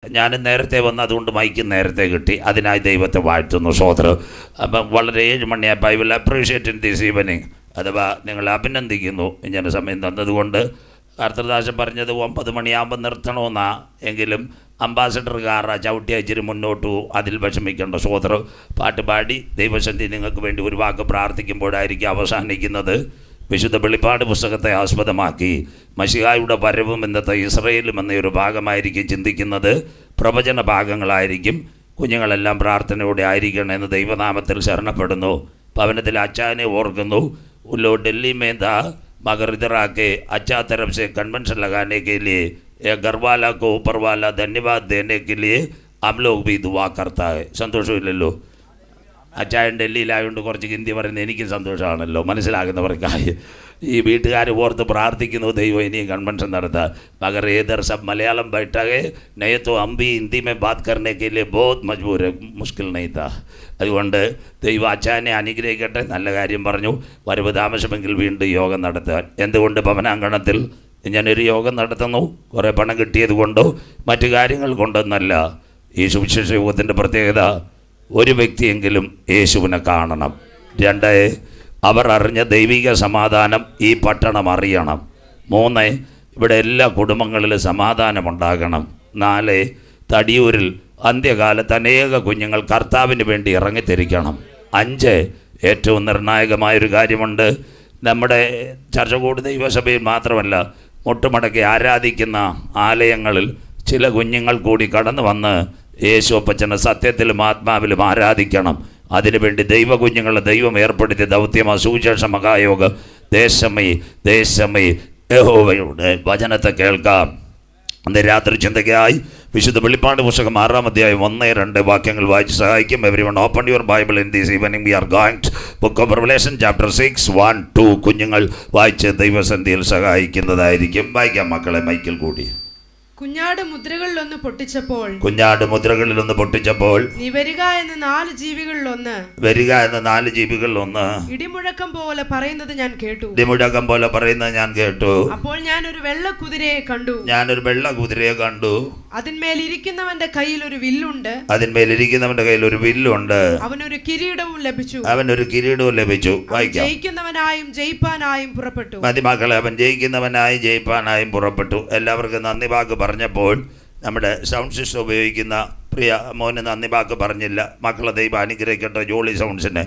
ഞാൻ നേരത്തെ വന്ന് അതുകൊണ്ട് മൈക്ക് നേരത്തെ കിട്ടി. അതിനായി ദൈവത്തെ വാഴ്ത്തുന്നു. സ്തോത്രം. അപ്പം വളരെ 7 മണിയായപ്പോൾ I will appreciate in this evening, അഥവാ നിങ്ങളെ അഭിനന്ദിക്കുന്നു ഇങ്ങനെ സമയം തന്നതുകൊണ്ട്. കർത്തൃദാസൻ പറഞ്ഞത് 9 മണിയാകുമ്പോൾ നിർത്തണമെന്നാ, എങ്കിലും അംബാസഡർ കാറാ ചവിട്ടി അയച്ചിട്ട് മുന്നോട്ടു, അതിൽ വിഷമിക്കേണ്ട. സ്തോത്രം. പാട്ട് പാടി ദൈവസന്ധി നിങ്ങൾക്ക് വേണ്ടി ഒരു വാക്ക് പ്രാർത്ഥിക്കുമ്പോഴായിരിക്കും അവസാനിക്കുന്നത്. വിശുദ്ധ വെളിപ്പാട് പുസ്തകത്തെ ആസ്പദമാക്കി മശിഹായുടെ വരവും ഇന്നത്തെ ഇസ്രയേലും എന്നൊരു ഭാഗമായിരിക്കും ചിന്തിക്കുന്നത്. പ്രവചന ഭാഗങ്ങളായിരിക്കും. കുഞ്ഞുങ്ങളെല്ലാം പ്രാർത്ഥനയോടെ ആയിരിക്കണം എന്ന് ദൈവനാമത്തിൽ ശരണപ്പെടുന്നു. ഭവനത്തിൽ അച്ചാനെ ഓർക്കുന്നു. ഉല്ലോ दिल्ली में था मगर इधर आके अच्छा तरफ से कन्वेंशन लगाने के लिए घर वाला को ऊपर वाला धन्यवाद देने के लिए हम लोग भी दुआ करता है. സന്തോഷമില്ലല്ലോ? അച്ചായൻ ഡൽഹിയിലായതുകൊണ്ട് കുറച്ച് ഹിന്ദി പറയുന്നത് എനിക്കും സന്തോഷമാണല്ലോ, മനസ്സിലാകുന്നവർക്കായി. ഈ വീട്ടുകാർ ഓർത്ത് പ്രാർത്ഥിക്കുന്നു, ദൈവം ഇനിയും കൺവെൻഷൻ നടത്താം. മगर इधर सब मलयालम बैठा है, नहीं तो हम भी हिंदी में बात करने के लिए बहुत मजबूर है, मुश्किल नहीं था. അതുകൊണ്ട് ദൈവം അച്ചായനെ അനുഗ്രഹിക്കട്ടെ. നല്ല കാര്യം പറഞ്ഞു. വരവ് താമസമെങ്കിൽ വീണ്ടും യോഗം നടത്താൻ. എന്തുകൊണ്ട് ഭവനാങ്കണത്തിൽ ഞാനൊരു യോഗം നടത്തുന്നു? കുറേ പണം കിട്ടിയത് കൊണ്ടോ മറ്റു കാര്യങ്ങൾ കൊണ്ടൊന്നല്ല. ഈ സുവിശേഷ യോഗത്തിൻ്റെ പ്രത്യേകത, ഒരു വ്യക്തിയെങ്കിലും യേശുവിനെ കാണണം. 2, അവർ അറിഞ്ഞ ദൈവിക സമാധാനം ഈ പട്ടണം അറിയണം. 3, ഇവിടെ എല്ലാ കുടുംബങ്ങളിലും സമാധാനമുണ്ടാകണം. 4, തടിയൂരിൽ അന്ത്യകാലത്ത് അനേക കുഞ്ഞുങ്ങൾ കർത്താവിന് വേണ്ടി ഇറങ്ങിത്തിരിക്കണം. 5, ഏറ്റവും നിർണായകമായൊരു കാര്യമുണ്ട്. നമ്മുടെ ചർച്ചകൂട് ദൈവസഭയിൽ മാത്രമല്ല, മുട്ടുമടക്കി ആരാധിക്കുന്ന ആലയങ്ങളിൽ ചില കുഞ്ഞുങ്ങൾ കൂടി കടന്നു വന്ന് യേശു അപ്പച്ചനെ സത്യത്തിലും ആത്മാവിലും ആരാധിക്കണം. അതിനുവേണ്ടി ദൈവ കുഞ്ഞുങ്ങളെ ദൈവം ഏർപ്പെടുത്തിയ ദൗത്യമാ സുവിശേഷ മഹായോഗ. ദേശമേ യഹോവയുടെ വചനത്തെ കേൾക്കാം. അന്ന് രാത്രി ചിന്തയ്ക്കായി വിശുദ്ധ വെളിപ്പാട് പുസ്തകം 6-ാം അധ്യായം 1-2 വാക്യങ്ങൾ വായിച്ച് സഹായിക്കും. Everyone open your Bible in this evening. We are going to book of Revelation chapter 6:1-2. കുഞ്ഞുങ്ങൾ വായിച്ച് ദൈവസന്ധിയിൽ സഹായിക്കുന്നതായിരിക്കും. വായിക്കാം മക്കളെ, മൈക്കിൽ കൂടി. കുഞ്ഞാട് മുദ്രകളിലൊന്ന് പൊട്ടിച്ചപ്പോൾ നീ വരിക എന്ന 4 ജീവികളിലൊന്ന് ഇടിമുഴക്കം പോലെ പറയുന്നത് ഞാൻ കേട്ടു. അപ്പോൾ ഞാൻ ഒരു വെള്ള കുതിരയെ കണ്ടു. അതിന്മേൽ ഇരിക്കുന്നവന്റെ കയ്യിൽ ഒരു വില്ലുണ്ട്. അവനൊരു കിരീടവും ലഭിച്ചു. ജയിക്കുന്നവനായും ജയിപ്പാനായും പുറപ്പെട്ടു. മതിമക്കളെ, അവൻ ജയിക്കുന്നവനായും ജയിപ്പാനായും പുറപ്പെട്ടു. എല്ലാവർക്കും നന്ദി വാക്ക് പറഞ്ഞപ്പോൾ നമ്മുടെ സൗണ്ട് സിസ്റ്റം ഉപയോഗിക്കുന്ന പ്രിയ മോന് നന്ദി വാക്ക് പറഞ്ഞില്ല. മക്കളെ ദൈവം അനുഗ്രഹിക്കട്ടെ. ജോളി സൗണ്ട്സിന്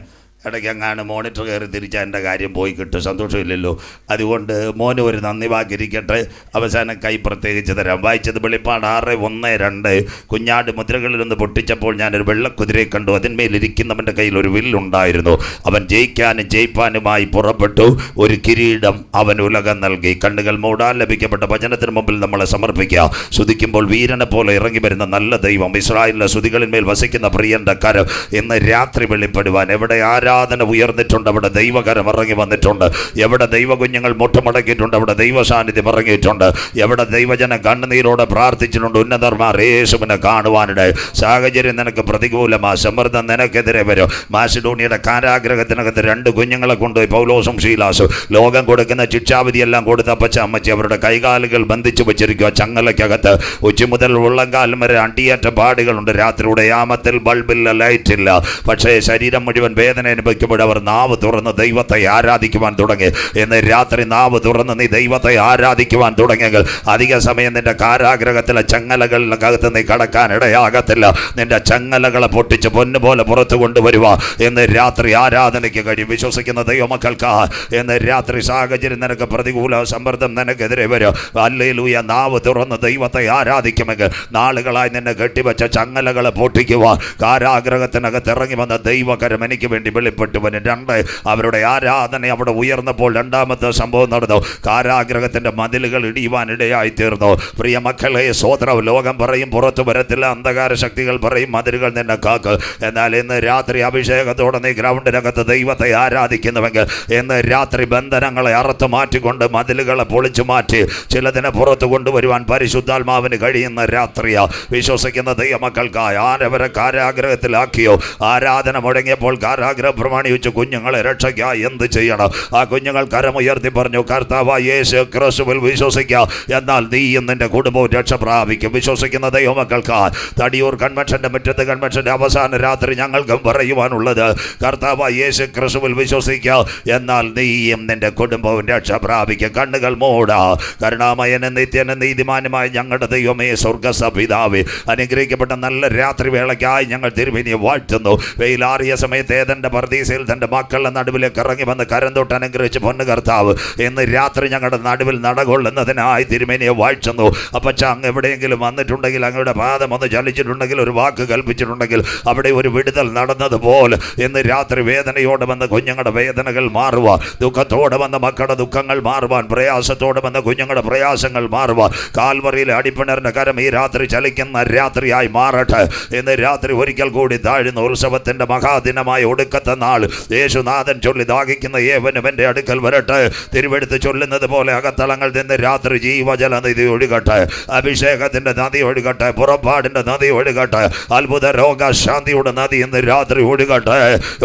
ഇടയ്ക്ക് അങ്ങാണ് മോണിറ്റർ കയറി തിരിച്ചാൽ എൻ്റെ കാര്യം പോയി കിട്ടും. സന്തോഷമില്ലല്ലോ? അതുകൊണ്ട് മോന് ഒരു നന്ദി വാക്കിരിക്കട്ടെ. അവസാനം കൈ പ്രത്യേകിച്ച് തരാം. വായിച്ചത് വെളിപ്പാട് 6:1-2. കുഞ്ഞാട് മുദ്രകളിലൊന്ന് പൊട്ടിച്ചപ്പോൾ ഞാനൊരു വെള്ളക്കുതിരയെ കണ്ടു. അതിന്മേലിരിക്കുന്നവൻ്റെ കയ്യിൽ ഒരു വില്ലുണ്ടായിരുന്നു. അവൻ ജയിക്കാനും ജയിപ്പാനുമായി പുറപ്പെട്ടു. ഒരു കിരീടം അവൻ ഉലകം നൽകി. കണ്ണുകൾ മൂടാൻ ലഭിക്കപ്പെട്ട വചനത്തിന് മുമ്പിൽ നമ്മളെ സമർപ്പിക്കുക. സ്തുതിക്കുമ്പോൾ വീരനെ പോലെ ഇറങ്ങി വരുന്ന നല്ല ദൈവം, ഇസ്രായേലിലെ സ്തുതികളിന്മേൽ വസിക്കുന്ന പ്രിയന്റെ കരം ഇന്ന് രാത്രി വെളിപ്പെടുവാൻ. എവിടെ ആരാധന ഉയർന്നിട്ടുണ്ട് അവിടെ ദൈവകരം ഇറങ്ങി വന്നിട്ടുണ്ട്. എവിടെ ദൈവകുഞ്ഞുങ്ങൾ മുട്ടുമടക്കിയിട്ടുണ്ട് അവിടെ ദൈവ സാന്നിധ്യം ഇറങ്ങിയിട്ടുണ്ട്. എവിടെ ദൈവജനം കണ്ണുനീരോടെ പ്രാർത്ഥിച്ചിട്ടുണ്ട് ഉന്നതന്മാർ യേശുവിനെ കാണുവാനിടെ. സാഹചര്യം നിനക്ക് പ്രതികൂലമാ, സമ്മർദ്ദം നിനക്കെതിരെ വരും. മാസിഡോണിയുടെ കാരാഗ്രഹത്തിനകത്ത് 2 കുഞ്ഞുങ്ങളെ കൊണ്ടുപോയി പൗലോസും ശീലാസും. ലോകം കൊടുക്കുന്ന ശിക്ഷാവിധിയെല്ലാം കൊടുത്തപ്പച്ച അമ്മച്ചി അവരുടെ കൈകാലുകൾ ബന്ധിച്ചു വെച്ചിരിക്കുക ചങ്ങലയ്ക്കകത്ത്. ഉച്ച മുതൽ ഉള്ളംകാലം വരെ അണ്ടിയേറ്റ പാടുകളുണ്ട്. രാത്രിയുടെ യാമത്തിൽ ബൾബില്ല, ലൈറ്റില്ല. പക്ഷേ ശരീരം മുഴുവൻ വേദന അനുഭവിക്കുമ്പോൾ അവർ നാവ് തുറന്ന് ദൈവത്തെ ആരാധിക്കുവാൻ തുടങ്ങി. ഇന്ന് രാത്രി നാവ് തുറന്ന് നീ ദൈവത്തെ ആരാധിക്കുവാൻ തുടങ്ങിയെങ്കിൽ അധിക സമയം നിന്റെ കാരാഗ്രഹത്തിലെ ചങ്ങലകളിലകത്ത് നീ കടക്കാൻ ഇടയാകത്തില്ല. നിന്റെ ചങ്ങലകളെ പൊട്ടിച്ച് പൊന്നുപോലെ പുറത്തു കൊണ്ടുവരുക. ഇന്ന് രാത്രി ആരാധനയ്ക്ക് കഴിയും. വിശ്വസിക്കുന്ന ദൈവമക്കൾക്ക് ഇന്ന് രാത്രി സാഹചര്യം നിനക്ക് പ്രതികൂല, സമ്മർദ്ദം നിനക്കെതിരെ വരും. ഹല്ലേലൂയ. നാവ് തുറന്ന് ദൈവത്തെ ആരാധിക്കുമെങ്കിൽ നാളുകളായി നിന്നെ കെട്ടിവെച്ച ചങ്ങലകളെ പൊട്ടിക്കുക. കാരാഗ്രഹത്തിനകത്ത് ഇറങ്ങി വന്ന ദൈവകരം എനിക്ക് വേണ്ടി വെളിപ്പെട്ടുവന്. 2, അവരുടെ ആരാധന അവിടെ ഉയർന്നപ്പോൾ 2ാമത്തെ സംഭവം നടന്നു. കാരാഗ്രഹത്തിന്റെ മതിലുകൾ ഇടിയുവാനിടയായി തീർന്നു. പ്രിയ മക്കളെ, സ്വോത്രം. ലോകം പറയും പുറത്തു വരത്തില്ല, അന്ധകാര ശക്തികൾ പറയും മതിലുകൾ നിന്നെ കാക്ക്. എന്നാൽ ഇന്ന് രാത്രി അഭിഷേകത്തോടെ നീ ഗ്രൗണ്ടിനകത്ത് ദൈവത്തെ ആരാധിക്കുന്നുവെങ്കിൽ ഇന്ന് രാത്രി ബന്ധനങ്ങളെ അറുത്തു മാറ്റിക്കൊണ്ട് മതിലുകളെ പൊളിച്ചു മാറ്റി ചിലതിനെ പുറത്തു കൊണ്ടുവരുവാൻ പരിശുദ്ധാത്മാവിന് കഴിയുന്ന രാത്രിയാ. വിശ്വസിക്കുന്ന ദൈവമക്കൾക്കായി ആരവരെ കാരാഗ്രഹത്തിലാക്കിയോ, ആരാധന മുടങ്ങിയപ്പോൾ കാരാഗ്രഹം പ്രമാണിച്ച് കുഞ്ഞുങ്ങളെ രക്ഷയ്ക്കായി എന്ത് ചെയ്യണം? ആ കുഞ്ഞുങ്ങൾ കരമുയർത്തി പറഞ്ഞു, കർത്താവായ യേശു ക്രിസ്തുവിൽ വിശ്വസിക്കാം, എന്നാൽ നീയും നിന്റെ കുടുംബവും രക്ഷ പ്രാപിക്കും. വിശ്വസിക്കുന്ന ദൈവമക്കൾക്ക് തടിയൂർ കൺവെൻഷന്റെ മുറ്റത്ത് കൺവെൻഷന്റെ അവസാന രാത്രി ഞങ്ങൾക്കും പറയുവാനുള്ളത്, കർത്താവായ യേശു ക്രിസ്തുവിൽ വിശ്വസിക്കാം, എന്നാൽ നീയും നിന്റെ കുടുംബവും രക്ഷ പ്രാപിക്കും. കണ്ണുകൾ മൂടാ. കരുണാമയനും നിത്യനും നീതിമാനുമായ ഞങ്ങളുടെ ദൈവമേ, സ്വർഗ്ഗസപിതാവേ, അനുഗ്രഹിക്കപ്പെട്ട നല്ല രാത്രി വേളയ്ക്കായി ഞങ്ങൾ തിരുമേനിയെ വാഴ്ത്തുന്നു. വെയിലാറിയ സമയത്ത് ഏതന്റെ പർദീസയിൽ തന്റെ മക്കളുടെ നടുവിലേക്ക് ഇറങ്ങി വന്ന് കരം തൊട്ട് അനുഗ്രഹിച്ച് പൊന്നു കർത്താവ് ഇന്ന് രാത്രി ഞങ്ങളുടെ നടുവിൽ നടകൊള്ളുന്നതിനായി തിരുമേനിയെ വാഴ്ത്തുന്നു. അപ്പച്ച, അങ്ങ് എവിടെയെങ്കിലും വന്നിട്ടുണ്ടെങ്കിൽ, അങ്ങയുടെ പാദം ഒന്ന് ചലിച്ചിട്ടുണ്ടെങ്കിൽ, ഒരു വാക്ക് കൽപ്പിച്ചിട്ടുണ്ടെങ്കിൽ, അവിടെ ഒരു വിടുതൽ നടന്നതുപോലെ ഇന്ന് രാത്രി വേദനയോടെ വന്ന് കുഞ്ഞുങ്ങളുടെ വേദനകൾ മാറുവാൻ, ദുഃഖത്തോടെ വന്ന മക്കളുടെ ദുഃഖങ്ങൾ മാറുവാൻ, പ്രയാസത്തോടെ വന്ന കുഞ്ഞുങ്ങളുടെ പ്രയാസങ്ങൾ മാറുവാൻ, കാൽവറിയിലെ അടിപ്പിണറിന്റെ കരം ഈ രാത്രി ചലിക്കുന്ന രാത്രിയായി മാറട്ടെ. ഇന്ന് രാത്രി ഒരിക്കൽ കൂടി താഴ്ന്ന ഉത്സവത്തിന്റെ മഹാദിനമായ ഒടുക്കത്തെ നാൾ യേശുനാഥൻ ചൊല്ലി ദാഹിക്കുന്ന ഏവനും എൻ്റെ അടുക്കൽ വരട്ടെ. തിരുവെടുത്ത് ചൊല്ലുന്നത് പോലെ അകത്തളങ്ങൾ നിന്ന് രാത്രി ജീവജല നിധി ഒഴുകട്ടെ, അഭിഷേകത്തിന്റെ നദി ഒഴുകട്ടെ, പുറപ്പാടിന്റെ നദി ഒഴുകട്ടെ, അത്ഭുത രോഗശാന്തിയുടെ നദി ഇന്ന് രാത്രി ഒഴുകട്ടെ.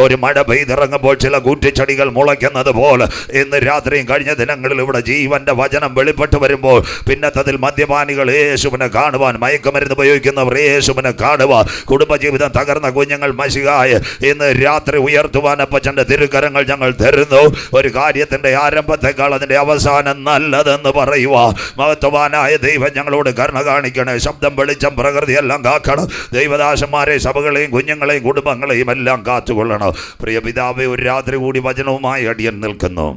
ഒരു മഴ പെയ്തിറങ്ങുമ്പോൾ ചില കൂറ്റിച്ചെടികൾ മുളയ്ക്കുന്നത് പോലെ ഇന്ന് രാത്രിയും കഴിഞ്ഞ ദിനങ്ങളിൽ ഇവിടെ ജീവന്റെ വചനം വെളിപ്പെട്ട് വരുമ്പോൾ പിന്നത്തതിൽ മദ്യപാനികൾ യേശുവിനെ കാണുവാൻ, മയക്കുമരുന്ന് ഉപയോഗിക്കുന്നവർ യേശുവിനെ കാണുവാൻ, കുടുംബജീവിതം തകർന്ന കുഞ്ഞുങ്ങൾ മശിഹായ ഇന്ന് രാത്രി ഉയർത്തുവാൻ അപ്പച്ചന്റെ തിരുക്കരങ്ങൾ ഞങ്ങൾ തരുന്നു. ഒരു കാര്യത്തിന്റെ ആരംഭത്തെക്കാൾ അതിന്റെ അവസാനം നല്ലതെന്ന് പറയുക. മഹത്വവാനായ ദൈവം ഞങ്ങളോട് കരുണ കാണിക്കണേ. ശബ്ദം, വെളിച്ചം, പ്രകൃതി എല്ലാം കാക്കണം. ദൈവദാസന്മാരെ, സഭകളെയും കുഞ്ഞുങ്ങളെയും കുടുംബങ്ങളെയും എല്ലാം കാത്തുകൊള്ളണം. പ്രിയ പിതാവേ, ഒരു രാത്രി കൂടി വചനവുമായി അടിയൻ നിൽക്കുന്നു.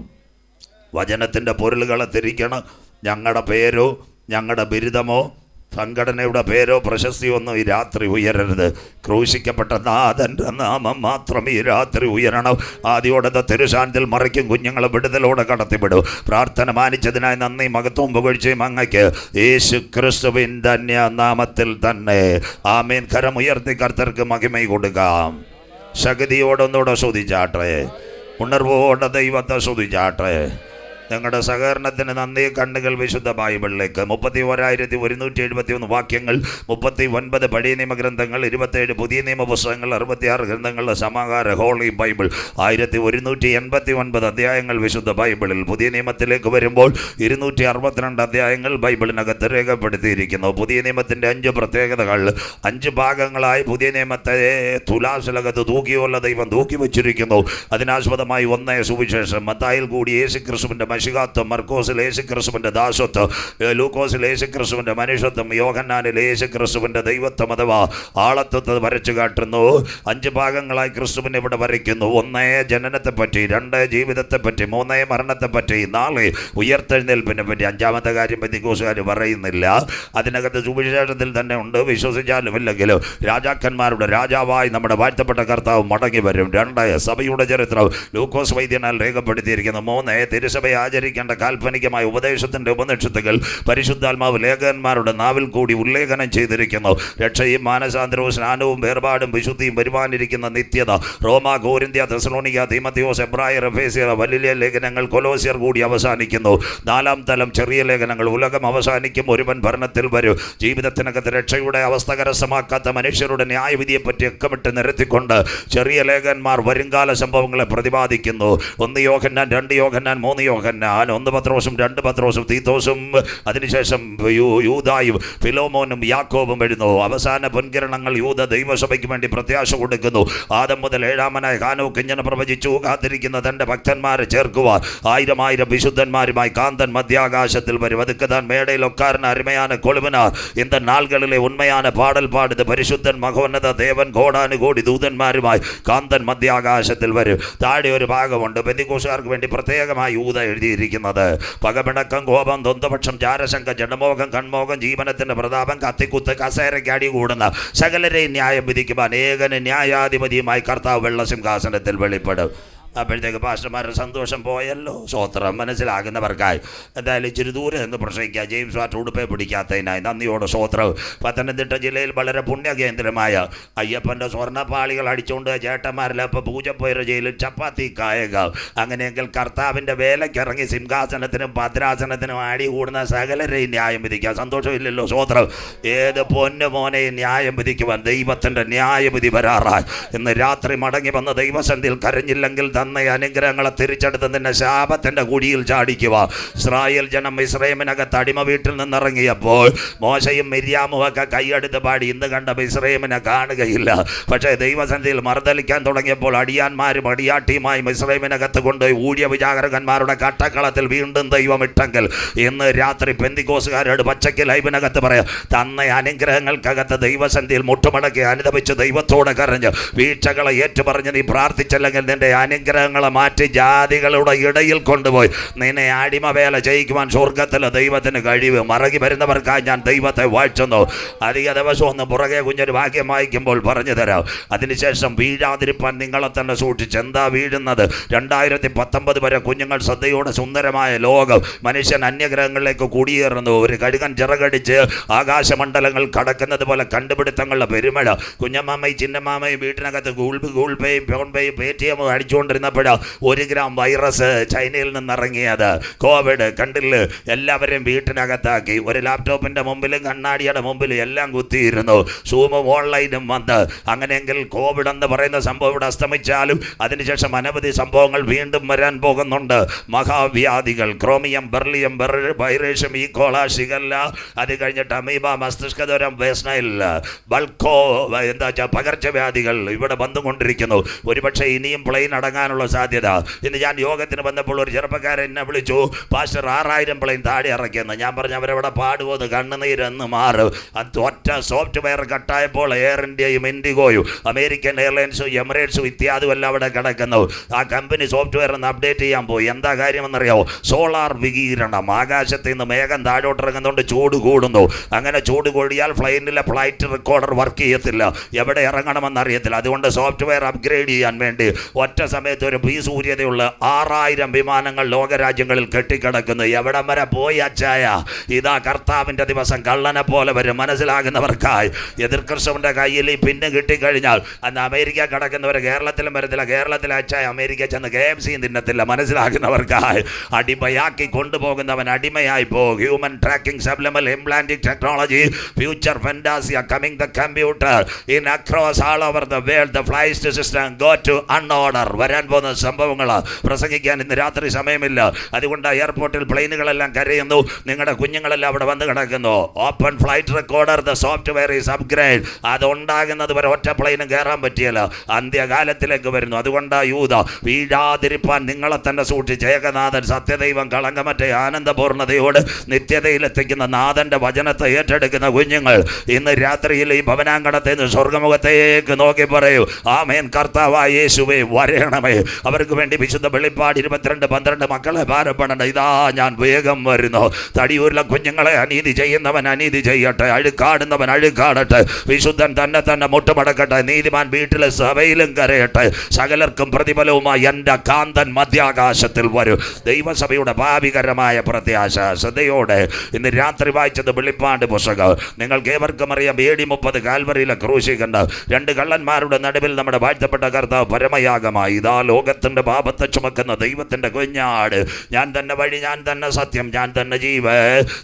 വചനത്തിന്റെ പൊരുളുകളെ തിരിക്കണം. ഞങ്ങളുടെ പേരോ ഞങ്ങളുടെ ബിരുദമോ സംഘടനയുടെ പേരോ പ്രശസ്തിയോ ഒന്നും ഈ രാത്രി ഉയരരുത്. ക്രൂശിക്കപ്പെട്ട നാഥൻ്റെ നാമം മാത്രം ഈ രാത്രി ഉയരണം. ആദ്യോടെ തിരുശാന്തിൽ മറിക്കും കുഞ്ഞുങ്ങളെ വിടുതലോടെ കടത്തിവിടും. പ്രാർത്ഥന മാനിച്ചതിനായി നന്ദി, മഹത്വവും പുകഴ്ചയും അങ്ങയ്ക്ക് യേശു ക്രിസ്തുവിൻ ധന്യ നാമത്തിൽ തന്നെ. ആമേൻ. കരമുയർത്തി കർത്തർക്ക് മഹിമ കൊടുക്കാം. ശക്തിയോടൊന്നുകൂടെ സ്തുതിച്ചാട്ടെ. ഉണർവോടെ ദൈവത്തെ സ്തുതിച്ചാട്ടെ. ഞങ്ങളുടെ സഹകരണത്തിന് നന്ദി. കണ്ണുകൾ വിശുദ്ധ ബൈബിളിലേക്ക്. 31,171 വാക്യങ്ങൾ, 39 പഴയ നിയമഗ്രന്ഥങ്ങൾ, 27 പുതിയ നിയമ പുസ്തകങ്ങൾ, 66 ഗ്രന്ഥങ്ങളുടെ സമാഹാര ഹോളി ബൈബിൾ, 1189 അധ്യായങ്ങൾ വിശുദ്ധ ബൈബിളിൽ. പുതിയ നിയമത്തിലേക്ക് വരുമ്പോൾ 262 അധ്യായങ്ങൾ ബൈബിളിനകത്ത് രേഖപ്പെടുത്തിയിരിക്കുന്നു. പുതിയ നിയമത്തിൻ്റെ 5 പ്രത്യേകതകൾ 5 ഭാഗങ്ങളായി പുതിയ നിയമത്തെ തുലാസിലകത്ത് തൂക്കിയുള്ള ദൈവം തൂക്കി വച്ചിരിക്കുന്നു. അതിനാസ്പദമായി 1 സുവിശേഷം, മത്തായിൽ കൂടി യേശുക്രിസ്തുവിൻ്റെ മശിഹാത്വം, മർക്കോസിൽ യേശുക്രിസ്തുവിൻ്റെ ദാസത്വം, ലൂക്കോസിൽ യേശുക്രിസ്തുവിൻ്റെ മനുഷ്യത്വം, യോഹന്നാനിൽ യേശുക്രിസ്തുവിൻ്റെ ദൈവത്വം അഥവാ ആളത്വത്തെ വരച്ചു കാട്ടുന്നു. 5 ഭാഗങ്ങളായി ക്രിസ്തുവിനെ ഇവിടെ വരയ്ക്കുന്നു. 1 ജനനത്തെപ്പറ്റി, 2 ജീവിതത്തെപ്പറ്റി, 3 മരണത്തെപ്പറ്റി, 4 ഉയർത്തെഴുന്നേൽപ്പിനെ പറ്റി. 5-ാമത്തെ കാര്യം പെന്തിക്കോസുകാർ പറയുന്നില്ല. അതിനകത്ത് സുവിശേഷത്തിൽ തന്നെ ഉണ്ട്. വിശ്വസിച്ചാലും ഇല്ലെങ്കിലും രാജാക്കന്മാരുടെ രാജാവായി നമ്മുടെ വാഴ്ത്തപ്പെട്ട കർത്താവ് മടങ്ങി വരും. 2 സഭയുടെ ചരിത്രം ലൂക്കോസ് വൈദ്യനാൽ രേഖപ്പെടുത്തിയിരിക്കുന്നു. 3 തിരുസഭയെ ആചരിക്കേണ്ട കാൽപ്പനികമായ ഉപദേശത്തിൻ്റെ ഉപനിഷത്തുകൾ പരിശുദ്ധാത്മാവ് ലേഖകന്മാരുടെ നാവിൽ കൂടി ഉല്ലേഖനം ചെയ്തിരിക്കുന്നു. രക്ഷയും മാനസാന്തരവും സ്നാനവും വേർപാടും വിശുദ്ധിയും വരുവാനിരിക്കുന്ന നിത്യത. റോമ, കോരിന്ത്യ, തെസലോനിക്ക, തീമോഥെയോസ്, എബ്രായർ, എഫേസ്യർ, വലിയ ലേഖനങ്ങൾ, കൊലോസ്യർ കൂടി അവസാനിക്കുന്നു. 4-ാം തലം ചെറിയ ലേഖനങ്ങൾ. ഉലകം അവസാനിക്കും, ഒരുവൻ ഭരണത്തിൽ വരും. ജീവിതത്തിനകത്ത് രക്ഷയുടെ അവസ്ഥ കരസ്ഥമാക്കാത്ത മനുഷ്യരുടെ ന്യായവിധിയെപ്പറ്റി അക്കമിട്ട് നിരത്തിക്കൊണ്ട് ചെറിയ ലേഖന്മാർ വരുംകാല സംഭവങ്ങളെ പ്രതിപാദിക്കുന്നു. 1 യോഹന്നാൻ, 2 യോഹന്നാൻ, 3 യോഹന്നാൻ, 1 പത്രോസും 2 പത്രോസും, തീത്തോസും, അതിനുശേഷം യൂദായും ഫിലോമോനും യാക്കോബും എഴുതുന്നു. അവസാന പൊൻകിരണങ്ങൾ യൂദ ദൈവസഭയ്ക്ക് വേണ്ടി പ്രത്യാശ കൊടുക്കുന്നു. ആദം മുതൽ 7-മനായ ഹാനോക്ക് ഇങ്ങനെ പ്രവചിച്ചു, കാത്തിരിക്കുന്ന തൻ്റെ ഭക്തന്മാരെ ചേർക്കുവാൻ 1000 വിശുദ്ധന്മാരുമായി കാന്തൻ മധ്യാകാശത്തിൽ വരും. അതുക്ക് താൻ മേടയിൽ ഒക്കാരന അരുമயான கொழுவினார். இந்த நாள்களிலே உண்மையான பாடல் பாடுது പരിശുദ്ധൻ മഹോന്നത ദേവൻ കോടാനുകോടി ദൂതന്മാരുമായി കാന്തൻ മധ്യാകാശത്തിൽ വരും. താഴെ ഒരു ഭാഗമുണ്ട് പെന്തിക്കോസുകാർക്ക് വേണ്ടി പ്രത്യേകമായി യൂദ എഴുതിയിരിക്കുന്നത്. പകപിണക്കം, കോപം, ദ്വന്ദ്വപക്ഷം, ജാരശങ്ക, ജഡമോഹം, കൺമോഹം, ജീവനത്തിന്റെ പ്രതാപം, കത്തിക്കുത്ത്, കസേരയ്ക്ക് അടി കൂടുന്ന സകലരെയും ന്യായം വിധിക്കുവാൻ ഏകന് ന്യായാധിപതിയുമായി കർത്താവ് വെള്ളസിംഹാസനത്തിൽ വെളിപ്പെടും. അപ്പോഴത്തേക്ക് പാസ്റ്റർമാരുടെ സന്തോഷം പോയല്ലോ. സ്വോത്രം. മനസ്സിലാകുന്നവർക്കായി എന്തായാലും ഇച്ചിരി ദൂരെ നിന്ന് പ്രസംഗിക്കുക. ജെയിംസ് വാട്ടർ ഉടുപ്പെ പിടിക്കാത്തതിനായി നന്ദിയോടെ സ്വോത്രം. പത്തനംതിട്ട ജില്ലയിൽ വളരെ പുണ്യകേന്ദ്രമായ അയ്യപ്പൻ്റെ സ്വർണ്ണപ്പാളികൾ അടിച്ചുകൊണ്ട് ചേട്ടന്മാരിൽ അപ്പോൾ പൂജപ്പോയ ജയിലിൽ ചപ്പാത്തി കായക. അങ്ങനെയെങ്കിൽ കർത്താവിൻ്റെ വേലയ്ക്കിറങ്ങി സിംഹാസനത്തിനും ഭദ്രാസനത്തിനും ആടി കൂടുന്ന സകലരെയും ന്യായം വിധിക്കുക. സന്തോഷമില്ലല്ലോ. സ്വോത്രം. ഏത് പൊന്നു മോനെയും ന്യായം വിധിക്കുവാൻ ദൈവത്തിൻ്റെ ന്യായവിധി വരാറായി. ഇന്ന് രാത്രി മടങ്ങി വന്ന ദൈവസന്ധിയിൽ കരഞ്ഞില്ലെങ്കിൽ തന്ന അനുഗ്രഹങ്ങളെ തിരിച്ചെടുത്ത് നിന്നെ ശാപത്തിൻ്റെ കുഴിയിൽ ചാടിക്കുക. ഇസ്രായേൽ ജനം മിസ്രൈമിനകത്ത് അടിമ വീട്ടിൽ നിന്നിറങ്ങിയപ്പോൾ മോശയും മിര്യാമും ഒക്കെ കൈയെടുത്ത് പാടി ഇന്ന് കണ്ട മിസ്രൈമിനെ കാണുകയില്ല. പക്ഷേ ദൈവസന്ധിയിൽ മറുതലിക്കാൻ തുടങ്ങിയപ്പോൾ അടിയാന്മാരും അടിയാട്ടിയുമായി മിസ്രൈമിനകത്ത് കൊണ്ടുപോയി ഊഴിയ വിചാരകന്മാരുടെ കട്ടക്കളത്തിൽ വീണ്ടും ദൈവം ഇട്ടെങ്കിൽ ഇന്ന് രാത്രി പെന്തിക്കോസുകാരോട് പച്ചയ്ക്ക് ലൈവിനകത്ത് പറയാം, തന്ന അനുഗ്രഹങ്ങൾക്കകത്ത് ദൈവസന്ധിയിൽ മുട്ടുമടക്കി അനുദപിച്ച് ദൈവത്തോടെ കരഞ്ഞ് വീഴ്ചകളെ ഏറ്റുപറഞ്ഞ് നീ പ്രാർത്ഥിച്ചില്ലെങ്കിൽ നിന്റെ അനുഗ്രഹങ്ങളെ മാറ്റി ജാതികളുടെ ഇടയിൽ കൊണ്ടുപോയി നിന്നെ അടിമവേല ചെയ്യിക്കുവാൻ സ്വർഗത്തിലെ ദൈവത്തിന് കഴിവ്. മറകി വരുന്നവർക്കായി ഞാൻ ദൈവത്തെ വാഴ്ത്തുന്നു. അധിക ദിവസം ഒന്ന് പുറകെ കുഞ്ഞൊരു വാക്യം വായിക്കുമ്പോൾ പറഞ്ഞു തരാം. അതിനുശേഷം വീഴാതിരിപ്പാൻ നിങ്ങളെ തന്നെ സൂക്ഷിച്ച്. എന്താ വീഴുന്നത്? 2019 വരെ കുഞ്ഞുങ്ങൾ ശ്രദ്ധയോടെ സുന്ദരമായ ലോകം മനുഷ്യൻ അന്യഗ്രഹങ്ങളിലേക്ക് കുടിയേറുന്നു. ഒരു കഴുകൻ ചിറകടിച്ച് ആകാശമണ്ഡലങ്ങൾ കടക്കുന്നത് പോലെ കണ്ടുപിടുത്തങ്ങളുടെ പെരുമഴ. കുഞ്ഞമ്മാമയും ചിന്നമ്മാമയും വീട്ടിനകത്ത് ഗൂഗിൾ പേയും ഫോൺ പേയും പേടിഎമ്മും അടിച്ചുകൊണ്ടിരുന്നപ്പോഴാണ് 1 ഗ്രാം വൈറസ് ചൈനയിൽ നിന്നിറങ്ങിയത്. കോവിഡ് കണ്ടില്ല. എല്ലാവരെയും വീട്ടിനകത്താക്കി. ഒരു ലാപ്ടോപ്പിൻ്റെ മുമ്പിലും കണ്ണാടിയുടെ മുമ്പിലും എല്ലാം കുത്തിയിരുന്നു. സൂമും ഓൺലൈനും വന്ന്. അങ്ങനെയെങ്കിൽ കോവിഡ് എന്ന് പറയുന്ന സംഭവം ഇവിടെ അസ്തമിച്ചാലും അതിനുശേഷം അനവധി സംഭവങ്ങൾ വീണ്ടും വരാൻ പോകുന്നുണ്ട്. മഹാവ്യാധികൾ, ക്രോമിയം, ബെർലിയം, വൈറേഷ്യം, ഈക്കോള, ഷിഗല്ല, അത് കഴിഞ്ഞിട്ട് അമീബ, മസ്തിഷ്കജ്വരം, വെസ്നൈൽ, ബൾക്കോ, എന്താ വെച്ചാൽ പകർച്ചവ്യാധികൾ ഇവിടെ വന്നുകൊണ്ടിരിക്കുന്നു. ഒരുപക്ഷെ ഇനിയും പ്ലെയിൻ അടങ്ങാനുള്ള സാധ്യത. ഇന്ന് ഞാൻ യോഗത്തിന് വന്നപ്പോൾ ഒരു ചെറുപ്പക്കാരൻ എന്നെ വിളിച്ചു, പാസ്റ്റർ 6000 പ്ലെയിൻ താഴെ ഇറക്കിയെന്ന്. ഞാൻ പറഞ്ഞു അവരവിടെ പാടുപോന്ന് കണ്ണുനീരെന്ന് മാറും. അത് ഒറ്റ സോഫ്റ്റ്വെയർ കട്ടായപ്പോൾ എയർ ഇന്ത്യയും ഇൻഡിഗോയും അമേരിക്കൻ എയർലൈൻസും എമിറേറ്റ്സും ഇത്യാദിയും എല്ലാം അവിടെ കിടക്കുന്നു. ആ കമ്പനി സോഫ്റ്റ്വെയർ ഒന്ന് അപ്ഡേറ്റ് ചെയ്യാൻ പോയി. എന്താ കാര്യമെന്നറിയാമോ? സോളാർ വികിരണം. ആകാശത്ത് നിന്ന് മേഘം താഴോട്ട് ഇറങ്ങുന്നതുകൊണ്ട് ചൂട് കൂടുന്നു. അങ്ങനെ ചൂട് കൂടിയാൽ ഫ്ലൈറ്റിലെ ഫ്ലൈറ്റ് റെക്കോർഡർ വർക്ക് ചെയ്യത്തില്ല, എവിടെ ഇറങ്ങണമെന്നറിയത്തില്ല. അതുകൊണ്ട് സോഫ്റ്റ്വെയർ അപ്ഗ്രേഡ് ചെയ്യാൻ വേണ്ടി ഒറ്റ സമയത്ത് ഒരു സൂര്യതയുള്ള 6000 വിമാനങ്ങൾ ലോകരാജ്യങ്ങളിൽ കെട്ടിക്കിടക്കുന്നു. എവിടം വരെ പോയി അച്ചായ? ഇതാ കർത്താവിൻ്റെ ദിവസം കള്ളനെ പോലെ വരും. മനസ്സിലാകുന്നവർക്കായി. എതിർ ക്രിസ്തുവിൻ്റെ കയ്യിൽ ഈ പിന്നെ കിട്ടിക്കഴിഞ്ഞാൽ അന്ന് അമേരിക്ക കിടക്കുന്നവർ കേരളത്തിലും വരത്തില്ല. കേരളത്തിൽ അച്ചായ അമേരിക്ക ചെന്ന് KFC തിന്നത്തില്ല. മനസ്സിലാകുന്നവർക്കായി. അടിമയാക്കി കൊണ്ടുപോകുന്നവൻ അടിമയായി പോകും. Human tracking, subliminal implanting technology, future fantasia, coming the computer in across all over the world, the flight system go to unorder. വരാൻ പോകുന്ന സംഭവങ്ങളാണ്. പ്രസംഗിക്കാൻ ഇന്ന് രാത്രി സമയമില്ല. അതുകൊണ്ട് എയർപോർട്ടിൽ പ്ലെയിനുകളെല്ലാം കരയുന്നു. നിങ്ങളുടെ കുഞ്ഞുങ്ങളെല്ലാം അവിടെ വന്ന് കിടക്കുന്നു. Open flight recorder, the software is upgrade. അതുണ്ടാകുന്നത് വരെ ഒറ്റ പ്ലെയിനും കയറാൻ പറ്റിയല്ല. അന്ത്യകാലത്തിലേക്ക് വരുന്നു. അതുകൊണ്ട് യൂദ വീഴാതിരിപ്പാൻ നിങ്ങളെ തന്നെ സൂക്ഷിച്ച്. ഏകനാഥൻ സത്യദൈവം കളങ്കമറ്റ ആനന്ദപൂർണ്ണതയോട് നിത്യതയിലെത്തിക്കുന്ന നാഥൻ്റെ വചനത്തെ ഏറ്റെടുക്കുന്ന കുഞ്ഞുങ്ങൾ ഇന്ന് രാത്രിയിൽ ഈ ഭവനാങ്കണത്തിൽ നിന്ന് സ്വർഗ്ഗമുഖത്തേക്ക് നോക്കി പറയൂ, ആമേൻ. കർത്താവായ യേശുവേ വരണമേ. അവർക്ക് വേണ്ടി വിശുദ്ധ വെളിപ്പാട് 22:12 മക്കളെ ഭാരപ്പെടേണ്ട. ഇതാ ഞാൻ വേഗം വരുന്നു. തടിയൂരിലെ കുഞ്ഞുങ്ങളെ അനീതി ചെയ്യുന്നവൻ അനീതി ചെയ്യട്ടെ, അഴുക്കാടുന്നവൻ അഴുക്കാടട്ടെ, വിശുദ്ധൻ തന്നെ മുട്ടുമടക്കട്ടെ, നീതിമാൻ വീട്ടിലെ സഭയിലും കരയട്ടെ. സകലർക്കും പ്രതിഫലവുമായി എൻ്റെ കാന്തൻ മധ്യാകാശത്തിൽ വരും. ദൈവസഭയുടെ ഭാവികരമായ പ്രത്യാശ. ശ്രദ്ധയോടെ ഇന്ന് രാത്രി വായിച്ചത് വെളിപ്പാട് പുസ്തകം. നിങ്ങൾക്ക് ഏവർക്കും അറിയാം, AD 30 കാൽവറിയിലെ ക്രൂശിക്കണ്ട 2 കള്ളന്മാരുടെ നടുവിൽ നമ്മുടെ വാഴ്ത്തപ്പെട്ട കർത്താവ് പരമയാഗമായി. ഇതാ ലോകത്തിൻ്റെ പാപത്തെ ചുമക്കുന്ന ദൈവത്തിൻ്റെ കുഞ്ഞാട്. ഞാൻ തന്നെ വഴി, ഞാൻ തന്നെ സത്യം, ഞാൻ തന്നെ ജീവൻ,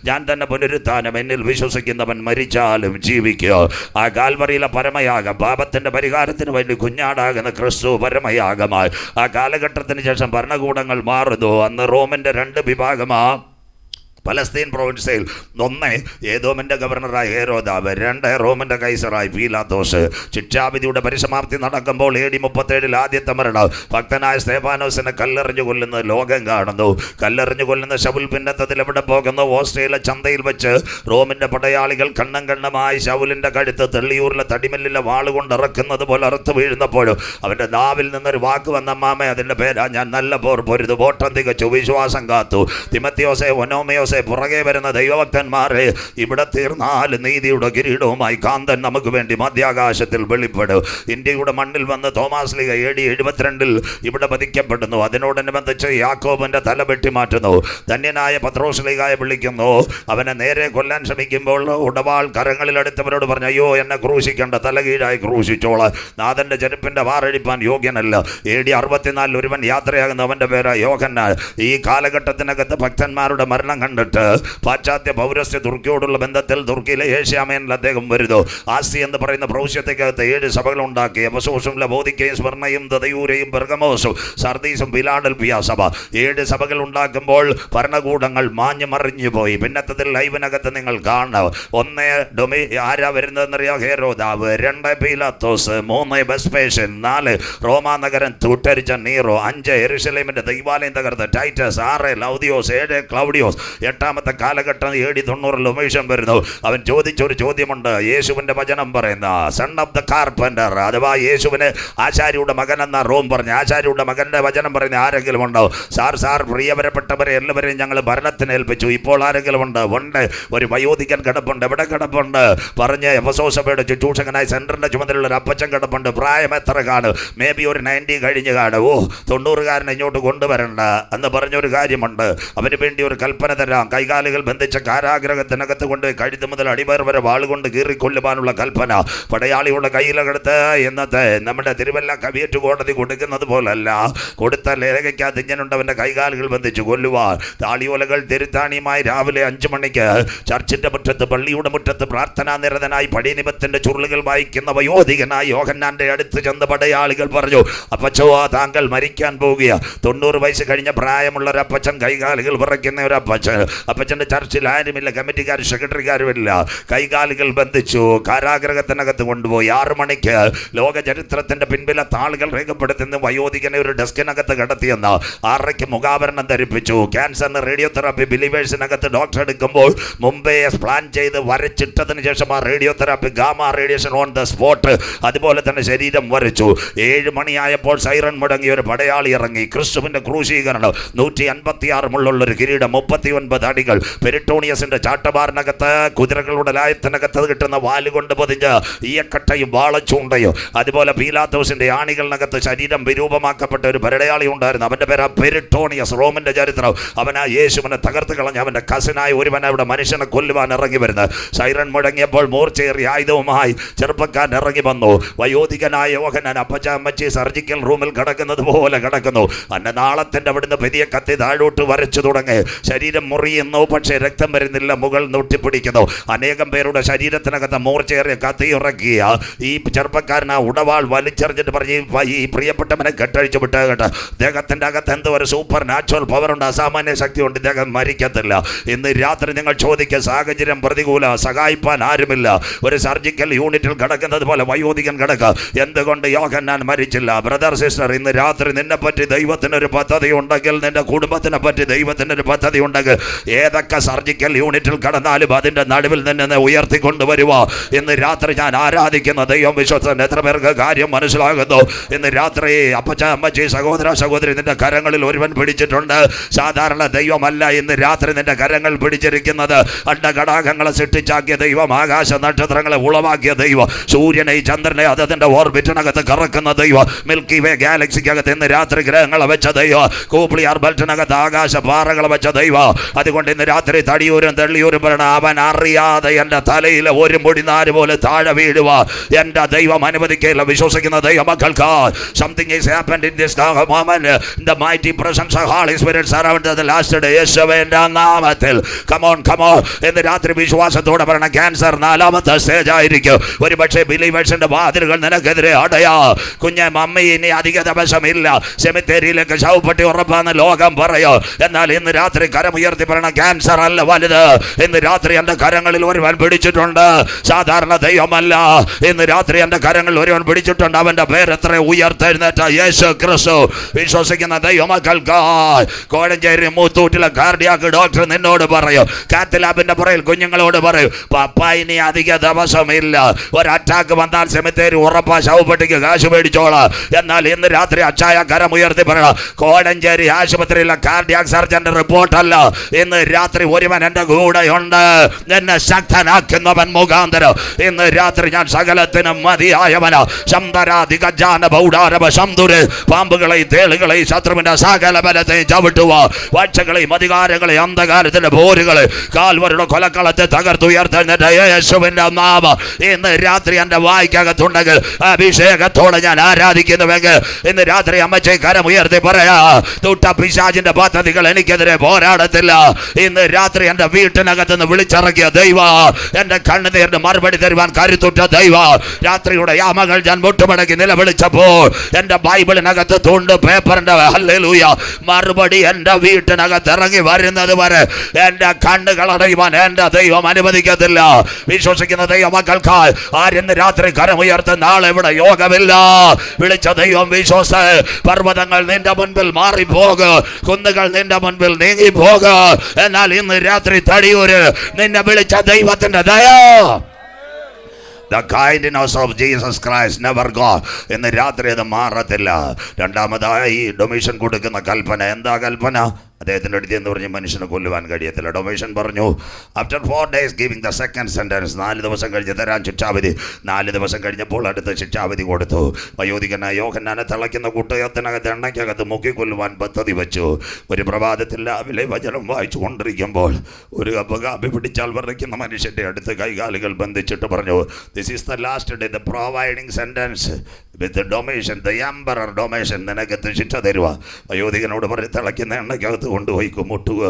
ഞാൻ തന്നെ പുനരുത്ഥാനം. എന്നിൽ വിശ്വസിക്കുന്നവൻ മരിച്ചാലും ജീവിക്കുക. ആ കാൽവറിയിലെ പരമയാഗം, പാപത്തിൻ്റെ പരിഹാരത്തിന് വേണ്ടി കുഞ്ഞാടാകുന്ന ക്രിസ്തു പരമയാഗമായി. ആ കാലഘട്ടത്തിന് ശേഷം ഭരണകൂടങ്ങൾ മാറുന്നു. അന്ന് റോമിൻ്റെ 2 വിഭാഗമാണ്. പലസ്തീൻ പ്രൊവിൻസിൽ 1 ഏദോമിൻ്റെ ഗവർണറായി ഹെരോദാവ്, 2 റോമിൻ്റെ കൈസറായി പീലാത്തോസ്. ശിക്ഷാവിധിയുടെ പരിസമാപ്തി നടക്കുമ്പോൾ AD 37 ആദ്യത്തെ മരണം. ഭക്തനായ സ്തേഫാനോസിനെ കല്ലെറിഞ്ഞു കൊല്ലുന്ന ലോകം കാണുന്നു. കല്ലെറിഞ്ഞു കൊല്ലുന്ന ശൗൽ പിന്നത്തതിൽ എവിടെ പോകുന്നു? ഓസ്ട്രേലിയ ചന്തയിൽ വെച്ച് റോമിൻ്റെ പടയാളികൾ കണ്ണമായി ശൗലിൻ്റെ കഴുത്ത് തെള്ളിയൂരിലെ തടിമല്ലിലെ വാളുകൊണ്ട് ഇറക്കുന്നത് പോലെ അറുത്ത് വീഴുന്നപ്പോഴും അവൻ്റെ നാവിൽ നിന്നൊരു വാക്ക് വന്നമ്മാമേ, അതിൻ്റെ പേരാ ഞാൻ നല്ല പോർ പൊരുതു, ഓട്ടം തികച്ചു, വിശ്വാസം കാത്തു. തിമത്തിയോസെ, ഒനോമയോസെ, ദൈവദാസെ, പുറകെ വരുന്ന ദൈവഭക്തന്മാരെ, ഇവിടെ തീർന്നാൽ നീതിയുടെ കിരീടവുമായി കാന്തൻ നമുക്ക് വേണ്ടി മധ്യാകാശത്തിൽ വെളിപ്പെടും. ഇന്ത്യയുടെ മണ്ണിൽ വന്ന് തോമാസ് ലീഗ AD 72 ഇവിടെ വധിക്കപ്പെടുന്നു. അതിനോടനുബന്ധിച്ച് യാക്കോബിന്റെ തല വെട്ടി മാറ്റുന്നു. ധന്യനായ പത്രോസ് ലീഗയെ വിളിക്കുന്നു. അവനെ നേരെ കൊല്ലാൻ ശ്രമിക്കുമ്പോൾ ഉടവാൾ കരങ്ങളിലെടുത്തവരോട് പറഞ്ഞു, അയ്യോ എന്നെ ക്രൂശിക്കേണ്ട, തലകീഴായി ക്രൂശിച്ചോളാം, നാഥന്റെ ചെരുപ്പിന്റെ വാറഴിപ്പാൻ യോഗ്യനല്ല. AD 64 ഒരുവൻ യാത്രയാകുന്ന അവന്റെ പേര് യോഹന്നാൻ. ഈ കാലഘട്ടത്തിനകത്ത് ഭക്തന്മാരുടെ മരണം കണ്ടിട്ട് പാശ്ചാത്യ പൗരസ്ത്യ തുർക്കിയോടുള്ള ബന്ധത്തിൽ തുർക്കിയിലെ ഏഷ്യാമേനിൽ അദ്ദേഹം വരുന്നു. ആസി എന്ന് പറയുന്ന പ്രൗശ്യത്തേക്കകത്ത് 7 സഭകൾ ഉണ്ടാക്കി. എഫെസോസും ലവോദിക്കയും സ്മർണയും ദദയൂരയും പെർഗമോസും സർദീസും ഫിലാഡൽഫിയ സഭ. 7 സഭകൾ ഉണ്ടാക്കുമ്പോൾ ഭരണകൂടങ്ങൾ മാഞ്ഞു മറിഞ്ഞു പോയി. പിന്നത്തതിൽ ലൈവിനകത്ത് നിങ്ങൾ കാണണം. 1 ആരാ വരുന്നതെന്നറിയാം? ഹെരോദാവ്. 2 പീലാത്തോസ്. 3 വെസ്പേഷ്യൻ. 4 റോമാ നഗരം തൂട്ടരിച്ച നീറോ. 5 യെരുശലേമിന്റെ ദൈവാലയം തകർത്ത ടൈറ്റസ്. 6 ലൗദിയോസ്. 7 ക്ലൗഡിയോസ്. 8ാമത്തെ കാലഘട്ടം AD 90 ഉമേഷം വരുന്നു. അവൻ ചോദിച്ചൊരു ചോദ്യമുണ്ട്. യേശുവിന്റെ വചനം പറയുന്ന സൺ ഓഫ് ദ കാർപ്പൻറ്റർ, അഥവാ യേശുവിന് ആശാരിയുടെ മകൻ എന്ന റോം പറഞ്ഞ ആശാരിയുടെ മകന്റെ വചനം പറയുന്ന ആരെങ്കിലും ഉണ്ടോ? സാർ പ്രിയവരപ്പെട്ടവരെ എല്ലാവരെയും ഞങ്ങൾ ഭരണത്തിന് ഏൽപ്പിച്ചു. ഇപ്പോൾ ആരെങ്കിലും ഉണ്ട്? ഒരു വയോധികൻ കിടപ്പുണ്ട്. എവിടെ കിടപ്പുണ്ട്? പറഞ്ഞ് എഫെസോസ് സഭയുടെ ശുശ്രൂഷകനായി സെൻറ്ററിന്റെ ചുമതലയുള്ള ഒരു അപ്പച്ചൻ കിടപ്പുണ്ട്. പ്രായം എത്ര കാണും? മേ ബി ഒരു 90 കഴിഞ്ഞ് കാണും. 90കാരനെ ഇങ്ങോട്ട് കൊണ്ടുവരണ്ട എന്ന് പറഞ്ഞൊരു കാര്യമുണ്ട്. അവന് വേണ്ടി ഒരു കൽപ്പന തരാം. കൈകാലുകൾ ബന്ധിച്ച കാരാഗ്രഹത്തിനകത്ത് കൊണ്ട് കഴുത്ത് മുതൽ അടിവയർ വരെ വാളുകൊണ്ട് കീറിക്കൊല്ലുവാനുള്ള കൽപ്പന പടയാളിയുടെ കയ്യിലകത്ത് ഇന്നത്തെ നമ്മുടെ തിരുവല്ല കവിയേറ്റ് കോടതി കൊടുക്കുന്നത് പോലല്ല. കൊടുത്ത ലേഖയ്ക്കകത്ത് ഇങ്ങനുണ്ടവൻ്റെ കൈകാലുകൾ ബന്ധിച്ച് കൊല്ലുവാൻ. താളിയോലകൾ തിരുത്താണിയുമായി രാവിലെ 5 മണിക്ക് ചർച്ചിന്റെ മുറ്റത്ത്, പള്ളിയുടെ മുറ്റത്ത് പ്രാർത്ഥനാ നിരതനായി പടിനിമത്തിന്റെ ചുരുളുകൾ വായിക്കുന്ന വയോധികനായി യോഹന്നാന്റെ അടുത്ത് ചെന്ന് പടയാളികൾ പറഞ്ഞു, അപ്പച്ചോ താങ്കൾ മരിക്കാൻ പോവുക. 90 വയസ്സ് കഴിഞ്ഞ പ്രായമുള്ള ഒരു അപ്പച്ചൻ, കൈകാലുകൾ വിറയ്ക്കുന്ന ഒരു അപ്പച്ചൻ. അപ്പച്ചന്റെ ചർച്ചിൽ ആരുമില്ല, കമ്മിറ്റിക്കാരും സെക്രട്ടറിക്കാരുമില്ല. കൈകാലുകൾ ബന്ധിച്ചു കാരാഗ്രഹത്തിനകത്ത് കൊണ്ടുപോയി. 6 മണിക്ക് ലോക ചരിത്രത്തിന്റെ പിൻപിലെ താളുകൾ രേഖപ്പെടുത്തുന്ന വയോധികനെ ഒരു ഡെസ്കിനകത്ത് കടത്തിയെന്ന്. 6:30 മുഖാവരണം ധരിപ്പിച്ചു. ക്യാൻസറിന് റേഡിയോ തെറാപ്പി ബിലീവേഴ്സിനകത്ത് ഡോക്ടർ എടുക്കുമ്പോൾ മുമ്പേ പ്ലാൻ ചെയ്ത് വരച്ചിട്ടതിന് ശേഷം ആ radio therapy, gamma radiation on the spot, അതുപോലെ തന്നെ ശരീരം വരച്ചു. 7 മണിയായപ്പോൾ സൈറൺ മുടങ്ങിയ ഒരു പടയാളി ഇറങ്ങി. ക്രിസ്തുവിന്റെ ക്രൂശീകരണം. 156 മുള്ളുള്ളൊരു കിരീടം, 39 അടികൾ, പെരിട്ടോണിയസിന്റെ ചാട്ടവാറിനകത്ത് കുതിരകളുടെ ലായത്തിനകത്ത് കിട്ടുന്ന വാലുകൊണ്ട് പൊതിഞ്ഞ് ഈയക്കട്ടയും വാളച്ചൂണ്ടയും, അതുപോലെ പീലാത്തോസിന്റെ ആണികളിനകത്ത് ശരീരം വിരൂപമാക്കപ്പെട്ട ഒരു പടയാളി ഉണ്ടായിരുന്നു. അവന്റെ പേര് പെരിട്ടോണിയസ്. റോമിന്റെ ചരിത്രം. അവനാ യേശുവിനെ തകർത്ത് കളഞ്ഞ അവന്റെ കസിനായ ഒരുവൻ അവിടെ മനുഷ്യനെ കൊല്ലുവാൻ ഇറങ്ങി വരുന്നത്. സൈറൺ മുടങ്ങിയപ്പോൾ മൂർച്ചയേറിയ ആയുധവുമായി ചെറുപ്പക്കാരൻ ഇറങ്ങി വന്നു. വയോധികനായ യോഹന്നാൻ അപ്പച്ച അമ്മച്ചി സർജിക്കൽ റൂമിൽ കിടക്കുന്നത് പോലെ കിടക്കുന്നു. അന്നനാളത്തിന്റെ അവിടുന്ന് പെരിയ കത്തി താഴോട്ട് വരച്ചു തുടങ്ങി. ശരീരം മുറിയുന്നു, പക്ഷേ രക്തം വരുന്നില്ല. മുകൾ നൊട്ടിപ്പിടിക്കുന്നു. അനേകം പേരുടെ ശരീരത്തിനകത്ത് മൂർച്ചയേറിയ കത്തി ഇറക്കിയ ഈ ചെറുപ്പക്കാരൻ ആ ഉടവാൾ വലിച്ചെറിഞ്ഞിട്ട് പറഞ്ഞ്, ഈ പ്രിയപ്പെട്ടവനെ കെട്ടഴിച്ചു വിട്ട് കേട്ടോ, ഇദ്ദേഹത്തിന്റെ അകത്ത് എന്തോ ഒരു സൂപ്പർ നാച്ചുറൽ പവർ ഉണ്ട്, അസാമാന്യ ശക്തി ഉണ്ട്, ഇദ്ദേഹം മരിക്കത്തില്ല. ഇന്ന് രാത്രി നിങ്ങൾ ചോദിക്കുക, സാഹചര്യം പ്രതികൂല, സഹായിപ്പാൻ ആരുമില്ല, ഒരു സർജിക്കൽ യൂണിറ്റിൽ കിടക്കുന്നത് പോലെ വയോധികൻ കിടക്കുക, എന്തുകൊണ്ട് യോഹന്നാൻ മരിച്ചില്ല? ബ്രദർ സിസ്റ്റർ, ഇന്ന് രാത്രി നിന്നെ പറ്റി ദൈവത്തിനൊരു പദ്ധതി ഉണ്ടെങ്കിൽ, നിന്റെ കുടുംബത്തിനെ പറ്റി ദൈവത്തിനൊരു പദ്ധതി ഉണ്ടെങ്കിൽ, ഏതൊക്കെ സർജിക്കൽ യൂണിറ്റിൽ കടന്നാലും അതിന്റെ നടുവിൽ നിന്നെ ഉയർത്തിക്കൊണ്ടുവരുക. ഇന്ന് രാത്രി ഞാൻ ആരാധിക്കുന്ന ദൈവം വിശ്വസൻ. എത്ര പേർക്ക് കാര്യം മനസ്സിലാകുന്നു? ഇന്ന് രാത്രി അപ്പച്ച അമ്മച്ചി സഹോദര സഹോദരി, നിന്റെ കരങ്ങളിൽ ഒരുവൻ പിടിച്ചിട്ടുണ്ട്. സാധാരണ ദൈവമല്ല ഇന്ന് രാത്രി നിന്റെ കരങ്ങൾ പിടിച്ചിരിക്കുന്നത്. അണ്ടകടാകങ്ങളെ സൃഷ്ടിച്ചാക്കിയ ദൈവം, ആകാശ നക്ഷത്രങ്ങളെ ഉളവാക്കിയ ദൈവം, സൂര്യനെ ചന്ദ്രനെ അതിന്റെ ഓർബിറ്റിനകത്ത് കറക്കുന്ന ദൈവം, മിൽക്കി വേ ഗാലക്സിക്കകത്ത് ഇന്ന് രാത്രി ഗ്രഹങ്ങളെ വെച്ച ദൈവം, കൂപ്ലിയാർ ബെൽറ്റിനകത്ത് ആകാശ പാറകളെ വെച്ച ദൈവം. അതുകൊണ്ട് ഇന്ന് രാത്രി തടിയൂരും തെള്ളിയൂരും പറയണ, അവൻ അറിയാതെ എൻ്റെ തലയിൽ ഒരു മുടിനാര് പോലെ താഴെ വീഴുക എൻ്റെ ദൈവം അനുവദിക്കില്ല. വിശ്വസിക്കുന്ന ദൈവമക്കൾക്ക് something is happened in this moment. The mighty presence of Holy Spirit surrounded the last day. യേശുവിന്റെ നാമത്തിൽ come on ഇന്ന് രാത്രി വിശ്വാസത്തോടെ പറയണം, ക്യാൻസർ 4ാമത്തെ സ്റ്റേജ് ആയിരിക്കും. ഒരുപക്ഷെ ബിലീവേഴ്സിന്റെ വാതിലുകൾ നിനക്കെതിരെ അടയാ. കുഞ്ഞെ മമ്മി, ഇനി അധിക ദിവസമില്ല, സെമിത്തേരിയിലേക്ക് ശവപ്പെട്ടി ഉറപ്പാന്ന് ലോകം പറയോ. എന്നാൽ ഇന്ന് രാത്രി കരമുയർത്തി പറയണം, ക്യാൻസർ അല്ല വലുത്. ഇന്ന് രാത്രി എൻ്റെ കരങ്ങളിൽ ഒരുവൻ പിടിച്ചിട്ടുണ്ട്. സാധാരണ ദൈവമല്ല, ഇന്ന് രാത്രി എൻ്റെ കരങ്ങളിൽ ഒരുവൻ പിടിച്ചിട്ടുണ്ട്. അവന്റെ പേരെത്ര ഉയർത്തെഴുന്നേറ്റ യേശു ക്രിസ്തു. വിശ്വസിക്കുന്ന ദൈവമക്കൾക്ക് കോഴഞ്ചേരി മൂത്തൂട്ടിലെ കാർഡിയാക്ക് ഡോക്ടർ നിന്നോട് പറയും, കാത്ത് ലാബിന്റെ പുറയിൽ കുഞ്ഞുങ്ങളോട് പറയും, പപ്പ ഇനി അധിക ദിവസമില്ല, ഒരു അറ്റാക്ക് വന്നാൽ സെമിത്തേരി ഉറപ്പാ, ശവപ്പെട്ടിക്ക് കാശ് മേടിച്ചോളാം. എന്നാൽ ഇന്ന് രാത്രി അച്ചായ കരം ഉയർത്തി പറയണം, കോഴഞ്ചേരി ആശുപത്രിയിലെ കാർഡിയാക് സർജന്റെ റിപ്പോർട്ടല്ല ഇന്ന് രാത്രി ഒരുവൻ എൻ്റെ കൂടെയുണ്ട്, എന്നെ ശക്തനാക്കുന്നവൻ മുഖാന്തരം ഇന്ന് രാത്രി ഞാൻ സകലത്തിനും മതിയായവനാ. ശംതരാധിക ജാന ബൗഡാരവ ശംതുര് പാമ്പുകളെ തേളുകളെ ശത്രുവിന്റെ സകല ബലത്തെ ചവിട്ടുക, വാഴ്ചകളെയും അധികാരങ്ങളെ അന്ധകാരത്തിന്റെ പോരുകളെ കാൽവരുടെ കൊലക്കളത്തെ തകർത്തുയർത്തുന്ന യേശുവിന്റെ നാമം ഇന്ന് രാത്രി എൻ്റെ വായ്ക്കകത്തുണ്ടെങ്കിൽ അഭിഷേകത്തോടെ ഞാൻ ആരാധിക്കുന്നുവെങ്കിൽ ഇന്ന് രാത്രി അമ്മച്ചെ കരമുയർത്തി പറയാ, തൊട്ട പിശാചിന്റെ പദ്ധതികൾ എനിക്കെതിരെ പോരാടത്തില്ല. ഇന്ന് രാത്രി എൻ്റെ വീട്ടിനകത്തുനിന്ന് വിളിച്ചിറക്കിയ ദൈവ, എൻ്റെ കണ്ണുനീരിന് മറുപടി തരുവാൻ കരുത്തുറ്റ ദൈവ, രാത്രിയുടെ യാമങ്ങൾ ഞാൻ മുട്ടുമടക്കി നിലവിളിച്ചപ്പോൾ എൻ്റെ ബൈബിളിനകത്ത് തുണ്ട് പേപ്പറിന്റെ ഹല്ലേലൂയ മറുപടി എൻ്റെ വീട്ടിനകത്ത് ഇറങ്ങി വരുന്നത് വരെ എൻ്റെ കണ്ണുകൾ അടയുവാൻ എൻ്റെ ദൈവം അനുവദിക്കത്തില്ല. വിശ്വസിക്കുന്ന ദൈവമക്കൾക്ക് ആരെന്ന് രാത്രി കരമുയർത്ത് നാളെ ഇവിടെ യോഗമില്ല. വിളിച്ച ദൈവം വിശ്വാസ, പർവ്വതങ്ങൾ നിന്റെ മുൻപിൽ മാറിപ്പോകും, കുന്നുകൾ നിന്റെ മുൻപിൽ നീങ്ങിപ്പോകും. എന്നാൽ ഇന്ന് രാത്രി തടിയൂര് നിന്നെ വിളിച്ച ദൈവത്തിന്റെ ദയ, The kindness of Jesus Christ never go. ഇന്ന് രാത്രി അത് മാറത്തില്ല. രണ്ടാമതായി ഡൊമിഷൻ കൊടുക്കുന്ന കൽപ്പന. എന്താ കൽപ്പന? അദ്ദേഹത്തിൻ്റെ അടുത്ത് എന്ന് പറഞ്ഞ് മനുഷ്യനെ കൊല്ലുവാൻ കഴിയത്തില്ല. ഡൊമേഷൻ പറഞ്ഞു, after 4 days giving the second sentence, 4 ദിവസം കഴിഞ്ഞ് തരാൻ ശിക്ഷാവിധി. 4 ദിവസം കഴിഞ്ഞപ്പോൾ അടുത്ത ശിക്ഷാവിധി കൊടുത്തു. വയോധികനായ യോഹന്നാനെ തിളയ്ക്കുന്ന കുട്ടയത്തിനകത്ത് എണ്ണയ്ക്കകത്ത് മുക്കിക്കൊല്ലുവാൻ പദ്ധതി വെച്ചു. ഒരു പ്രഭാതത്തിൽ രാവിലെ വചനം വായിച്ചു കൊണ്ടിരിക്കുമ്പോൾ ഒരു കപ്പ് കാപ്പി പിടിച്ചാൽ വിറയ്ക്കുന്ന മനുഷ്യൻ്റെ അടുത്ത് കൈകാലുകൾ ബന്ധിച്ചിട്ട് പറഞ്ഞു, this is the last day, the providing sentence with domination, the emperor domination, നിനക്കത്ത് ശിക്ഷ തരുക. വയോധികനോട് പറഞ്ഞ് തിളയ്ക്കുന്ന എണ്ണയ്ക്കകത്ത് കൊണ്ടുപോയി മുട്ടുക,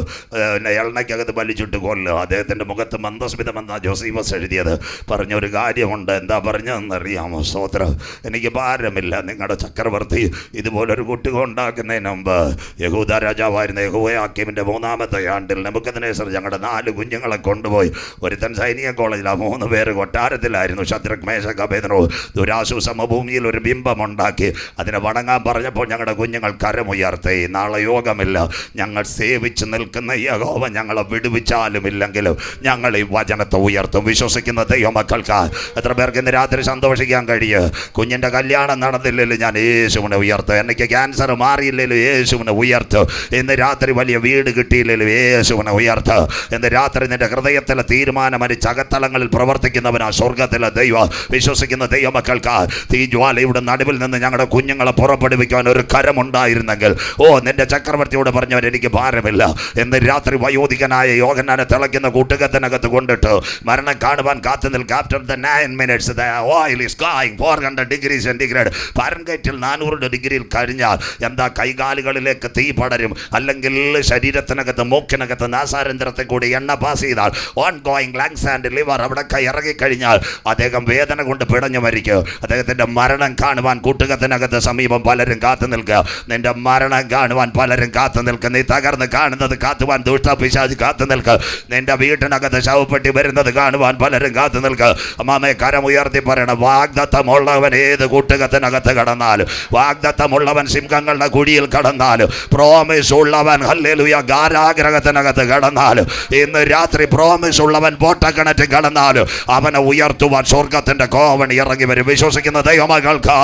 എണ്ണയ്ക്കകത്ത് വലിച്ചിട്ട് കൊല്ലുക. അദ്ദേഹത്തിൻ്റെ മുഖത്ത് മന്ദസ്മിതമെന്ന ജോസീഫസ് എഴുതിയത്. പറഞ്ഞൊരു കാര്യമുണ്ട്. എന്താ പറഞ്ഞതെന്നറിയാമോ? സ്തോത്രം, എനിക്ക് ഭാരമില്ല. നിങ്ങളുടെ ചക്രവർത്തി ഇതുപോലൊരു കുട്ടിക ഉണ്ടാക്കുന്നതിന് മുമ്പ് യഹൂദ രാജാവായിരുന്ന യഹോയാക്കീമിൻ്റെ 3-ാമത്തെ ആണ്ടിൽ നെബൂഖദ്നേസർ ഞങ്ങളുടെ 4 കുഞ്ഞുങ്ങളെ കൊണ്ടുപോയി. ഒരുത്തൻ സൈനിക കോളേജിലാണ്, 3 പേര് കൊട്ടാരത്തിലായിരുന്നു. Shadrak, Meshach, Abednego. ദുരാശു സമഭൂമിയിൽ ഒരു ബിംബമുണ്ടാക്കി അതിനെ വണങ്ങാൻ പറഞ്ഞപ്പോൾ ഞങ്ങളുടെ കുഞ്ഞുങ്ങൾ കരമുയർത്തി. നാളെ യോഗമില്ല, ഞങ്ങൾ സേവിച്ച് നിൽക്കുന്ന യഹോവ ഞങ്ങളെ വിടുവിച്ചാലും ഇല്ലെങ്കിലും ഞങ്ങൾ ഈ വചനത്തെ ഉയർത്തും. വിശ്വസിക്കുന്ന ദൈവമക്കൾക്ക് എത്ര പേർക്ക് ഇന്ന് രാത്രി സന്തോഷിക്കാൻ കഴിയും? കുഞ്ഞിൻ്റെ കല്യാണം നടന്നില്ലല്ലോ, ഞാൻ യേശുവിനെ ഉയർത്തും. എനിക്ക് ക്യാൻസർ മാറിയില്ലല്ലോ, യേശുവിനെ ഉയർത്തും. ഇന്ന് രാത്രി വലിയ വീട് കിട്ടിയില്ലല്ലോ, യേശുവിനെ ഉയർത്തും. ഇന്ന് രാത്രി നിന്റെ ഹൃദയത്തിലെ തീരുമാനമരിച്ച് അകത്തളങ്ങളിൽ പ്രവർത്തിക്കുന്നവനാ സ്വർഗത്തിലെ ദൈവം. വിശ്വസിക്കുന്ന ദൈവമക്കൾക്ക് തീജ്വാലയുടെ നടുവിൽ നിന്ന് ഞങ്ങളുടെ കുഞ്ഞുങ്ങളെ പുറപ്പെടുവിക്കാൻ ഒരു കരമുണ്ടായിരുന്നെങ്കിൽ, ഓ നിന്റെ ചക്രവർത്തിയോട് പറഞ്ഞവർ എനിക്ക് ഭാരമില്ല. എന്ന് രാത്രി വയോധികനായ യോഹന്നാനെ തിളയ്ക്കുന്ന കൂട്ടുകത്തിനകത്ത് കൊണ്ടിട്ട് മരണം കാണുവാൻ കാത്തു നിൽക്കുക. After the 9 minutes the oil is going 400 degrees centigrade. ഫാരൻഹൈറ്റിൽ 400 ഡിഗ്രിയിൽ കഴിഞ്ഞാൽ എന്താ കൈകാലുകളിലേക്ക് തീ പടരും. അല്ലെങ്കിൽ ശരീരത്തിനകത്ത് മൂക്കിനകത്ത് നാസാരന്ധ്രത്തെ കൂടി എണ്ണ പാസ് ചെയ്താൽ on going lungs and liver അവിടെ ഇറങ്ങിക്കഴിഞ്ഞാൽ അദ്ദേഹം വേദന കൊണ്ട് പിടഞ്ഞു മരിക്കും. അദ്ദേഹത്തിൻ്റെ മരണം കാണുവാൻ കൂട്ടുകത്തിനകത്ത് സമീപം പലരും കാത്തു നിൽക്കുക. നിന്റെ മരണം കാണുവാൻ പലരും കാത്തു നിൽക്കുക. നീ തകർന്ന് കാണുന്നത് കാത്തുവാൻ ദുഷ്ടപിശാച് കാത്തു നിൽക്കുക. നിന്റെ വീട്ടിനകത്ത് ശവപ്പെട്ടി വരുന്നത് കാണുവാൻ പലരും കാത്തു നിൽക്കുക. അമ്മാമേ കരമുയർത്തി പറയണം, വാഗ്ദത്തമുള്ളവൻ ഏത് കൂട്ടുകത്തിനകത്ത് കടന്നാലും, വാഗ്ദത്തമുള്ളവൻ സിംഹങ്ങളുടെ കുഴിയിൽ കടന്നാലും, പ്രോമിസ് ഉള്ളവൻ ഹല്ലേലൂയ കാരാഗ്രഹത്തിനകത്ത് കടന്നാലും, ഇന്ന് രാത്രി പ്രോമിസ് ഉള്ളവൻ പോട്ടക്കിണറ്റിൽ കടന്നാലും അവനെ ഉയർത്തുവാൻ സ്വർഗത്തിന്റെ കോവണി ഇറങ്ങി വരും. വിശ്വസിക്കുന്ന ദൈവമക്കൾക്ക്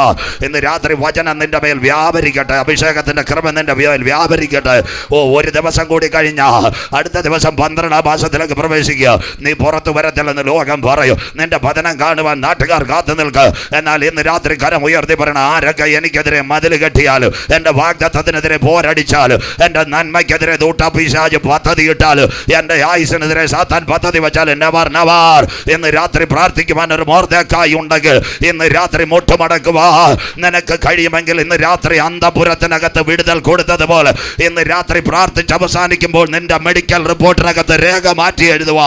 ഇന്ന് രാത്രി വചനം നിന്റെ മേൽ വ്യാപരിക്കട്ടെ, അഭിഷേകത്തിന്റെ കൃപ നിന്റെ മേൽ വ്യാപരിക്കട്ടെ. ഓ ഒരു ദിവസം കൂടി കഴിഞ്ഞാൽ അടുത്ത ദിവസം 12ാം മാസത്തിലേക്ക് പ്രവേശിക്കുക. നീ പുറത്തു വരത്തില്ലെന്ന് ലോകം പറയും. നിന്റെ പതനം കാണുവാൻ നാട്ടുകാർ കാത്തു നിൽക്കുക. എന്നാൽ ഇന്ന് രാത്രി കരം ഉയർത്തി പറയണം, ആരൊക്കെ എനിക്കെതിരെ മതിൽ കെട്ടിയാലും, എൻ്റെ വാഗ്ദത്തത്തിനെതിരെ പോരടിച്ചാലും, എൻ്റെ നന്മയ്ക്കെതിരെ ദൂട്ടപിശാച് പദ്ധതി ഇട്ടാലും, എൻ്റെ ആയുസിനെതിരെ സാത്താൻ പദ്ധതി വെച്ചാലും നെവർ നെവർ ഇന്ന് രാത്രി പ്രാർത്ഥിക്കുവാൻ ഒരു മോർദെഖായി ഉണ്ടെങ്കിൽ ഇന്ന് രാത്രി മുട്ടുമടക്കുക. നിനക്ക് കഴിയുമെങ്കിൽ ഇന്ന് രാത്രി അന്തപുരത്തിനകത്ത് വിടുതൽ കൊടുത്തതുപോലെ ഇന്ന് രാത്രി പ്രാർത്ഥിച്ച് അവസാനിക്കുമ്പോൾ നിന്റെ മെഡിക്കൽ റിപ്പോർട്ടിനകത്ത് രേഖ മാറ്റി എഴുതുക.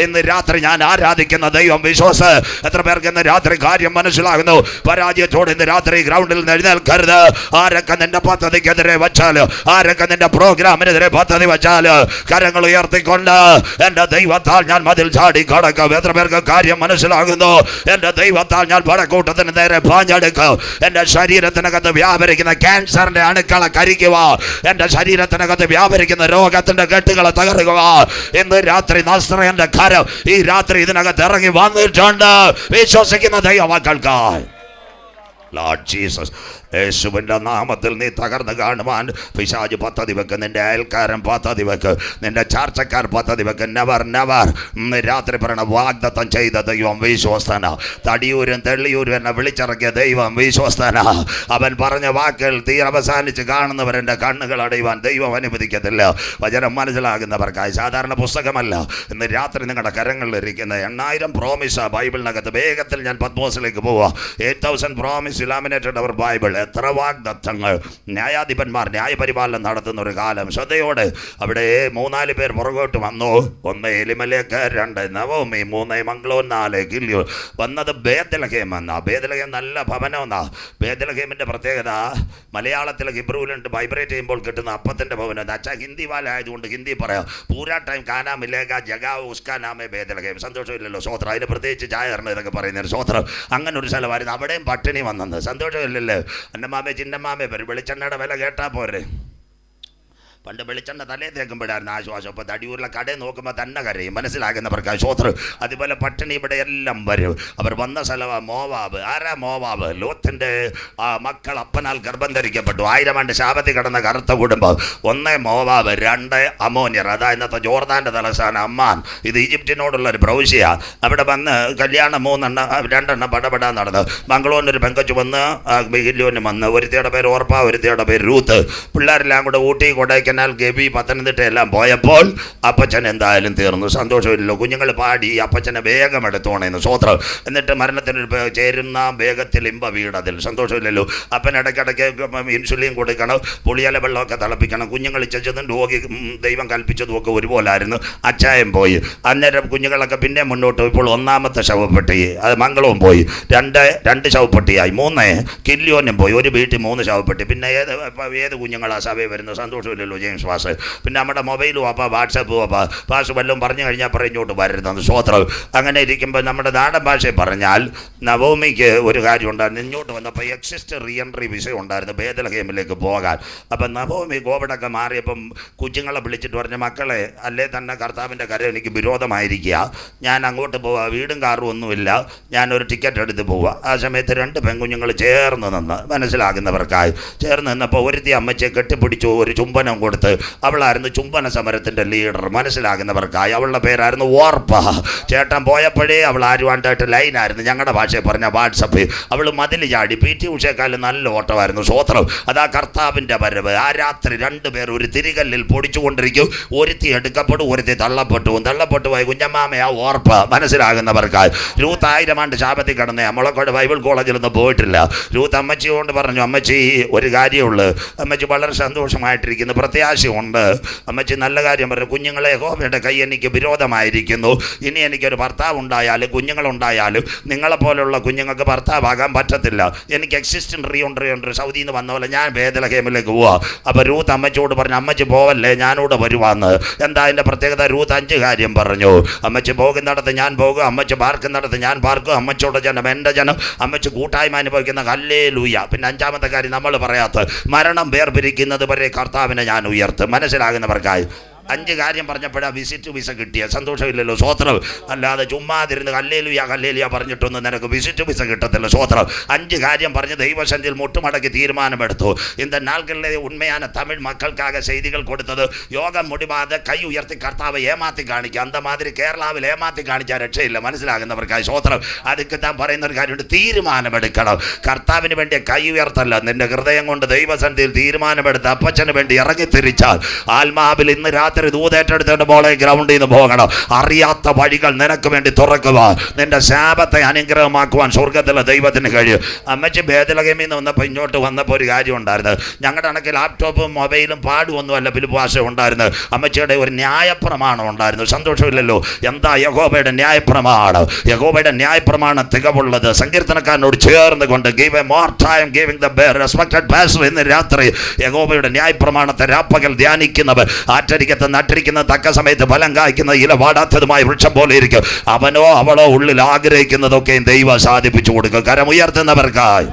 ഇന്ന് രാത്രി ഞാൻ ആരാധിക്കുന്ന ദൈവം വിശ്വാസ. എത്ര പേർക്ക് ഇന്ന് രാത്രി കാര്യം മനസ്സിലാകുന്നു? പരാജയത്തോടെ ഇന്ന് രാത്രി ഗ്രൗണ്ടിൽ നിന്ന് എഴുന്നേൽക്കരുത്. ആരൊക്കെ നിന്റെ പദ്ധതിക്കെതിരെ വെച്ചാൽ, ആരൊക്കെ നിന്റെ പ്രോഗ്രാമിനെതിരെ പദ്ധതി വെച്ചാൽ, കരങ്ങൾ ഉയർത്തിക്കൊണ്ട് എൻ്റെ ദൈവത്താൽ ഞാൻ മതിൽ ചാടി കടക്കും. എത്ര പേർക്ക് കാര്യം മനസ്സിലാകുന്നു? എൻ്റെ ദൈവത്താൽ ഞാൻ പടക്കൂട്ടത്തിന് നേരെ പാഞ്ഞെടുക്കും. എൻ്റെ ശരീരത്തിനകത്ത് വ്യാപരിക്കുന്ന ക്യാൻസറിന്റെ അണുക്കളെ കരിക്കുക. എൻ്റെ ശരീരത്തിനകത്ത് വ്യാപരിക്കുന്ന രോഗത്തിന്റെ കെട്ടുകളെ തകർക്കുക. ഇന്ന് രാത്രി നസ്രയന്റെ കരം ഈ രാത്രി ഇതിനകത്ത് ഇറങ്ങി വന്നിട്ടുണ്ട്. വിശ്വസിക്കുന്ന ദൈവമക്കൾക്ക് ലോർഡ് ജീസസ്, യേശുവിൻ്റെ നാമത്തിൽ നീ തകർന്ന് കാണുവാൻ പിശാച് പദ്ധതി വെക്ക്. നിന്റെ അയൽക്കാരൻ പദ്ധതി വെക്ക്, നിന്റെ ചാർച്ചക്കാർ പദ്ധതി വെക്ക്. നെവർ നെവർ ഇന്ന് രാത്രി പറയണ വാഗ്ദത്തം ചെയ്ത ദൈവം വിശ്വസ്തന. തടിയൂരും തെള്ളിയൂരും എന്നെ വിളിച്ചിറക്കിയ ദൈവം വിശ്വസ്തന. അവൻ പറഞ്ഞ വാക്കുകൾ അവസാനിച്ച് കാണുന്നവരെൻ്റെ കണ്ണുകൾ അടയുവാൻ ദൈവം അനുവദിക്കത്തില്ല. വചനം മനസ്സിലാകുന്നവർക്കായി സാധാരണ പുസ്തകമല്ല ഇന്ന് രാത്രി നിങ്ങളുടെ കരങ്ങളിലിരിക്കുന്ന 8000 പ്രോമിസ് ബൈബിളിനകത്ത്. വേഗത്തിൽ ഞാൻ പത്മോസിലേക്ക് പോവാം. 8000 പ്രോമിസ് ഇലാമിനേറ്റഡ് അവർ ബൈബിൾ. എത്ര വാഗ്ദത്തങ്ങൾ! ന്യായാധിപന്മാർ ന്യായപരിപാലനം നടത്തുന്ന ഒരു കാലം. ശ്രദ്ധയോടെ അവിടെ 3-4 പേർ പുറകോട്ട് വന്നു. 1 എലിമലേക്ക്, 2 നവോമി, 3 മംഗ്ലോൻ, 4 ഗില്യോ. വന്നത് ബേത്ലഹേം എന്നാ. ബേത്ലഹേം നല്ല ഭവനം എന്നാ. ബേത്ലഹേമിൻ്റെ പ്രത്യേകത മലയാളത്തിൽ ഹിബ്രുവിലുണ്ട് വൈബ്രേറ്റ് ചെയ്യുമ്പോൾ കിട്ടുന്ന അപ്പത്തിൻ്റെ ഭവനം. അച്ഛാ ഹിന്ദി വാല ആയതുകൊണ്ട് ഹിന്ദി പറയാം. പൂരാ ടൈം കാനാ മിലേഗ ജഗാവ് ഉസ്കാ നാമേ ബേത്ലഹേം. സന്തോഷമില്ലല്ലോ സ്വോത്രം. അതിന് പ്രത്യേകിച്ച് ചായറിന് ഇതൊക്കെ പറയുന്നതിന് സ്വോത്രം. അങ്ങനെ ഒരു സ്ഥലമായിരുന്നു. അവിടെയും പട്ടിണി വന്നത്. സന്തോഷമില്ലല്ലോ. അന്നമാമേ ചിന്നമാമേ പേര് വെളിച്ചെണ്ണയുടെ വില കേട്ടാൽ പോരെ. പണ്ട് വെളിച്ചെണ്ണ തലേ തേക്കുമ്പോഴായിരുന്നു ആശ്വാസം. ഇപ്പോൾ തടിയൂരിലെ കടയിൽ നോക്കുമ്പോൾ തന്നെ കരയും. മനസ്സിലാകുന്നവർക്ക് ശ്രോതൃ. അതുപോലെ പട്ടിണി ഇവിടെ എല്ലാം വരും. അവർ വന്ന സ്ഥലമാണ് മോവാബ്. ആരാ മോവാബ്? ലോത്തിൻ്റെ മക്കൾ അപ്പനാൽ ഗർഭം ധരിക്കപ്പെട്ടു. 1000 ആണ്ട് ശാപത്തിൽ കിടന്ന കറുത്ത കുടുംബം. 1 മോവാബ്, 2 അമോന്യർ. അതാ ഇന്നത്തെ ജോർദാൻ്റെ തലസ്ഥാനം അമ്മാൻ. ഇത് ഈജിപ്തിനോടുള്ള ഒരു പ്രവിശ്യയാണ്. അവിടെ വന്ന് കല്യാണം 2 പടപെടാൻ നടന്നു. മംഗളൂരിനൊരു പെങ്കൊച്ചു വന്ന് ഗില്യോന് വന്ന്. ഒരുത്തിയുടെ പേര് ഓർപ്പ, ഒരുത്തിയുടെ പേര് രൂത്ത്. പിള്ളേരെല്ലാം കൂടെ ഊട്ടി, കൊടൈക്കനാൽ, ഗവി, പത്തനംതിട്ട എല്ലാം പോയപ്പോൾ അപ്പച്ചൻ എന്തായാലും തീർന്നു. സന്തോഷമില്ലല്ലോ. കുഞ്ഞുങ്ങൾ പാടി അപ്പച്ചനെ വേഗം എടുത്തോണേന്ന് സ്വോത്രം. എന്നിട്ട് മരണത്തിന് ചേരുന്ന വേഗത്തിൽ ഇമ്പ വീടതിൽ. സന്തോഷമില്ലല്ലോ. അപ്പൻ ഇടയ്ക്കിടയ്ക്ക് ഇൻസുലിൻ കൊടുക്കണം, പുളിയല വെള്ളമൊക്കെ തിളപ്പിക്കണം. കുഞ്ഞുങ്ങൾ ചെന്നതും രോഗി ദൈവം കൽപ്പിച്ചതും ഒക്കെ ഒരുപോലായിരുന്നു. അച്ചായം പോയി. അന്നേരം കുഞ്ഞുങ്ങളൊക്കെ പിന്നെ മുന്നോട്ട് പോയപ്പോൾ 1ാമത്തെ ശവപ്പെട്ടി അത് മംഗളവും പോയി. 2 ശവപ്പെട്ടിയായി. 3 കില്യോനും പോയി. ഒരു വീട്ടിൽ 3 ശവപ്പെട്ടി. പിന്നെ ഏത് കുഞ്ഞുങ്ങളാ സഭയിൽ വരുന്നത്? സന്തോഷമില്ലല്ലോ ജെയിംസ് പാസ്. പിന്നെ നമ്മുടെ മൊബൈലും അപ്പോൾ വാട്സപ്പും അപ്പോൾ പാസ് വല്ലതും പറഞ്ഞു കഴിഞ്ഞാൽ പറഞ്ഞോട്ട് വരുന്നത് സ്വോത്രം. അങ്ങനെ ഇരിക്കുമ്പോൾ നമ്മുടെ നാടൻ ഭാഷയിൽ പറഞ്ഞാൽ നവോമിക്ക് ഒരു കാര്യം ഉണ്ടായിരുന്നു. ഇങ്ങോട്ട് വന്നപ്പോൾ എക്സിസ്റ്റ് റീ എൻട്രി വിസ ഉണ്ടായിരുന്നു ബേത്ലഹേമിലേക്ക് പോകാൻ. അപ്പം നവോമി കോവിഡൊക്കെ മാറിയപ്പം കുഞ്ഞുങ്ങളെ വിളിച്ചിട്ട് പറഞ്ഞു, മക്കളെ അല്ലേ തന്നെ കർത്താവിൻ്റെ കരം എനിക്ക് വിരോധമായിരിക്കുക, ഞാൻ അങ്ങോട്ട് പോവാം, വീടും കാറും ഒന്നുമില്ല, ഞാനൊരു ടിക്കറ്റ് എടുത്ത് പോവുക. ആ സമയത്ത് 2 പെൺകുഞ്ഞുങ്ങൾ ചേർന്ന് നിന്ന്, മനസ്സിലാകുന്നവർക്കായി ചേർന്ന് നിന്നപ്പോൾ ഒരുത്തി അമ്മച്ചെ കെട്ടിപ്പിടിച്ചു, ഒരു ചുംബനം കൊടുത്ത്. അവളായിരുന്നു ചുംബന സമരത്തിൻ്റെ ലീഡർ. മനസ്സിലാകുന്നവർക്കായി അവളുടെ പേരായിരുന്നു ഓർപ്പ. ചേട്ടൻ പോയപ്പോഴേ അവൾ ആരുവാണ്ടായിട്ട് ലൈനായിരുന്നു. ഞങ്ങളുടെ ഭാഷയിൽ പറഞ്ഞ വാട്സപ്പ്. അവൾ മതിൽ ചാടി. PT ഉഷയെക്കാളും നല്ല ഓട്ടമായിരുന്നു. സ്വോത്രം. അതാ കർത്താവിൻ്റെ വരവ്. ആ രാത്രി 2 പേർ ഒരു തിരികല്ലിൽ പൊടിച്ചുകൊണ്ടിരിക്കും. ഒരുത്തി എടുക്കപ്പെടും, ഒരുത്തി തള്ളപ്പെട്ടു പോയി. കുഞ്ഞമ്മാമയാ ഓർപ്പ. മനസ്സിലാകുന്നവർക്കായി. രൂത്ത് 1000 ആണ്ട് ശാപത്തിൽ കിടന്നേ. മുളക്കോട് ബൈബിൾ കോളേജിലൊന്നും പോയിട്ടില്ല. രൂത്ത് അമ്മച്ചിയോട് പറഞ്ഞു, അമ്മച്ചി ഒരു കാര്യമുള്ളൂ. അമ്മച്ചി വളരെ സന്തോഷമായിട്ടിരിക്കുന്നു, പ്രത്യാശയുണ്ട്. അമ്മച്ചി നല്ല കാര്യം പറഞ്ഞു. കുഞ്ഞുങ്ങളെ യഹോവയുടെ കൈ എനിക്ക് വിരോധമായിരിക്കുന്നു. ഇനി എനിക്കൊരു ഭർത്താവ് ഉണ്ടായാലും കുഞ്ഞുങ്ങളുണ്ടായാലും നിങ്ങളെപ്പോലുള്ള കുഞ്ഞുങ്ങൾക്ക് ഭർത്താവാകാൻ പറ്റത്തില്ല. എനിക്ക് എക്സിസ്റ്റൻ്റ് റീ ഉണ്ട്. സൗദിയിൽ നിന്ന് വന്ന പോലെ ഞാൻ ബേത്ലഹേമിലേക്ക് പോവാം. അപ്പോൾ രൂത്ത് അമ്മച്ചിയോട് പറഞ്ഞു, അമ്മച്ചി പോവല്ലേ, ഞാനിവിടെ വരുവാന്ന്. എന്താ അതിൻ്റെ പ്രത്യേകത? രൂത്ത് 5 കാര്യം പറഞ്ഞു. അമ്മച്ചി പോകുന്നിടത്ത് ഞാൻ പോകും, അമ്മച്ചി പാർക്കുന്നിടത്ത് ഞാൻ പാർക്കും, അമ്മച്ചിയുടെ ജനം എൻ്റെ ജനം, അമ്മച്ചി കൂട്ടായ്മ അനുഭവിക്കുന്ന ഹല്ലേലൂയ. പിന്നെ 5ാമത്തെ കാര്യം നമ്മൾ പറയാത്ത, മരണം വേർപിരിക്കുന്നത് വരെ കർത്താവിനെ ഞാൻ ഉയർത്തും. മനസ്സിലാകുന്നവർക്കായി 5 കാര്യം പറഞ്ഞപ്പോഴാണ് വിസിറ്റ് വിസ കിട്ടിയ. സന്തോഷമില്ലല്ലോ സ്വോത്രം. അല്ലാതെ ചുമ്മാതിരുന്ന് ഹല്ലേലൂയ പറഞ്ഞിട്ടൊന്നും നിനക്ക് വിസിറ്റ് വിസ കിട്ടത്തില്ല. സ്വോത്രം. 5 കാര്യം പറഞ്ഞ് ദൈവസന്നിധിയിൽ മുട്ടുമടക്കി തീരുമാനമെടുത്തു. இந்த நாட்களில் உண்மையான தமிழ் மக்களுக்காக செய்திகள் கொடுத்தது. யோகம் முடிவாத கை உயர்த்தி கர்த்தாவை ஏமாத்தி காணிக்க. அந்த மாதிரி കേരളാവിൽ ഏമാത്തി കാണിച്ചാൽ രക്ഷയില്ല. മനസ്സിലാകുന്നവർക്കായി സ്വോത്രം. അതുക്ക് താൻ പറയുന്ന ഒരു കാര്യമുണ്ട്, തീരുമാനമെടുക്കണം. കർത്താവിന് വേണ്ടി കൈ ഉയർത്തല്ല, നിന്റെ ഹൃദയം കൊണ്ട് ദൈവസന്നിധിയിൽ തീരുമാനമെടുത്ത് അപ്പച്ചന് വേണ്ടി ഇറങ്ങിത്തിരിച്ചാൽ ആത്മാവിൽ ഇന്ന് രാത്രി ദൂതേറ്റെടുത്തേണ്ട മോളെ ഗ്രൗണ്ടിൽ നിന്ന് പോകണം. അറിയാത്ത വഴികൾ നിനക്ക് വേണ്ടി തുറക്കുക. നിന്റെ ശാപത്തെ അനുഗ്രഹമാക്കുവാൻ സ്വർഗത്തിലെ ദൈവത്തിന് കഴിയും. അമ്മച്ചി ബേത്ലഹേമിൽ നിന്ന് വന്നപ്പോൾ ഇങ്ങോട്ട് വന്നപ്പോൾ ഒരു കാര്യം ഉണ്ടായിരുന്നു. ഞങ്ങളുടെ കണക്ക് ലാപ്ടോപ്പും മൊബൈലും പാടുമൊന്നുമല്ല പിലുഭാഷ ഉണ്ടായിരുന്നു. അമ്മച്ചിയുടെ ഒരു ന്യായപ്രമാണം ഉണ്ടായിരുന്നു. സന്തോഷമില്ലല്ലോ. എന്താ യഹോവയുടെ ന്യായപ്രമാണം? യഹോവയുടെ ന്യായപ്രമാണം തികവുള്ളത്. സങ്കീർത്തനക്കാരനോട് ചേർന്ന് കൊണ്ട് give A more time giving the respected pastor ഇന്ന് രാത്രി യഹോവയുടെ ന്യായപ്രമാണത്തെ രാപ്പകൽ ധ്യാനിക്കുന്നവർ ആറ്റരിക്കത്ത് നട്ടിരിക്കുന്ന തക്ക സമയത്ത് ഫലം കായ്ക്കുന്ന ഇല വാടാത്തതുമായ വൃക്ഷം പോലെ ഇരിക്കും. അവനോ അവളോ ഉള്ളിൽ ആഗ്രഹിക്കുന്നതൊക്കെയും ദൈവം സാധിപ്പിച്ചു കൊടുക്കും. കരമുയർത്തുന്നവർക്കായി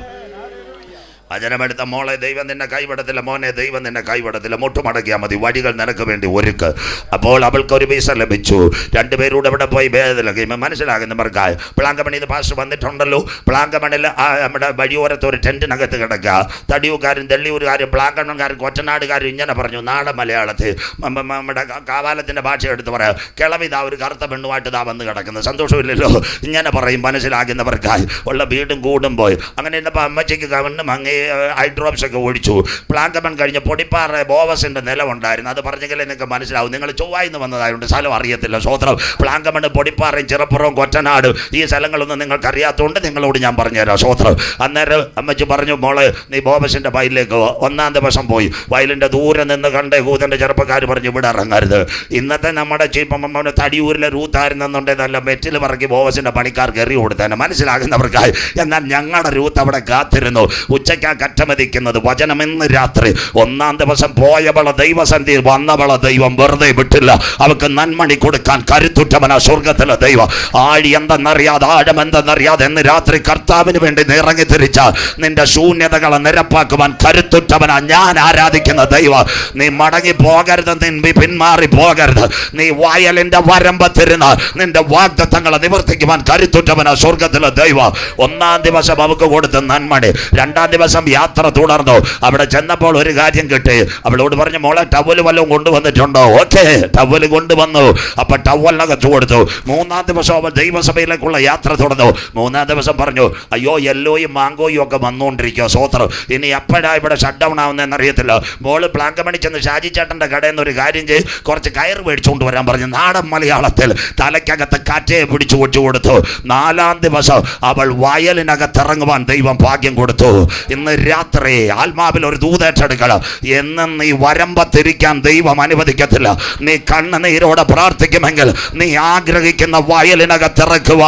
വചനമെടുത്ത മോളെ ദൈവം നിന്നെ കൈവിടത്തില്ല, മോനെ ദൈവം നിന്നെ കൈവിടത്തില്ല, മുട്ടുമടക്കിയാൽ മതി, വഴികൾ നിനക്ക് വേണ്ടി ഒരുക്ക്. അപ്പോൾ അവൾക്കൊരു വിസ ലഭിച്ചു. രണ്ടുപേരൂടെ ഇവിടെ പോയി ഭേദലൊക്കെ മനസ്സിലാകുന്നവർക്കായി പ്ലാങ്കമണിന്ന് പാസ് വന്നിട്ടുണ്ടല്ലോ. പ്ലാങ്കമണിൽ നമ്മുടെ വഴിയോരത്ത് ഒരു ടെൻറ്റിനകത്ത് കിടക്കുക. തടിയൂക്കാരും തെള്ളിയൂരുകാരും പ്ലാങ്കമൺകാരും കൊറ്റനാടുകാരും ഇങ്ങനെ പറഞ്ഞു. നാടൻ മലയാളത്തിൽ നമ്മുടെ കാവാലത്തിൻ്റെ ഭാഷ എടുത്ത് പറയാം. കിളവിതാ ഒരു കറുത്ത പെണ്ണുമായിട്ട് ഇതാ വന്ന് കിടക്കുന്നത്, സന്തോഷമില്ലല്ലോ. ഇങ്ങനെ പറയും മനസ്സിലാകുന്നവർക്കായി. ഉള്ള വീടും കൂടും പോയി. അങ്ങനെ ഇന്നപ്പോൾ അമ്മച്ചയ്ക്ക് കവണ്ണും അങ്ങേ ഹൈഡ്രോപ്സ് ഒക്കെ ഒഴിച്ചു. പ്ലാങ്കമൺ കഴിഞ്ഞ് പൊടിപ്പാറ ബോവസിൻ്റെ നിലമുണ്ടായിരുന്നു. അത് പറഞ്ഞെങ്കിലേ നിങ്ങൾക്ക് മനസ്സിലാവും. നിങ്ങൾ ചൊവ്വായിന്ന് വന്നതായതുകൊണ്ട് സ്ഥലം അറിയത്തില്ല. സ്വോത്രം. പ്ലാങ്കമൺ, പൊടിപ്പാറയും ചിറപ്പുറവും കൊറ്റനാട് ഈ സ്ഥലങ്ങളൊന്നും നിങ്ങൾക്ക് അറിയാത്തതുകൊണ്ട് നിങ്ങളോട് ഞാൻ പറഞ്ഞുതരാം. സ്വോത്രം. അന്നേരം അമ്മച്ചി പറഞ്ഞു, മോളെ നീ ബോവസിൻ്റെ വയലിലേക്ക് ഒന്നാം ദിവസം പോയി. വയലിൻ്റെ ദൂരെ നിന്ന് കണ്ടേ കൂതൻ്റെ ചെറുപ്പക്കാർ പറഞ്ഞു ഇവിടെ ഇറങ്ങരുത്. ഇന്നത്തെ നമ്മുടെ ചീപ്പമ്മ തടിയൂരിലെ റൂത്തായിരുന്നെന്നുണ്ടെങ്കിൽ നല്ല മെറ്റിൽ പറക്കി ബോവസിൻ്റെ പണിക്കാർക്ക് എറി കൊടുത്തേനെ, മനസ്സിലാകുന്നവർക്കായി. എന്നാൽ ഞങ്ങളുടെ റൂത്ത് അവിടെ കാത്തിരുന്നു. ഉച്ചയ്ക്കാ കറ്റമതിക്കുന്നത്. വചനം ഇന്ന് രാത്രി ഒന്നാം ദിവസം പോയവളെ ദൈവസന്ധി വന്നവളെ ദൈവം വെറുതെ വിട്ടില്ല. അവൾക്ക് നന്മണി കൊടുക്കാൻ കരുത്തുറ്റവനാ സ്വർഗത്തിലെ ദൈവം. ആഴി എന്തെന്നറിയാതെ ആഴം എന്തെന്നറിയാതെ എന്ന് രാത്രി കർത്താവിന് വേണ്ടി ഇറങ്ങി തിരിച്ച നിന്റെ ശൂന്യതകളെ നിരപ്പാക്കുവാൻ കരുത്തുറ്റവനാ ഞാൻ ആരാധിക്കുന്ന ദൈവം. നീ മടങ്ങി പോകരുത്, നീ പിന്മാറി പോകരുത്. നീ വയലിന്റെ വരമ്പത്തിരുന്ന് നിന്റെ വാഗ്ദത്തങ്ങളെ നിവർത്തിക്കുവാൻ കരുത്തുറ്റവനാ സ്വർഗത്തിലെ ദൈവം. ഒന്നാം ദിവസം അവൾക്ക് കൊടുത്ത നന്മണി. രണ്ടാം ദിവസം യാത്ര തുടർന്നു. അവിടെ ചെന്നപ്പോൾ ഒരു കാര്യം കിട്ടി. അവളോട് പറഞ്ഞു, മോളെ ടവല് വല്ലതും കൊണ്ടുവന്നിട്ടുണ്ടോ? ഓക്കെ, ടവല് കൊണ്ടുവന്നു. അപ്പൊ ടവലിനകത്ത് കൊടുത്തു. മൂന്നാം ദിവസം അവൾ ദൈവസഭയിലേക്കുള്ള യാത്ര തുടർന്നു. മൂന്നാം ദിവസം പറഞ്ഞു, അയ്യോ യെല്ലോയും മാങ്കോയും ഒക്കെ വന്നുകൊണ്ടിരിക്കുക. സ്വോത്രം. ഇനി എപ്പോഴാ ഇവിടെ ഷട്ട് ഡൗൺ ആവുന്നതെന്ന് അറിയത്തില്ല. മോള് പ്ലാങ്കമണി ചെന്ന് ഷാജി ചേട്ടൻ്റെ കടയിൽ നിന്ന് ഒരു കാര്യം ചെയ്ത് കുറച്ച് കയറ് മേടിച്ചുകൊണ്ട് വരാൻ പറഞ്ഞു. നാടൻ മലയാളത്തിൽ തലയ്ക്കകത്ത് കാറ്റയെ പിടിച്ചു വെച്ചു കൊടുത്തു. നാലാം ദിവസം അവൾ വയലിനകത്തിറങ്ങുവാൻ ദൈവം ഭാഗ്യം കൊടുത്തു. ഇന്ന് രാത്രി ആത്മാവിൽ ഒരു ദൂതേറ്റെടുക്കണം. എന്നും നീ വരമ്പത്തിരിക്കാൻ ദൈവം അനുവദിക്കത്തില്ല. നീ കണ്ണുനീരോടെ പ്രാർത്ഥിക്കുമെങ്കിൽ നീ ആഗ്രഹിക്കുന്ന വയലിനകത്തിറക്കുക.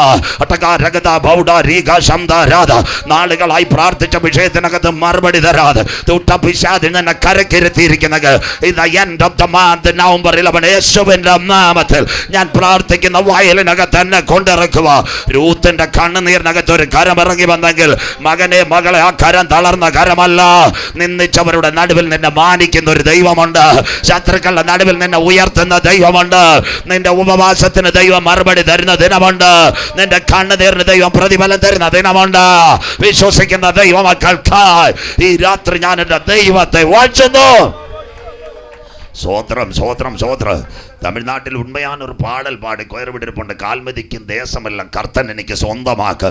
നാളുകളായി പ്രാർത്ഥിച്ച വിഷയത്തിനകത്ത് മറുപടി തരാതെ പിശാചിൽ നിന്നെ കരക്കിരുത്തിയിരിക്കുന്നത് നവംബർ 11 യേശുവിന്റെ നാമത്തിൽ ഞാൻ പ്രാർത്ഥിക്കുന്ന വയലിനകത്ത് എന്നെ കൊണ്ടിറക്കുക. രൂത്തിന്റെ കണ്ണുനീരിനകത്ത് ഒരു കരം ഇറങ്ങി വന്നെങ്കിൽ മകനെ മകളെ, ആ കരം തളർന്ന കരമല്ല. നിന്ദിച്ചവരുടെ നടുവിൽ നിന്നെ മാനിക്കുന്ന ഒരു ദൈവമുണ്ട്. ശത്രുക്കളുടെ നടുവിൽ നിന്നെ ഉയർത്തുന്ന ദൈവമുണ്ട്. നിന്റെ ഉപവാസത്തിന് ദൈവം മറുപടി തരുന്ന ദിനമുണ്ട്. നിന്റെ കണ്ണുനീരിന് ദൈവം പ്രതിഫലം തരുന്ന ദിനമുണ്ട്. വിശ്വസിക്കുന്ന ദൈവമക്കൾക്കായി ഈ രാത്രി ഞാൻ എൻ്റെ ദൈവത്തെ വാഴ്ത്തുന്നു. സ്വോത്രം, സ്വോത്രം, സ്വോത്രം. തമിഴ്നാട്ടിൽ ഉണ്മയാണ് ഒരു പാടൽ പാടി കൊയർവിട്ടിരിപ്പുണ്ട്. കാൽമതിക്കും ദേശമെല്ലാം കർത്തൻ എനിക്ക് സ്വന്തമാക്ക്.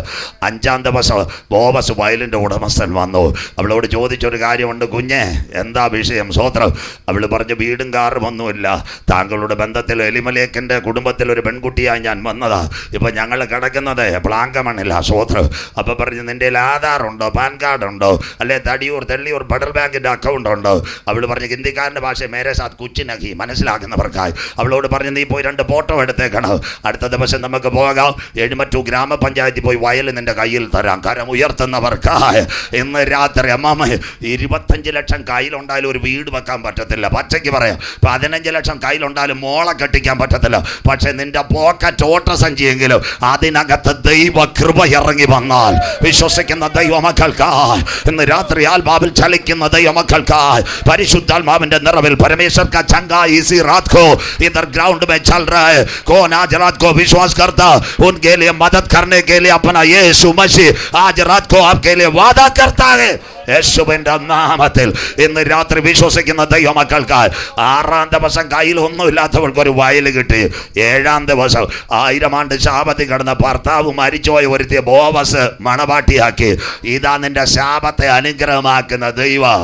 അഞ്ചാം ദിവസം ബോവസ് വയലിൻ്റെ ഉടമസ്ഥൻ വന്നു. അവളോട് ചോദിച്ചൊരു കാര്യമുണ്ട്, കുഞ്ഞെ എന്താ വിഷയം? സ്വോത്രം. അവൾ പറഞ്ഞു, വീടും കാറും ഒന്നുമില്ല. താങ്കളുടെ ബന്ധത്തിൽ എലിമലേക്കിൻ്റെ കുടുംബത്തിൽ ഒരു പെൺകുട്ടിയായി ഞാൻ വന്നതാ. ഇപ്പം ഞങ്ങൾ കിടക്കുന്നത് പ്ലാങ്കമണില്ല. സ്വോത്രം. അപ്പോൾ പറഞ്ഞു, നിൻ്റെ ആധാറുണ്ടോ, പാൻ കാർഡുണ്ടോ, അല്ലെ തടിയൂർ തെള്ളിയൂർ ഫെഡറൽ ബാങ്കിൻ്റെ അക്കൗണ്ട് ഉണ്ടോ? അവൾ പറഞ്ഞു, ഹിന്ദിക്കാരൻ്റെ ഭാഷ മേരെ സാത്ത് കുച്ചിനക്കി, മനസ്സിലാക്കുന്നവർക്കായി. അവളോട് പറഞ്ഞു, നീ പോയി 2 ഫോട്ടോ എടുത്തേക്കണം. അടുത്ത ദിവസം നമുക്ക് പോകാം. എഴുമറ്റൂർ ഗ്രാമപഞ്ചായത്തിൽ പോയി വയൽ നിന്റെ കയ്യിൽ തരാം. കരം ഉയർത്തുന്നവർക്കായി ഇന്ന് രാത്രി അമ്മാമ്മ 25 ലക്ഷം കയ്യിലുണ്ടായാലും ഒരു വീട് വെക്കാൻ പറ്റത്തില്ല. പച്ചയ്ക്ക് പറയാം. 15 ലക്ഷം കയ്യിലുണ്ടായാലും മോളെ കെട്ടിക്കാൻ പറ്റത്തില്ല. പക്ഷെ നിന്റെ പോക്കറ്റ് ഓട്ടസഞ്ചിയെങ്കിലും അതിനകത്ത് ദൈവ കൃപ ഇറങ്ങി വന്നാൽ വിശ്വസിക്കുന്ന ദൈവമക്കൾക്കായി ഇന്ന് രാത്രി ആത്മാവിൽ ചലിക്കുന്ന ദൈവമക്കൾക്കായി പരിശുദ്ധാത്മാവിന്റെ നിറവിൽ परमेश्वर का चंगा इसी रात को इधर ग्राउंड में चल रहा है. कौन आज रात को विश्वास करता उनके लिए मदद करने के लिए अपना यीशु मसीह आज रात को आपके लिए वादा करता है. യേശുവിൻ്റെ നാമത്തിൽ ഇന്ന് രാത്രി വിശ്വസിക്കുന്ന ദൈവമക്കൾക്കായി 6-ാം ദിവസം കയ്യിൽ ഒന്നുമില്ലാത്തവൾക്കൊരു വയൽ കിട്ടി. 7-ാം ദിവസം 1000 ആണ്ട് ശാപത്തിൽ കിടന്ന ഭർത്താവ് മരിച്ചുപോയി ഒരുത്തിയ ബോവസ് മണവാട്ടിയാക്കി. ഇതാ നിന്റെ ശാപത്തെ അനുഗ്രഹമാക്കുന്ന ദൈവം.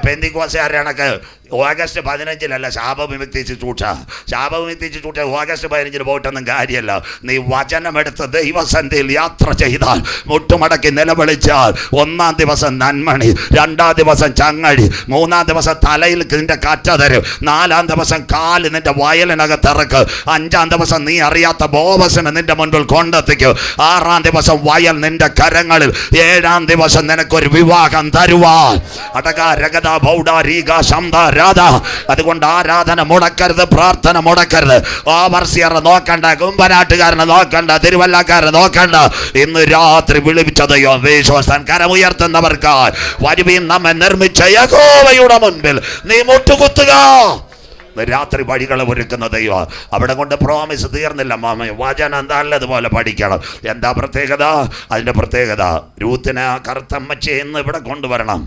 പെന്തിക്കോസുകാരനക്ക് ഓഗസ്റ്റ് 15 ശാപവിമുക്തി ശുശ്രൂഷ. ശാപവിമുക്തി ശുശ്രൂഷ ഓഗസ്റ്റ് 15 പോയിട്ടൊന്നും കാര്യമല്ല. നീ വചനമെടുത്ത് ദൈവസന്നിധിയിൽ യാത്ര ചെയ്താൽ, മുട്ടുമടക്കി നിലവിളിച്ചാൽ, 1-ാം ദിവസം നന്മണി, 2-ാം ദിവസം ചങ്ങഴി, 3-ാം ദിവസം തലയിൽ നിന്റെ കറ്റ തരും, 4-ാം ദിവസം കാല് നിന്റെ വയലിനകത്തിറക്ക്, 5-ാം ദിവസം നീ അറിയാത്ത ബോവസിനെ നിന്റെ മുൻപിൽ കൊണ്ടെത്തിക്കും, 6-ാം ദിവസം വയൽ നിന്റെ കരങ്ങളിൽ, 7-ാം ദിവസം നിനക്കൊരു വിവാഹം തരുവാൻ. അടകാ രഗത ബൗഡ രീഗ ശംദ അതുകൊണ്ട് ആരാധന മുടക്കരുത്, പ്രാർത്ഥന മുടക്കരുത്. ഓവർസിയർ നോക്കണ്ട, കുമ്പനാട്ടുകാരനെ നോക്കണ്ട, തിരുവല്ലക്കാരനെ നോക്കണ്ട. ഇന്ന് രാത്രി വിളിപ്പിച്ചതയോ വിശ്വാസം കരമുയർത്തുന്നവർക്ക് വരുവീൻ നമ്മെ നിർമ്മിച്ച യഹോവയുടെ മുൻപിൽ നീ മുട്ടുകുത്തുക. രാത്രി വഴികളെ ഒരുക്കുന്ന ദൈവം. അവിടെ കൊണ്ട് പ്രോമിസ് തീർന്നില്ല. വചനം നല്ലതുപോലെ പഠിക്കണം. എന്താ പ്രത്യേകത? അതിൻ്റെ പ്രത്യേകത രൂത്തിനെ കറുത്തമ്മച്ചി എന്ന് ഇവിടെ കൊണ്ടുവരണം.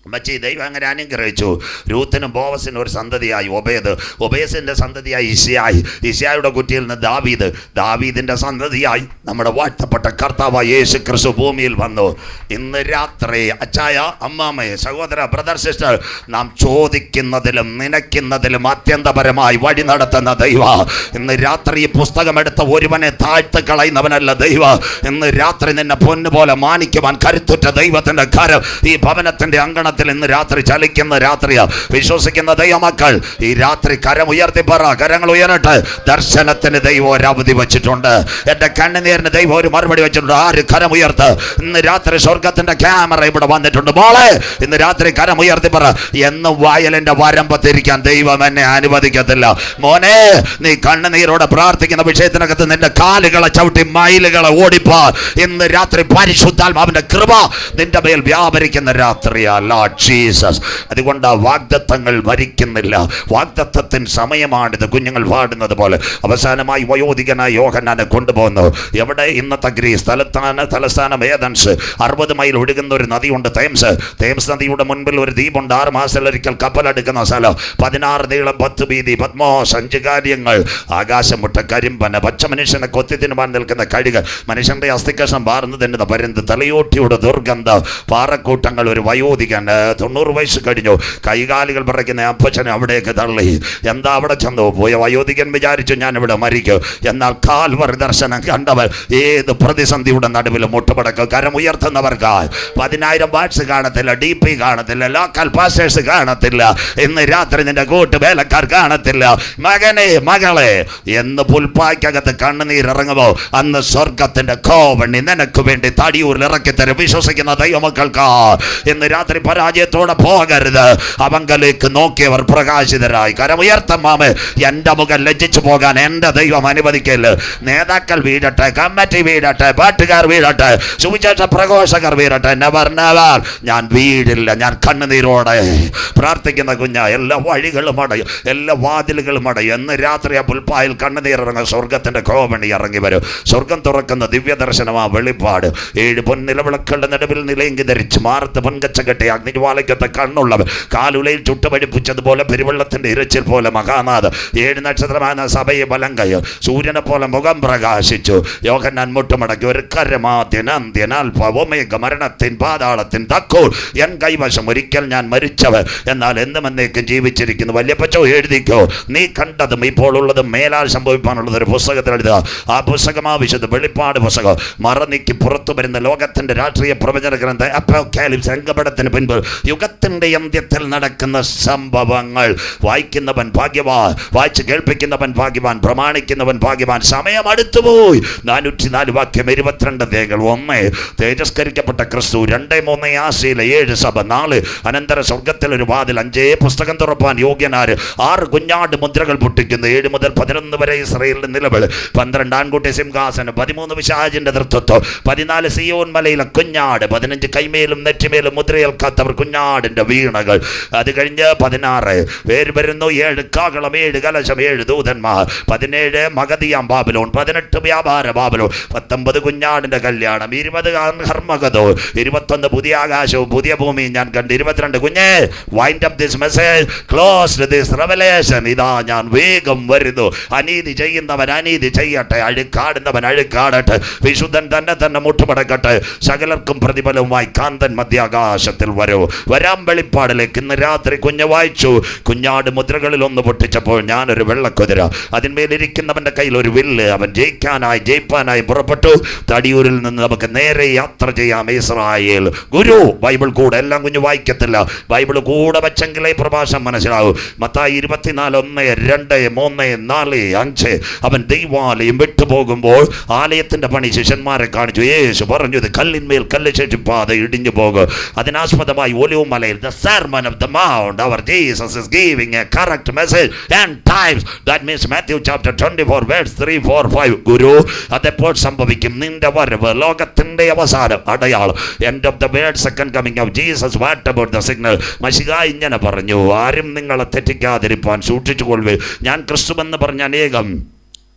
അമ്മച്ചി ദൈവം അങ്ങനെ അനുഗ്രഹിച്ചു. രൂത്തിനും ബോവസിനും ഒരു സന്തതിയായി ഒബേദ്, ഒബേസിൻ്റെ സന്തതിയായി ഇശ്യായി, ഇശ്യായുടെ കുറ്റിയിൽ നിന്ന് ദാവീദ്, ദാവീദിൻ്റെ സന്തതിയായി നമ്മുടെ വാഴ്ത്തപ്പെട്ട കർത്താവായ യേശു ക്രിസ്തു ഭൂമിയിൽ വന്നു. ഇന്ന് രാത്രി അച്ചായ, അമ്മാമ്മയെ, സഹോദര, ബ്രദർ, സിസ്റ്റർ, നാം ചോദിക്കുന്നതിലും നനയ്ക്കുന്നതിലും അത്യന്തപരമായി വഴി നടത്തുന്ന ദൈവ. ഇന്ന് രാത്രി ഈ പുസ്തകമെടുത്ത ഒരുവനെ താഴ്ത്തി കളയുന്നവനല്ല ദൈവ. ഇന്ന് രാത്രി നിന്നെ പൊന്നുപോലെ മാനിക്കുവാൻ കരുത്തുറ്റ ദൈവത്തിൻ്റെ കരം ഈ ഭവനത്തിൻ്റെ അങ്കണ ഇന്ന് രാത്രി ചലിക്കുന്ന രാത്രിയാ. വിശ്വസിക്കുന്ന ദൈവമക്കൾ ഈ രാത്രി കരം ഉയർത്തി പറ, കരങ്ങൾ ഉയരട്ടെ. ദർശനത്തിന് ദൈവം ഒരു അവധി വെച്ചിട്ടുണ്ട്. എന്റെ കണ്ണുനീരിന് ദൈവം ഒരു മറുപടി വെച്ചിട്ടുണ്ട്. ആര് കരം ഉയർത്ത്? ഇന്ന് രാത്രി സ്വർഗത്തിന്റെ ക്യാമറ ഇവിടെ വന്നിട്ടുണ്ട്. മോളെ ഇന്ന് രാത്രി കരം ഉയർത്തി പറ, എന്നും വയലിന്റെ വരമ്പത്തിരിക്കാൻ ദൈവം എന്നെ അനുവദിക്കത്തില്ല. മോനെ, നീ കണ്ണുനീരോടെ പ്രാർത്ഥിക്കുന്ന വിഷയത്തിനകത്ത് നിന്റെ കാലുകളെ ചവിട്ടി മൈലുകളെ ഓടിപ്പാ. ഇന്ന് രാത്രി പരിശുദ്ധാത്മാവിന്റെ കൃപ നിന്റെ മേൽ വ്യാപരിക്കുന്ന രാത്രിയല്ല ജീസസ്. അതുകൊണ്ട് വാഗ്ദത്തങ്ങൾ മരിക്കുന്നില്ല. വാഗ്ദത്തത്തിന് സമയമാണിത്. കുഞ്ഞുങ്ങൾ പാടുന്നത് പോലെ അവസാനമായി വയോധികനായ യോഹന്നാനെ കൊണ്ടുപോകുന്നു. എവിടെ? ഇന്നത്തെ ഗ്രീസ് തലസ്ഥാനം ഏതൻസ്. 60 മൈൽ ഒഴുകുന്ന ഒരു നദിയുണ്ട്, തേംസ്. തേംസ് നദിയുടെ മുൻപിൽ ഒരു ദ്വീപുണ്ട്. 6 മാസത്തിലൊരിക്കൽ കപ്പലെടുക്കുന്ന സ്ഥലം. 16 നീളം 10 വീതി, പത്മോസ്, 5 കാര്യങ്ങൾ, ആകാശം മുട്ട കരിമ്പന, പച്ച മനുഷ്യനെ കൊത്തി തിന്നുവാൻ നിൽക്കുന്ന കഴുക്, മനുഷ്യന്റെ അസ്ഥികഷം പാർന്നു തിന്നുന്ന പരുന്ത്, തലയോട്ടിയുടെ ദുർഗന്ധം, പാറക്കൂട്ടങ്ങൾ, ഒരു വയോധികൻ 90 വയസ്സ് കഴിഞ്ഞു, കൈകാലുകൾ പറയ്ക്കുന്ന അപ്പച്ചനെ അവിടേക്ക് തള്ളി. എന്താ അവിടെ ചെന്നു? പോയ വയോധികൻ വിചാരിച്ചു ഞാൻ ഇവിടെ മരിക്കും. എന്നാൽ കാൽവറി ദർശനം കണ്ടവർ ഏത് പ്രതിസന്ധിയുടെ നടുവിലും മുട്ടുപടക്കും. കരം ഉയർത്തുന്നവർക്ക് 10,000 വാട്സ് കാണത്തില്ല, DP കാണത്തില്ല, ലോക്കൽ പാസ്റ്റേഴ്സ് കാണത്തില്ല, ഇന്ന് രാത്രി നിന്റെ കൂട്ട് വേലക്കാർ കാണത്തില്ല. മകനെ, മകളെ, എന്ന് പുൽപ്പായ്ക്കകത്ത് കണ്ണുനീരിറങ്ങുമോ അന്ന് സ്വർഗത്തിന്റെ കോവണി നിനക്ക് വേണ്ടി തടിയൂരിൽ ഇറക്കി തരും. വിശ്വസിക്കുന്ന ദൈവമക്കൾക്ക് ഇന്ന് രാത്രി പരാജയത്തോടെ പോകരുത്. അവങ്കലേക്ക് നോക്കിയവർ പ്രകാശിതരായി. കരമുയർത്തമ്മാമേ, എൻ്റെ മുഖം ലജ്ജിച്ചു പോകാൻ എൻ്റെ ദൈവം അനുവദിക്കല്. നേതാക്കൾ വീഴട്ടെ, കമ്മിറ്റി വീഴട്ടെ, പാട്ടുകാർ വീഴട്ടെ, സുവിശേഷ പ്രഘോഷകർ വീഴട്ടെ, നെവർ നെവർ ഞാൻ വീഴില്ല. ഞാൻ കണ്ണുനീരോടെ പ്രാർത്ഥിക്കുന്ന കുഞ്ഞ. എല്ലാ വഴികളും അടയും, എല്ലാ വാതിലുകളും അടയും. എന്ന് രാത്രി ആ പുൽപ്പായിൽ കണ്ണുനീരിറങ്ങും. സ്വർഗത്തിൻ്റെ കോവണി ഇറങ്ങി വരും. സ്വർഗം തുറക്കുന്ന ദിവ്യദർശനമാ വെളിപ്പാട്. 7 പൊൻനിലവിളക്കുകളുടെ നടുവിൽ നിലയെങ്കി ധരിച്ച് മാറത്ത് പൊൻകച്ച കെട്ടി അഗ്നിജ്വാലയ്ക്കത്തെ കണ്ണുള്ളവർ, കാലുലയിൽ ചുട്ടുപഴിപ്പിച്ചതുപോലെ പെരുവെള്ളത്തിന്റെ ഇരച്ചിൽ പോലെ മഹാനാഥ് 7 നക്ഷത്രമായ സഭയെ ബലം കയ്യോ സൂര്യനെ പോലെ മുഖം പ്രകാശിച്ചു. യോഹന്നാൻ മുട്ടുമടക്കി ഒരു കരമാദ്യൻ അന്ത്യൻ അൽഫ ഒമേഗ, മരണത്തിൻ പാതാളത്തിൻ തക്കോൾ എൻ കൈവശം. ഒരിക്കൽ ഞാൻ മരിച്ചവർ, എന്നാൽ എന്നും എന്നേക്കും ജീവിച്ചിരിക്കുന്നു. വല്യപ്പച്ചോ എഴുതിക്കോ, നീ കണ്ടതും ഇപ്പോൾ ഉള്ളതും മേലാൽ സംഭവിക്കാനുള്ളത് ഒരു പുസ്തകത്തിൽ എഴുതുക. ആ പുസ്തകമാ വിശുദ്ധ വെളിപ്പാട് പുസ്തകം. മറനീക്കി പുറത്തു വരുന്ന ലോകത്തിന്റെ രാഷ്ട്രീയ പ്രവചന ഗ്രന്ഥം അപ്പോക്കാലിപ്സ്, അങ്കപടത്തിന് പിൻപ് യുഗത്തിന്റെ അന്ത്യത്തിൽ നടക്കുന്ന സംഭവങ്ങൾ. വായിക്കുന്നവൻ ഭാഗ്യവാൻ, വായിച്ച് കേൾപ്പിക്കുന്നവൻ ഭാഗ്യവാൻ, പ്രമാണിക്കുന്നവൻ ഭാഗ്യവാൻ. സമയം അടുത്തുപോയി. 404 വാക്യം 22 തേകൾ. 1 തേജസ്കരിക്കപ്പെട്ട ക്രിസ്തു. 2, 3 ആശയിലെ 7 സഭ. 4 അനന്തര സ്വർഗത്തിൽ ഒരു വാതിൽ. 5 പുസ്തകം തുറപ്പാൻ യോഗ്യനാര്. 6 കുഞ്ഞാട് മുദ്രകൾ പൊട്ടിക്കുന്നു. 7 മുതൽ 11 വരെ ഇസ്രായേലിന്റെ നിലവിളി. 12 ആൺകുട്ടി സിംഹാസനം. 13 പിശാചിന്റെ തൃത്വം. 14 സിയോൻ മലയിലെ കുഞ്ഞാട്. 15 കൈമേലും നെറ്റിമേലും മുദ്രയേൽക്കാത്തവർ കുഞ്ഞാടിന്റെ വീണകൾ. അത് കഴിഞ്ഞ് 16 പേര് വരുന്നു. 7 കാകളം, 7 കലശം, 7 ദൂതന്മാർ. 17 മഗതിയാം ബാബിലോൺ. 18 വ്യാപാര ബാബിലോൺ. 19 കുഞ്ഞാടിന്റെ കല്യാണം. 20 ഹർമഗതോ. 21 പുതിയ ആകാശവും പുതിയ ഭൂമിയും ഞാൻ കണ്ടു. 22 കുഞ്ഞേ, wind up this message, close this revelation. ഇതാ ഞാൻ വേഗം വരുന്നു. അനീതി ചെയ്യുന്നവൻ അനീതി ചെയ്യട്ടെ, അഴുക്കാടുന്നവൻ അഴുക്കാടട്ടെ, വിശുദ്ധൻ തന്നെ മുട്ടുമടക്കട്ടെ. സകലർക്കും പ്രതിഫലവുമായി കാന്തൻ മധ്യാകാശത്തിൽ വരൂ. വരാം വെളിപ്പാടിലേക്ക്. ഇന്ന് രാത്രി കുഞ്ഞ് വായിച്ചു. കുഞ്ഞാട് മുദ്രകളിൽ ഒന്ന് പൊട്ടിച്ചപ്പോൾ ഞാനൊരു വെള്ളക്കുതിര, അതിന്മേലിരിക്കുന്നവന്റെ കയ്യിൽ ഒരു വില്ല്. അവൻ ജയിപ്പാനായി പുറപ്പെട്ടു. തടിയൂരിൽ നിന്ന് നമുക്ക് നേരെ യാത്ര ചെയ്യാം. ഇസ്രായേൽ ഗുരു. ബൈബിൾ കൂടെ എല്ലാം കുഞ്ഞു വായിക്കത്തില്ല. ബൈബിൾ കൂടെ വെച്ചെങ്കിലേ പ്രഭാഷണം മനസ്സിലാവും. മത്തായി 24, 1, 2, 3, 4, 5. അവൻ ദൈവാലയം വിട്ടുപോകുമ്പോൾ ആലയത്തിന്റെ പണി ശിഷ്യന്മാരെ കാണിച്ചു. യേശു പറഞ്ഞു, ഇത് കല്ലിന്മേൽ കല്ല് ശേഷിപ്പാതെ ഇടിഞ്ഞു പോകും. അതിനാസ്പദമായി ആദ്യമായി ഒലിവുമലയിൽ the sermon of the mount, our Jesus is giving a correct message and times. That means Matthew chapter 24 verse 3, 4, 5. ഗുരു, അതെപ്പോൾ സംഭവിക്കും? നിന്റെ വരവ്, ലോകത്തിന്റെ അവസാനം, അടയാളം, end of the world, second coming of Jesus. What about the signal? മശിഹ ഇങ്ങനെ പറഞ്ഞു, ആരും നിങ്ങളെ തെറ്റിക്കാതിരിപ്പാൻ സൂക്ഷിച്ചുകൊള്ളുവിൻ. ഞാൻ ക്രിസ്തുവെന്ന് പറഞ്ഞ അനേകം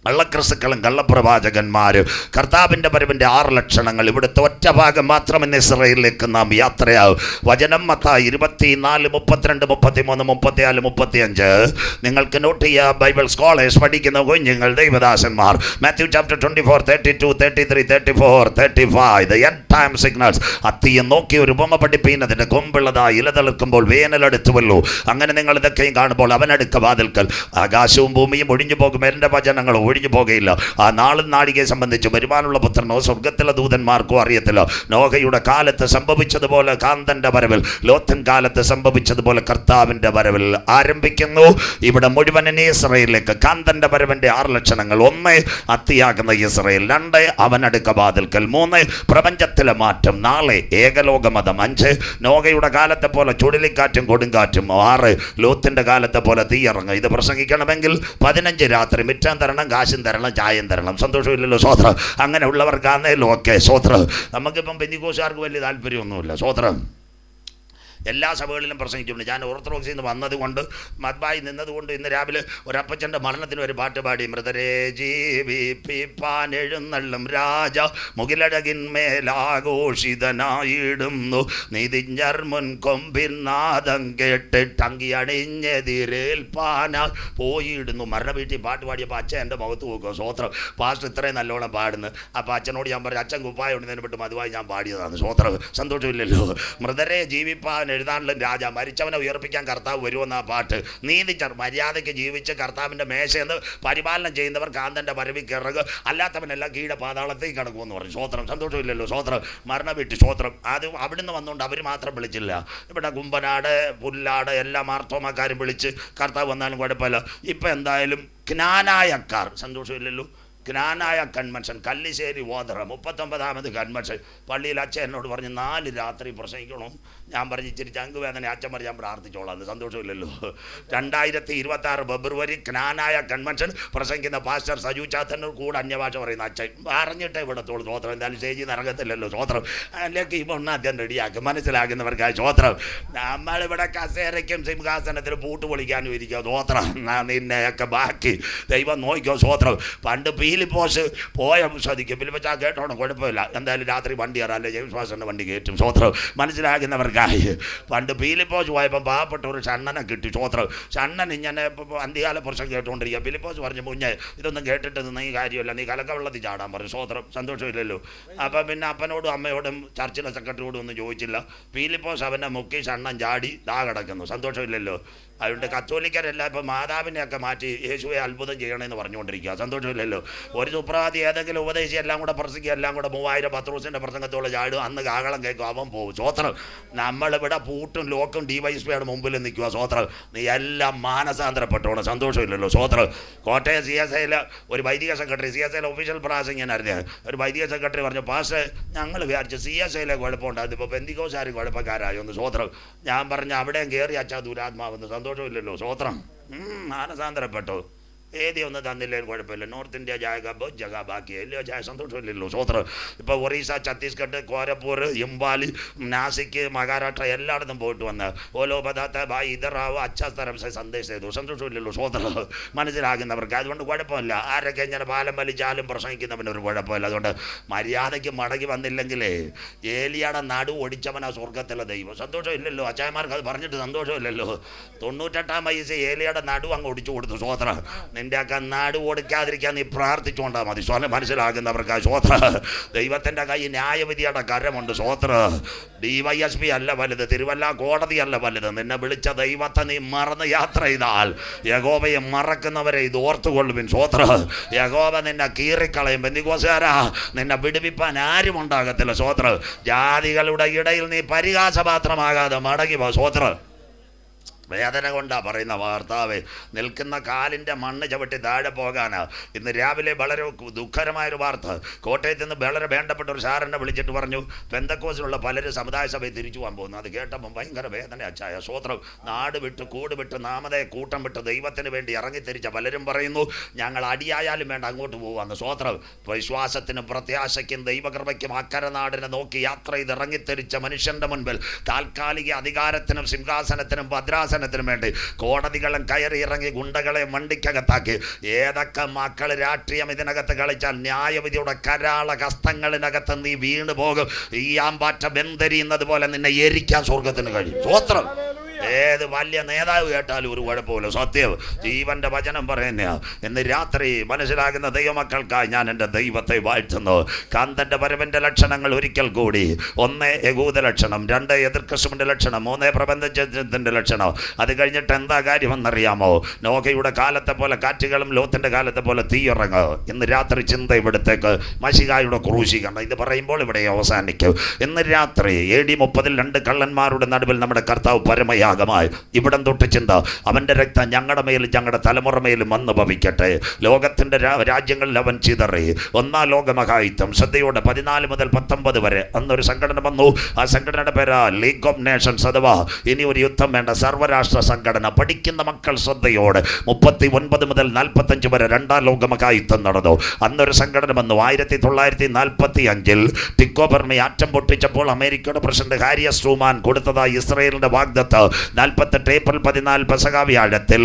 കള്ളക്രിസ്തുക്കളും കള്ളപ്രവാചകന്മാരും കർത്താവിൻ്റെ വരവിൻ്റെ 6 ലക്ഷണങ്ങൾ. ഇവിടുത്തെ ഒറ്റ ഭാഗം മാത്രം ഇന്ന് ഇസ്രായേലിലേക്ക് നാം യാത്രയാവും. വചനം മത്തായി 24, 32, 33, 34, 35. നിങ്ങൾക്ക് നോട്ട് ചെയ്യുക, ബൈബിൾ സ്കോളേഴ്സ് പഠിക്കുന്ന കുഞ്ഞുങ്ങൾ, ദൈവദാസന്മാർ. Matthew chapter 24, 32, 33, 34, 35. The end time signals. അത്തിയെ നോക്കി ഒരു ഉപമ പഠിപ്പീൻ, അതിൻ്റെ കൊമ്പുള്ളതായി ഇല തളിർക്കുമ്പോൾ വേനലെടുത്തുവല്ലോ. അങ്ങനെ നിങ്ങൾ ഇതൊക്കെയും കാണുമ്പോൾ അവനടുക്ക വാതിൽക്കൽ. ആകാശവും ഭൂമിയും ഒഴിഞ്ഞു പോകും, എൻ്റെ വചനങ്ങളും ഒഴിഞ്ഞു പോകുകയില്ല. ആ നാളും നാഴികയെ സംബന്ധിച്ച് വരുവാനുള്ള പുത്രനോ സ്വർഗത്തിലെ ദൂതന്മാർക്കോ അറിയത്തില്ല. നോഹയുടെ കാലത്ത് സംഭവിച്ചതുപോലെ കാന്തന്റെ വരവിൽ, ലോത്തൻ കാലത്ത് സംഭവിച്ചതുപോലെ കർത്താവിന്റെ വരവിൽ ആരംഭിക്കുന്നു. ഇവിടെ മുഴുവൻ ഇസ്രായേലിലേക്ക് കാന്തന്റെ വരവിന്റെ 6 ലക്ഷണങ്ങൾ. 1, അത്തിയാകുന്ന ഇസ്രായേൽ. 2, അവനടുക്ക വാതിൽക്കൽ. 3, പ്രപഞ്ചത്തിലെ മാറ്റം. 4, ഏകലോകമതം. 5, നോഹയുടെ കാലത്തെ പോലെ ചുഴലിക്കാറ്റും കൊടുങ്കാറ്റും. 6, ലോത്തിന്റെ കാലത്തെ പോലെ തീയിറങ്ങും. ഇത് പ്രസംഗിക്കണമെങ്കിൽ 15 രാത്രി മിറ്റാൻ തരണം, കാശും തരണം, ചായം തരണം. സന്തോഷമില്ലല്ലോ സ്വോത്രം. അങ്ങനെ ഉള്ളവർക്കാന്നേലും ഒക്കെ സ്വോത്രം. നമുക്കിപ്പം പെന്തിക്കോസുകാർക്ക് വലിയ താല്പര്യമൊന്നുമില്ല സ്വോത്രം. എല്ലാ സഭകളിലും പ്രസംഗിച്ചിട്ടുണ്ട്. ഞാൻ ഓർത്തഡോക്സിൽ നിന്ന് വന്നതുകൊണ്ട്, മദ്ബായി നിന്നതുകൊണ്ട്, ഇന്ന് രാവിലെ ഒരപ്പച്ചൻ്റെ മരണത്തിന് ഒരു പാട്ട് പാടി. മൃതരെ ജീവിപ്പിപ്പാൻ എഴുന്നള്ളും രാജ, മുകിലഴകിന്മേലാഘോഷിതനായിടുന്നു, നീതിജ്ഞർ മുൻ കൊമ്പിനാദം കേട്ടിട്ട് അങ്കിയണിഞ്ഞെതിരേൽപ്പാന പോയിടുന്നു. മരണ വീട്ടിൽ പാട്ട് പാടിയപ്പോൾ അച്ഛൻ എൻ്റെ മുഖത്ത് നോക്കുക സ്വോത്രം. പാസ്റ്റർ ഇത്രയും നല്ലോണം പാടുന്നു. അപ്പോൾ അച്ഛനോട് ഞാൻ പറഞ്ഞു, അച്ഛൻ കുപ്പായ ഉണ്ടെന്നതിനെ പെട്ട് മതുവായി ഞാൻ പാടിയതാണ് സ്വോത്രം. സന്തോഷമില്ലല്ലോ. മൃതരെ ജീവിപ്പാൻ എഴുതാനുള്ള രാജ, മരിച്ചവനെ ഉയർപ്പിക്കാൻ കർത്താവ് വരുമെന്ന പാട്ട്. നീതിച്ചർ, മര്യാദയ്ക്ക് ജീവിച്ച് കർത്താവിൻ്റെ മേശയെന്ന് പരിപാലനം ചെയ്യുന്നവർ കാന്തൻ്റെ വരവിൽ കിറങ്ങ്, അല്ലാത്തവനെല്ലാം കീഴ പാതാളത്തേക്ക് കിടക്കുമെന്ന് പറഞ്ഞു സ്വോത്രം. സന്തോഷമില്ലല്ലോ സ്വോത്രം. മരണ വീട്ടിൽ സ്വോത്രം. അത് അവിടുന്ന് വന്നുകൊണ്ട് അവർ മാത്രം വിളിച്ചില്ല. ഇവിടെ കുമ്പനാട്, പുല്ലാട് എല്ലാ മാർത്തോമാക്കാരും വിളിച്ച് കർത്താവ് വന്നാലും കുഴപ്പമില്ല. ഇപ്പം എന്തായാലും ജ്ഞാനായക്കാർ, സന്തോഷമില്ലല്ലോ, ജ്ഞാനായ കൺവെൻഷൻ കല്ലിശ്ശേരി ഓതറ 39ാമത് കൺവെൻഷൻ. പള്ളിയിൽ അച്ഛൻ എന്നോട് പറഞ്ഞ് 4 രാത്രി പ്രസംഗിക്കണം. ഞാൻ പറഞ്ഞ് ഇച്ചിരി ചങ്ക് വേദന, അച്ഛൻ പറഞ്ഞ് ഞാൻ പ്രാർത്ഥിച്ചോളാം. സന്തോഷമില്ലല്ലോ. 2026 ഫെബ്രുവരി ജ്ഞാനായ കൺവെൻഷൻ പ്രസംഗിക്കുന്ന പാസ്റ്റർ സജു ചാത്തന്നൂർ കൂടെ അന്യഭാഷ പറയുന്ന അച്ഛൻ പറഞ്ഞിട്ടേ ഇവിടത്തോളൂ സ്വോത്രം. എന്തായാലും സ്റ്റേജിൽ നിന്ന് ഇറങ്ങത്തില്ലല്ലോ സ്വോത്രം. അതിലേക്ക് ഇപ്പോൾ ഒന്നാദ്യം റെഡിയാക്കും, മനസ്സിലാക്കുന്നവർക്കായി സ്വോത്രം. നമ്മളിവിടെ കസേരയ്ക്കും സിംഹാസനത്തിലും പൂട്ട് പൊളിക്കാനും ഇരിക്കുക സ്വോത്രം. നിന്നെയൊക്കെ ബാക്കി ദൈവം നോക്കിക്കോ സ്വോത്രം. പണ്ട് ഫിലിപ്പോസ് പോയ ശ്രദ്ധിക്കും. ഫിലിപ്പോസ് ആ കേട്ടോണം, കുഴപ്പമില്ല, എന്തായാലും രാത്രി വണ്ടി കയറാം, അല്ലെ ജെയിംസ് പാസ്റ്ററിൻ്റെ വണ്ടി കയറ്റും സ്വോത്രം. മനസ്സിലാക്കുന്നവർക്കായി. പണ്ട് ഫിലിപ്പോസ് പോയപ്പോൾ പാവപ്പെട്ട ഒരു ഷണ്ണനെ കിട്ടി സ്വോത്രം. ഷണ്ണൻ ഇങ്ങനെ അന്ത്യകാല പ്രശ്നം കേട്ടുകൊണ്ടിരിക്കുക. ഫിലിപ്പോസ് പറഞ്ഞു, മുന്നേ ഇതൊന്നും കേട്ടിട്ട് നീ കാര്യമില്ല, നീ കലക്കവെള്ളത്തിൽ ചാടാൻ പറഞ്ഞു സ്വോത്രം. സന്തോഷമില്ലല്ലോ. അപ്പം പിന്നെ അപ്പനോടും അമ്മയോടും ചർച്ചിലെ സെക്രട്ടറിയോടും ഒന്നും ചോദിച്ചില്ല. ഫിലിപ്പോസ് അവൻ്റെ മുക്കി ഷണ്ണൻ ചാടി ദാ കിടക്കുന്നു. സന്തോഷമില്ലല്ലോ. അതുകൊണ്ട് കത്തോലിക്കരെല്ലാം ഇപ്പം മാതാവിനെയൊക്കെ മാറ്റി യേശുവെ അത്ഭുതം ചെയ്യണമെന്ന് പറഞ്ഞുകൊണ്ടിരിക്കുക. സന്തോഷമില്ലല്ലോ. ഒരു സുപ്രഭാതി ഏതെങ്കിലും ഉപദേശി എല്ലാം കൂടെ പ്രസംഗിക്കുക, എല്ലാം കൂടെ 3000 പത്രോസിൻ്റെ പ്രസംഗത്തോളം ചാടും. അന്ന് കാഹളം കേൾക്കും, അവൻ പോകും സ്വോത്രം. നമ്മളിവിടെ പൂട്ടും ലോക്കും DYSPയുടെ മുമ്പിൽ നിൽക്കുക സ്വോത്രം. നീ എല്ലാം മാനസാന്തരപ്പെട്ടോണം. സന്തോഷമില്ലല്ലോ സ്വോത്രം. കോട്ടയം CSIയിൽ ഒരു വൈദിക സെക്രട്ടറി, CSIയിൽ ഒഫീഷ്യൽ പ്രാസം ഞാൻ അറിഞ്ഞത്, ഒരു വൈദിക സെക്രട്ടറി പറഞ്ഞു, പാസ്റ്റർ ഞങ്ങൾ വിചാരിച്ചു CSIയിലെ കുഴപ്പമുണ്ട്, അതിപ്പോൾ പെന്തിക്കോസുകാർ കുഴപ്പക്കാരായി ഒന്ന് സ്വോത്രം. ഞാൻ പറഞ്ഞു, അവിടെയും കയറി അച്ഛാ ദുരാത്മാവെന്ന്. സന്തോഷമില്ലല്ലോ സ്വോത്രം. മാനസാന്തരപ്പെട്ടോ. ഏതി ഒന്ന് തന്നില്ലേലും കുഴപ്പമില്ല. നോർത്ത് ഇന്ത്യ ജായക ജഗ ബാക്കിയല്ലോ ചായ. സന്തോഷമില്ലല്ലോ സ്വോത്രം. ഇപ്പോൾ ഒറീസ, ഛത്തീസ്ഗഡ്, കോരപ്പൂർ, ഇംഫാൽ, നാസിക്, മഹാരാഷ്ട്ര എല്ലായിടത്തും പോയിട്ട് വന്ന് ഓലോ പദാത്ത ഭായ് ഇതറാവ് അച്ഛാസ്തരം സന്ദേശം ചെയ്തു. സന്തോഷമില്ലല്ലോ സ്വോത്രം. മനസ്സിലാകുന്നവർക്ക് അതുകൊണ്ട് കുഴപ്പമില്ല. ആരൊക്കെ ഇങ്ങനെ പാലം വലിച്ചാലും പ്രസംഗിക്കുന്നവനൊരു കുഴപ്പമില്ല. അതുകൊണ്ട് മര്യാദയ്ക്ക് മടങ്ങി വന്നില്ലെങ്കിലേ ഏലിയുടെ നടു ഒടിച്ചവനാ സ്വർഗത്തിലെ ദൈവം. സന്തോഷമില്ലല്ലോ. അച്ചായമാർക്ക് അത് പറഞ്ഞിട്ട് സന്തോഷമില്ലല്ലോ. 98ാം വയസ്സ് ഏലിയുടെ നടു അങ്ങ് ഒടിച്ചു കൊടുത്തു സ്വോത്രം. നിന്റെ ആ നാട് ഓടിക്കാതിരിക്കാൻ നീ പ്രാർത്ഥിച്ചുകൊണ്ടാൽ മതി. മനസ്സിലാകുന്നവർക്ക് സ്വോത്ര. ദൈവത്തിൻ്റെ കൈ ന്യായവിധിയുടെ കരമുണ്ട് സ്വോത്ര. DYSP അല്ല വലുത്, തിരുവല്ല കോടതി അല്ല വലുത്. നിന്നെ വിളിച്ച ദൈവത്തെ നീ മറന്ന് യാത്ര ചെയ്താൽ യഹോവയെ മറക്കുന്നവരെ ഇത് ഓർത്തുകൊള്ളുവിൻ സ്വോത്ര. യഹോവ നിന്നെ കീറിക്കളയും. പെന്തിക്കോസുകാരാ, നിന്നെ വിടുവിപ്പാൻ ആരും ഉണ്ടാകത്തില്ല സ്വോത്ര. ജാതികളുടെ ഇടയിൽ നീ പരിഹാസപാത്രമാകാതെ മടങ്ങി പോ സ്വോത്ര. വേദന കൊണ്ടാ പറയുന്ന വാർത്താവേ, നിൽക്കുന്ന കാലിൻ്റെ മണ്ണ് ചവിട്ടി താഴെ പോകാനാ. ഇന്ന് രാവിലെ വളരെ ദുഃഖകരമായൊരു വാർത്ത. കോട്ടയത്ത് നിന്ന് വളരെ വേണ്ടപ്പെട്ട ഒരു സാറിനെ വിളിച്ചിട്ട് പറഞ്ഞു, പെന്തക്കോസിലുള്ള പലരും സമുദായ സഭയിൽ തിരിച്ചു പോകാൻ പോകുന്നു. അത് കേട്ടപ്പോൾ ഭയങ്കര വേദന അച്ചായ. സ്വോത്രം. നാട് വിട്ട് കൂട് വിട്ട് നാമതയെ കൂട്ടം വിട്ട് ദൈവത്തിന് വേണ്ടി ഇറങ്ങിത്തിരിച്ച പലരും പറയുന്നു, ഞങ്ങൾ അടിയായാലും വേണ്ട അങ്ങോട്ട് പോകാമെന്ന്. സ്വോത്രം. വിശ്വാസത്തിനും പ്രത്യാശയ്ക്കും ദൈവകൃപയ്ക്കും അക്കരനാടിനെ നോക്കി യാത്ര ചെയ്ത് ഇറങ്ങിത്തിരിച്ച മനുഷ്യൻ്റെ മുൻപിൽ താൽക്കാലിക അധികാരത്തിനും സിംഹാസനത്തിനും ഭദ്രാസനത്തിനും വേണ്ടി കോടതികളും കയറി ഇറങ്ങി ഗുണ്ടകളെ വണ്ടിക്കകത്താക്കി. ഏതൊക്കെ മക്കൾ രാഷ്ട്രീയം ഇതിനകത്ത് കളിച്ചാൽ ന്യായവിധിയുടെ കരാള ഹസ്തങ്ങളിനകത്ത് നീ വീണു പോകും. ഈ ആമ്പാറ്റ ബന്ധരിയുന്നത് പോലെ നിന്നെ എരിക്കാൻ സ്വർഗത്തിന് കഴിയും. സ്വോത്രം. ഏത് വലിയ നേതാവ് കേട്ടാലും ഒരു കുഴപ്പമില്ല. സത്യം. ജീവന്റെ വചനം പറയുന്ന ഇന്ന് രാത്രി മനസ്സിലാകുന്ന ദൈവമക്കൾക്കായി ഞാൻ എൻ്റെ ദൈവത്തെ വാഴ്ത്തുന്നു. കാന്തന്റെ വരവിന്റെ ലക്ഷണങ്ങൾ ഒരിക്കൽ കൂടി. 1 യഹൂദ ലക്ഷണം, 2 എതിർ ക്രിസ്തുവിന്റെ ലക്ഷണം, 3 പ്രബന്ധത്തിന്റെ ലക്ഷണം. അത് കഴിഞ്ഞിട്ട് എന്താ കാര്യമെന്നറിയാമോ? നോഹയുടെ കാലത്തെ പോലെ കാറ്റുകളും ലോത്തിന്റെ കാലത്തെ പോലെ തീയിറങ്ങ്. ഇന്ന് രാത്രി ചിന്ത ഇവിടത്തേക്ക് മശിഹായുടെ ക്രൂശീകരണം. ഇത് പറയുമ്പോൾ ഇവിടെ അവസാനിക്കും. ഇന്ന് രാത്രി AD 30 2 കള്ളന്മാരുടെ നടുവിൽ നമ്മുടെ കർത്താവ് പരമയാ ഇവിടം തൊട്ട് ചിന്ത, അവൻ്റെ രക്തം ഞങ്ങളുടെ മേലും ഞങ്ങളുടെ തലമുറ മേലും വന്ന് ഭവിക്കട്ടെ. ലോകത്തിൻ്റെ രാജ്യങ്ങളിൽ അവൻ ചിതറി. 1-ാം ലോകമഹായുദ്ധം. ശ്രദ്ധയോടെ 14 മുതൽ 19 വരെ അന്നൊരു സംഘടന വന്നു. ആ സംഘടനയുടെ പേര് ലീഗ് ഓഫ് നേഷൻസ്, അഥവാ ഇനി ഒരു യുദ്ധം വേണ്ട സർവ്വരാഷ്ട്ര സംഘടന. പഠിക്കുന്ന മക്കൾ ശ്രദ്ധയോടെ. 39 മുതൽ 45 വരെ 2-ാം ലോകമഹായുദ്ധം നടന്നു. അന്നൊരു സംഘടന വന്നു. 1945 ടിക്കോബർമി ആറ്റം പൊട്ടിച്ചപ്പോൾ അമേരിക്കയുടെ പ്രസിഡന്റ് ഹാരി എസ് ട്രൂമാൻ കൊടുത്തതായി ഇസ്രയേലിന്റെ വാഗ്ദത്ത് 48 ഏപ്രിൽ 14 പെസഹ വ്യാഴത്തിൽ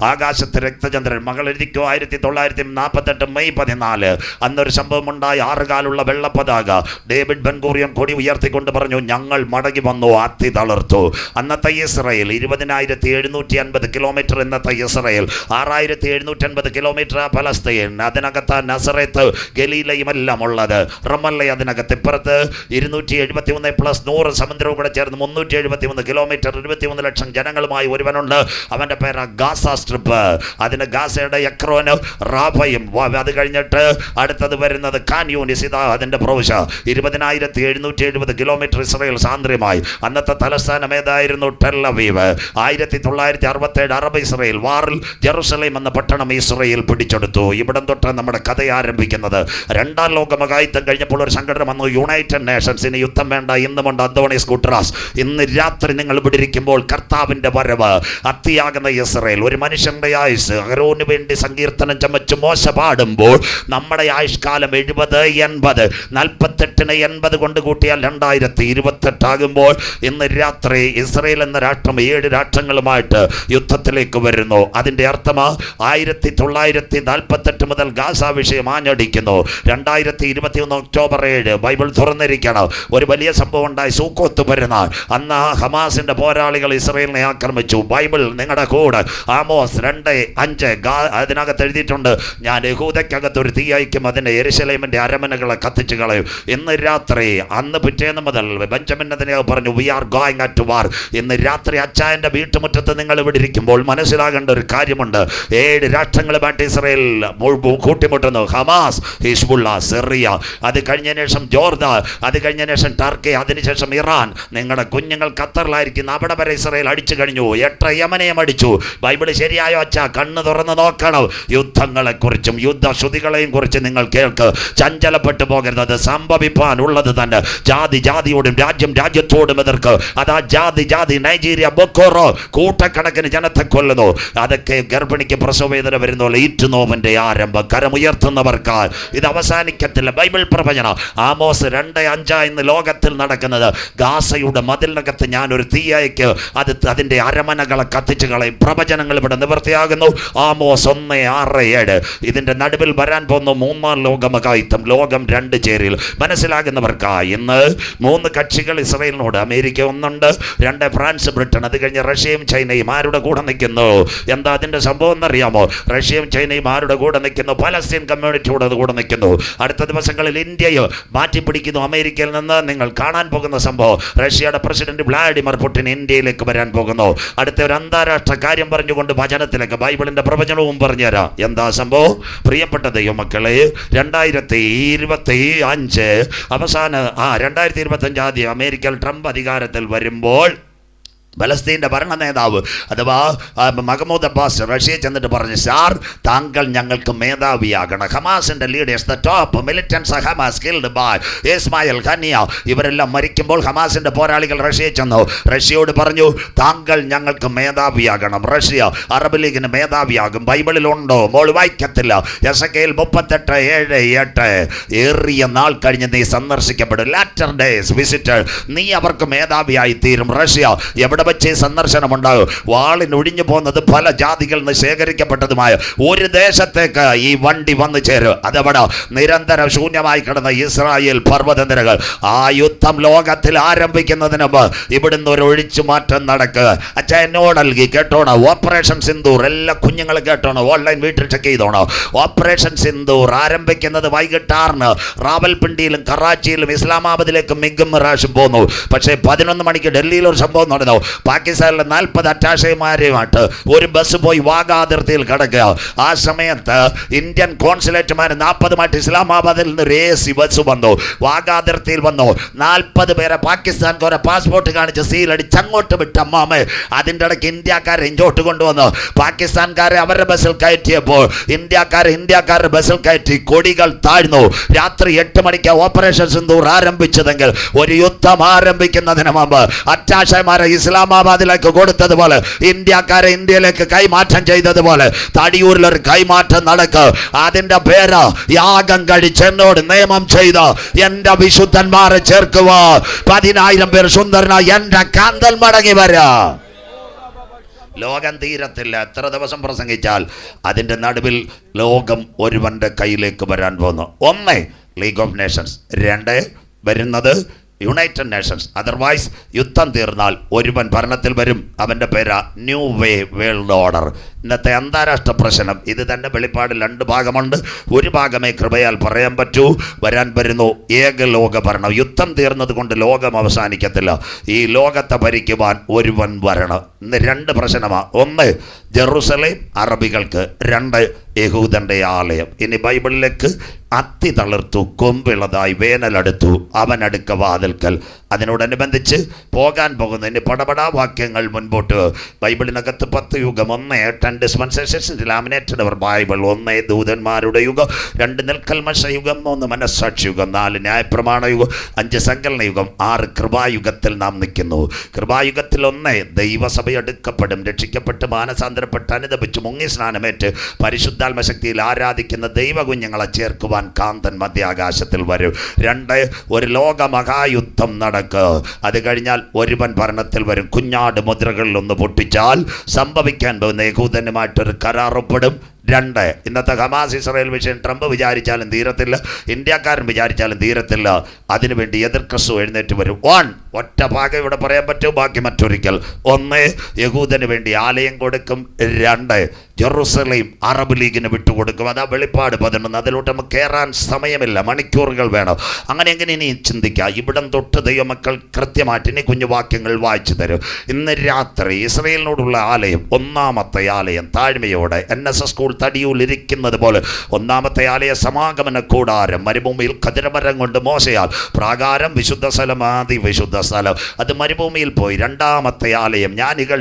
ആകാശത്ത് രക്തചന്ദ്രൻ. മകൾ എഴുതിക്കോ, 1948 മെയ് 14 അന്നൊരു സംഭവം ഉണ്ടായി. 6 കാലുള്ള വെള്ളപ്പതാക ഡേവിഡ് ബെൻഗൂറിയൻ കൊടി ഉയർത്തിക്കൊണ്ട് പറഞ്ഞു, ഞങ്ങൾ മടങ്ങി വന്നു. അത്തി തളർത്തു. അന്നത്തെ ഇസ്രയേൽ 20,750 കിലോമീറ്റർ. ഇന്നത്തെ ഇസ്രയേൽ 6,750 കിലോമീറ്റർ. പലസ്തീൻ അതിനകത്ത് നസറേത്ത് ഗലീലയും എല്ലാം ഉള്ളത്. റമല്ല അതിനകത്ത്. ഇപ്പുറത്ത് 271 പ്ലസ് 100 സമുദ്രവും കൂടെ ചേർന്ന് 373 കിലോമീറ്റർ. 23 ലക്ഷം ജനങ്ങളുമായി ഒരുവനുണ്ട്. അവൻ്റെ പേര് ഗാസ സ്ട്രിപ്പ്. അതിന് ഗാസയുടെ എക്രോന് റാഫയും. അത് കഴിഞ്ഞിട്ട് അടുത്തത് വരുന്നത് ഖാൻ യൂനിസ്. ഇതാ അതിൻ്റെ പ്രവിശ്യ. 20,770 കിലോമീറ്റർ ഇസ്രയേൽ സാന്ദ്രമായി. അന്നത്തെ തലസ്ഥാനം ഏതായിരുന്നു? Tel Aviv. 1967 അറബ് ഇസ്രയേൽ വാറിൽ ജെറുസലേം എന്ന പട്ടണം ഇസ്രയേൽ പിടിച്ചെടുത്തു. ഇവിടം തൊട്ട് നമ്മുടെ കഥ ആരംഭിക്കുന്നത്. 2-ാം ലോകമഹായുദ്ധം കഴിഞ്ഞപ്പോൾ ഒരു സംഘടന വന്നു, യുണൈറ്റഡ് നേഷൻസ്. ഇനി യുദ്ധം വേണ്ട. ഇന്നുമുണ്ട് അന്തോണീസ് ഗുട്ടറാസ്. ഇന്ന് രാത്രി നിങ്ങൾ ഇവിടെ ഇരിക്കുമ്പോൾ കർത്താവിൻ്റെ വരവ്. അത്തിയാകുന്ന ഇസ്രയേൽ. ഒരു മനുഷ്യന്റെ ആയുസ്. അഹരോന് വേണ്ടി സങ്കീർത്തനം ചമച്ച് മോശ പാടുമ്പോൾ നമ്മുടെ ആയുഷ്കാലം 70, 80, 48-ന് 80 കൊണ്ട് കൂട്ടിയാൽ 2028 ആകുമ്പോൾ ഇന്ന് രാത്രി ഇസ്രയേൽ എന്ന രാഷ്ട്രം 7 രാഷ്ട്രങ്ങളുമായിട്ട് യുദ്ധത്തിലേക്ക് വരുന്നു. അതിൻ്റെ അർത്ഥമാ 1948 മുതൽ ഗാസ വിഷയം ആഞ്ഞടിക്കുന്നു. 2021 ഒക്ടോബർ 7 ബൈബിൾ തുറന്നിരിക്കണം. ഒരു വലിയ സംഭവം ഉണ്ടായി. സൂക്കോത്ത് പെരുന്നാൾ. അന്ന് ഹമാസിന്റെ പോരാളികൾ ഇസ്രയേലിനെ ആക്രമിച്ചു. ബൈബിൾ നിങ്ങളുടെ കൂടെ. ആമോസ് 2:5 അതിനകത്ത് എഴുതിയിട്ടുണ്ട്, ഞാൻ യഹൂദയ്ക്കകത്ത് ഒരു തീ അയക്കും, അതിൻ്റെ യെരുശലേമിൻ്റെ അരമനകളെ കത്തിച്ചു കളയും. ഇന്ന് രാത്രി, അന്ന് പിറ്റേന്ന് മുതൽ ബെഞ്ചമിൻ നെതന്യാഹു പറഞ്ഞു, വി ആർ ഗോയിങ് അറ്റ് വാർ. ഇന്ന് രാത്രി അച്ചായൻ്റെ വീട്ടുമുറ്റത്ത് നിങ്ങൾ ഇവിടെ ഇരിക്കുമ്പോൾ മനസ്സിലാകേണ്ട ഒരു കാര്യമുണ്ട്. 7 രാഷ്ട്രങ്ങളുമായിട്ട് ഇസ്രയേൽ കൂട്ടിമുട്ടുന്നു. ഹമാസ്, ഹിസ്ബുള്ള, സിറിയ, അത് കഴിഞ്ഞതിന് ശേഷം ജോർദാൻ, അത് കഴിഞ്ഞതിന് ശേഷം ടർക്കി, അതിനുശേഷം ഇറാൻ. നിങ്ങളുടെ കുഞ്ഞുങ്ങൾ ഖത്തറിലായിരിക്കും. അവിടെ വരെ ഇസ്രയേൽ അടിച്ചു കഴിഞ്ഞു. 8 യമനെയും അടിച്ചു. ബൈബിൾ ശരിയായോ അച്ഛാ? കണ്ണ് തുറന്ന് നോക്കണം. യുദ്ധങ്ങളെക്കുറിച്ചും യുദ്ധശ്രുതികളെയും കുറിച്ച് നിങ്ങൾ കേൾക്ക്. ചഞ്ചലപ്പെട്ടു പോകരുത്. അത് സംഭവിപ്പാൻ ഉള്ളത് തന്നെ. ജാതി ജാതിയോടും രാജ്യം രാജ്യത്തോടും എതിർക്ക്. അതാ ജാതി ജാതി. നൈജീരിയ ബൊക്കോറോ കൂട്ടക്കണക്കിന് ജനത്തെ കൊല്ലുന്നു. അതൊക്കെ ഗർഭിണിക്ക് പ്രസവവേദന വരുന്നുള്ള ഈറ്റുനോവിൻ്റെ ആരംഭം. കരമുയർത്തുന്നവർക്ക് ഇത് അവസാനിക്കത്തില്ല. ബൈബിൾ പ്രവചനം ആമോസ് 2:5 ഇന്ന് ലോകത്തിൽ നടക്കുന്നത്. ഗാസയുടെ മതിലിനകത്ത് ഞാനൊരു തീയയ്ക്ക് അതിൻ്റെ അരമനകളെ കത്തിച്ചു കളയും. പ്രവചനങ്ങൾ ഇവിടെ നിവൃത്തിയാകുന്നു. ആമോസ് 1:6-7. ഇതിൻ്റെ നടുവിൽ വരാൻ പോകുന്ന 3-ാം ലോകമഹായുദ്ധം. ലോകം 2 ചേരിൽ. മനസ്സിലാകുന്നവർക്കായി ഇന്ന് 3 കക്ഷികൾ ഇസ്രയേലിനോട്. അമേരിക്ക ഒന്നുണ്ട്, 2 ഫ്രാൻസ്, ബ്രിട്ടൻ, അത് കഴിഞ്ഞ് റഷ്യയും ചൈനയും ആരുടെ കൂടെ നിൽക്കുന്നു? എന്താ അതിൻ്റെ സംഭവം എന്നറിയാമോ? റഷ്യയും ചൈനയും ആരുടെ കൂടെ നിൽക്കുന്നു? പലസ്തീൻ കമ്മ്യൂണിറ്റിയോട് കൂടെ നിൽക്കുന്നു. അടുത്ത ദിവസങ്ങളിൽ ഇന്ത്യയെ മാറ്റിപ്പിടിക്കുന്നു അമേരിക്കയിൽ നിന്ന്. നിങ്ങൾ കാണാൻ പോകുന്ന സംഭവം, റഷ്യയുടെ പ്രസിഡന്റ് വ്ളാഡിമിർ പുടിൻ ഇന്ത്യയിലേക്ക് വരാൻ പോകുന്നു. അടുത്ത ഒരു അന്താരാഷ്ട്ര കാര്യം പറഞ്ഞുകൊണ്ട് വചനത്തിലേക്ക്, ബൈബിളിന്റെ പ്രവചനവും പറഞ്ഞുതരാം. എന്താ സംഭവം? പ്രിയപ്പെട്ട ദൈവമക്കളെ, 2025 അവസാന 2025 ആദ്യം അമേരിക്കയിൽ ട്രംപ് അധികാരത്തിൽ വരുമ്പോൾ ഫലസ്തീൻ്റെ ഭരണ നേതാവ് അഥവാ മഹ്മൂദ് അബ്ബാസ് റഷ്യയെ ചെന്നിട്ട് പറഞ്ഞു, സാർ താങ്കൾ ഞങ്ങൾക്ക് മേധാവിയാകണം. ഹമാസിൻ്റെ leaders, the top militants Hamas killed by Ismail Haniyeh, ഇവരെല്ലാം മരിക്കുമ്പോൾ ഹമാസിൻ്റെ പോരാളികൾ റഷ്യയെ ചെന്നു. റഷ്യയോട് പറഞ്ഞു, താങ്കൾ ഞങ്ങൾക്ക് മേധാവിയാകണം. റഷ്യ അറബ് ലീഗിന് മേധാവിയാകും. ബൈബിളിലുണ്ടോ? മോൾ വായിക്കത്തില്ല. എസെക്കിയേൽ 38:7-8 ഏറിയ നാൾ കഴിഞ്ഞ് നീ സന്ദർശിക്കപ്പെടും. ലാറ്റർ ഡേയ്സ് വിസിറ്റർ, നീ അവർക്ക് മേധാവിയായി തീരും. റഷ്യ എവിടെ വെച്ച് സന്ദർശനമുണ്ടാകും? വാളിനൊഴിഞ്ഞു പോകുന്നത് പല ജാതികളിൽ നിന്ന് ശേഖരിക്കപ്പെട്ടതുമായ ഒരു ദേശത്തേക്ക് ഈ വണ്ടി വന്നു ചേരും. അതവിടെ നിരന്തരം ശൂന്യമായി കിടന്ന ഇസ്രായേൽ പർവ്വതനിരകൾ. ആ യുദ്ധം ലോകത്തിൽ ആരംഭിക്കുന്നതിന് മുമ്പ് ഇവിടുന്ന് ഒരു ഒഴിച്ചുമാറ്റം നടക്കുക. അച്ഛാ എന്നോട് നൽകി കേട്ടോണോ? ഓപ്പറേഷൻ സിന്ദൂർ എല്ലാ കുഞ്ഞുങ്ങളും കേട്ടോണോ? ഓൺലൈൻ വീട്ടിൽ ചെക്ക് ചെയ്തോണോ? ഓപ്പറേഷൻ സിന്ദൂർ ആരംഭിക്കുന്നത് വൈകിട്ട് 6 റാവൽപിണ്ടിയിലും കറാച്ചിയിലും ഇസ്ലാമാബാദിലേക്കും മിഗും മിറാഷും പോന്നു. പക്ഷേ 11 മണിക്ക് ഡൽഹിയിൽ ഒരു സംഭവം നടന്നു. പാകിസ്ഥാനിലെ 40 അറ്റാഷമാരുമായിട്ട് ഒരു ബസ് പോയി വാഗാ അതിർത്തിയിൽ കിടക്കുക. ആ സമയത്ത് ഇന്ത്യൻ കോൺസുലേറ്റുമാർ 40 ഇസ്ലാമാബാദിൽ നിന്ന് ഒരു AC ബസ് വന്നു. വാഗാ അതിർത്തിയിൽ വന്നു. 40 പേരെ പാകിസ്ഥാൻകാരെ പാസ്പോർട്ട് കാണിച്ച് സീലടിച്ച് അങ്ങോട്ട് വിട്ട അമ്മാമേ. അതിൻ്റെ ഇടയ്ക്ക് ഇന്ത്യക്കാരെ ഇങ്ങോട്ട് കൊണ്ടുവന്നു. പാകിസ്ഥാൻകാരെ അവരുടെ ബസ്സിൽ കയറ്റിയപ്പോൾ ഇന്ത്യക്കാരുടെ ബസ്സിൽ കയറ്റി. കൊടികൾ താഴ്ന്നു. രാത്രി 8 മണിക്ക് ഓപ്പറേഷൻ സിന്ദൂർ ആരംഭിച്ചതെങ്കിൽ ഒരു യുദ്ധം ആരംഭിക്കുന്നതിന് മുമ്പ് അറ്റാഷമാരെ ഇസ്ലാമാബാദിലേക്ക് കൊടുത്തതുപോലെ, ഇന്ത്യക്കാരെ ഇന്ത്യയിലേക്ക് കൈമാറ്റം ചെയ്തതുപോലെ തടിയൂരിലൊരു കൈമാറ്റം നടക്കുക. അതിൻ്റെ പേര് യാഗം കഴിച്ച് എന്നോട് നിയമം ചെയ്ത എൻ്റെ വിശുദ്ധന്മാരെ ചേർക്കുക. 10,000 പേർ സുന്ദരനായി എൻ്റെ കാന്തൽ മടങ്ങി വരാ. ലോകം തീരത്തില്ല. എത്ര ദിവസം പ്രസംഗിച്ചാൽ അതിൻ്റെ നടുവിൽ ലോകം ഒരുവൻ്റെ കയ്യിലേക്ക് വരാൻ പോകുന്നു. 1 ലീഗ് ഓഫ് നേഷൻസ്, 2 വരുന്നത് യുണൈറ്റഡ് നേഷൻസ്. അതർവൈസ് യുദ്ധം തീർന്നാൽ ഒരുവൻ ഭരണത്തിൽ വരും. അവൻ്റെ പേര് ന്യൂ വേൾഡ് ഓർഡർ. ഇന്നത്തെ അന്താരാഷ്ട്ര പ്രശ്നം ഇത് തന്നെ. വെളിപ്പാടിൽ 2 ഭാഗമുണ്ട്. ഒരു ഭാഗമേ കൃപയാൽ പറയാൻ പറ്റൂ. വരാൻ വരുന്നു ഏകലോക ഭരണം. യുദ്ധം തീർന്നത് കൊണ്ട് ലോകം അവസാനിക്കത്തില്ല. ഈ ലോകത്തെ ഭരിക്കുവാൻ ഒരുവൻ വരണം. ഇന്ന് 2 പ്രശ്നമാണ്. 1 ജെറുസലേം അറബികൾക്ക്, 2 യഹൂദൻ്റെ ആലയം. ഇനി ബൈബിളിലേക്ക് അത്തി തളിർത്തു, കൊമ്പിളതായി വേനലെടുത്തു, അവനടുക്ക വാതിൽക്കൽ. അതിനോടനുബന്ധിച്ച് പോകാൻ പോകുന്നു. ഇനി പടപടാ വാക്യങ്ങൾ മുൻപോട്ട്. ബൈബിളിനകത്ത് 10 യുഗം. 1 10 ഡിസ്പെൻസേഷൻസ് ലാമിനേറ്റഡ് അവർ ബൈബിൾ. 1 ദൂതന്മാരുടെ യുഗം, 2 നിൽക്കൽമശ യുഗം, 3 മനസ്സാക്ഷി യുഗം, 4 ന്യായപ്രമാണ യുഗം, 5 സങ്കലന യുഗം, 6 കൃപായുഗത്തിൽ നാം നിൽക്കുന്നു. കൃപായുഗത്തിൽ 1 ദൈവസഭ എടുക്കപ്പെടും. രക്ഷിക്കപ്പെട്ട് മാനസാന്തരപ്പെട്ട് അനുദപിച്ച് മുങ്ങി സ്നാനമേറ്റ് പരിശുദ്ധാത്മശക്തിയിൽ ആരാധിക്കുന്ന ദൈവകുഞ്ഞുങ്ങളെ ചേർക്കുവാൻ കാന്തൻ മധ്യാകാശത്തിൽ വരും. 2 ഒരു ലോക മഹായുദ്ധം നടക്കുക. അത് കഴിഞ്ഞാൽ ഒരുവൻ ഭരണത്തിൽ വരും. കുഞ്ഞാട് മുദ്രകളിൽ ഒന്ന് പൊട്ടിച്ചാൽ സംഭവിക്കാൻ പോകുന്ന യഹൂദനുമായിട്ടൊരു കരാറൊപ്പിടും. 2 ഇന്നത്തെ ഹമാസ് ഇസ്രായേൽ വിഷയം ട്രംപ് വിചാരിച്ചാലും തീരത്തില്ല, ഇന്ത്യക്കാരൻ വിചാരിച്ചാലും തീരത്തില്ല. അതിനുവേണ്ടി എതിർ ക്രിസ്തു എഴുന്നേറ്റ് വരും. 1 ഒറ്റ ഭാഗം ഇവിടെ പറയാൻ പറ്റും, ബാക്കി മറ്റൊരിക്കൽ. 1 യഹൂദന് വേണ്ടി ആലയം കൊടുക്കും. 2 ജെറുസലേം അറബ് ലീഗിന് വിട്ടുകൊടുക്കും. അതാ വെളിപ്പാട് 11. അതിലോട്ട് നമുക്ക് കയറാൻ സമയമില്ല, മണിക്കൂറുകൾ വേണം. അങ്ങനെ എങ്ങനെ ഇനി ചിന്തിക്കുക. ഇവിടം തൊട്ട് ദൈവമക്കൾ കൃത്യമായിട്ട് ഇനി കുഞ്ഞു വാക്യങ്ങൾ വായിച്ചു തരും. ഇന്ന് രാത്രി ഇസ്രായേലിനോടുള്ള ആലയം, 1ാമത്തെ ആലയം താഴ്മയോടെ NSS സ്കൂൾ തടിയൂലിരിക്കുന്നത് പോലെ 1ാമത്തെ ആലയ സമാഗമന കൂടാരം. മരുഭൂമിയിൽ കതിരമരം കൊണ്ട് മോശയാൽ പ്രാകാരം, വിശുദ്ധ സ്ഥലം, ആദി വിശുദ്ധ സ്ഥലം. അത് മരുഭൂമിയിൽ പോയി. 2ാമത്തെ ആലയം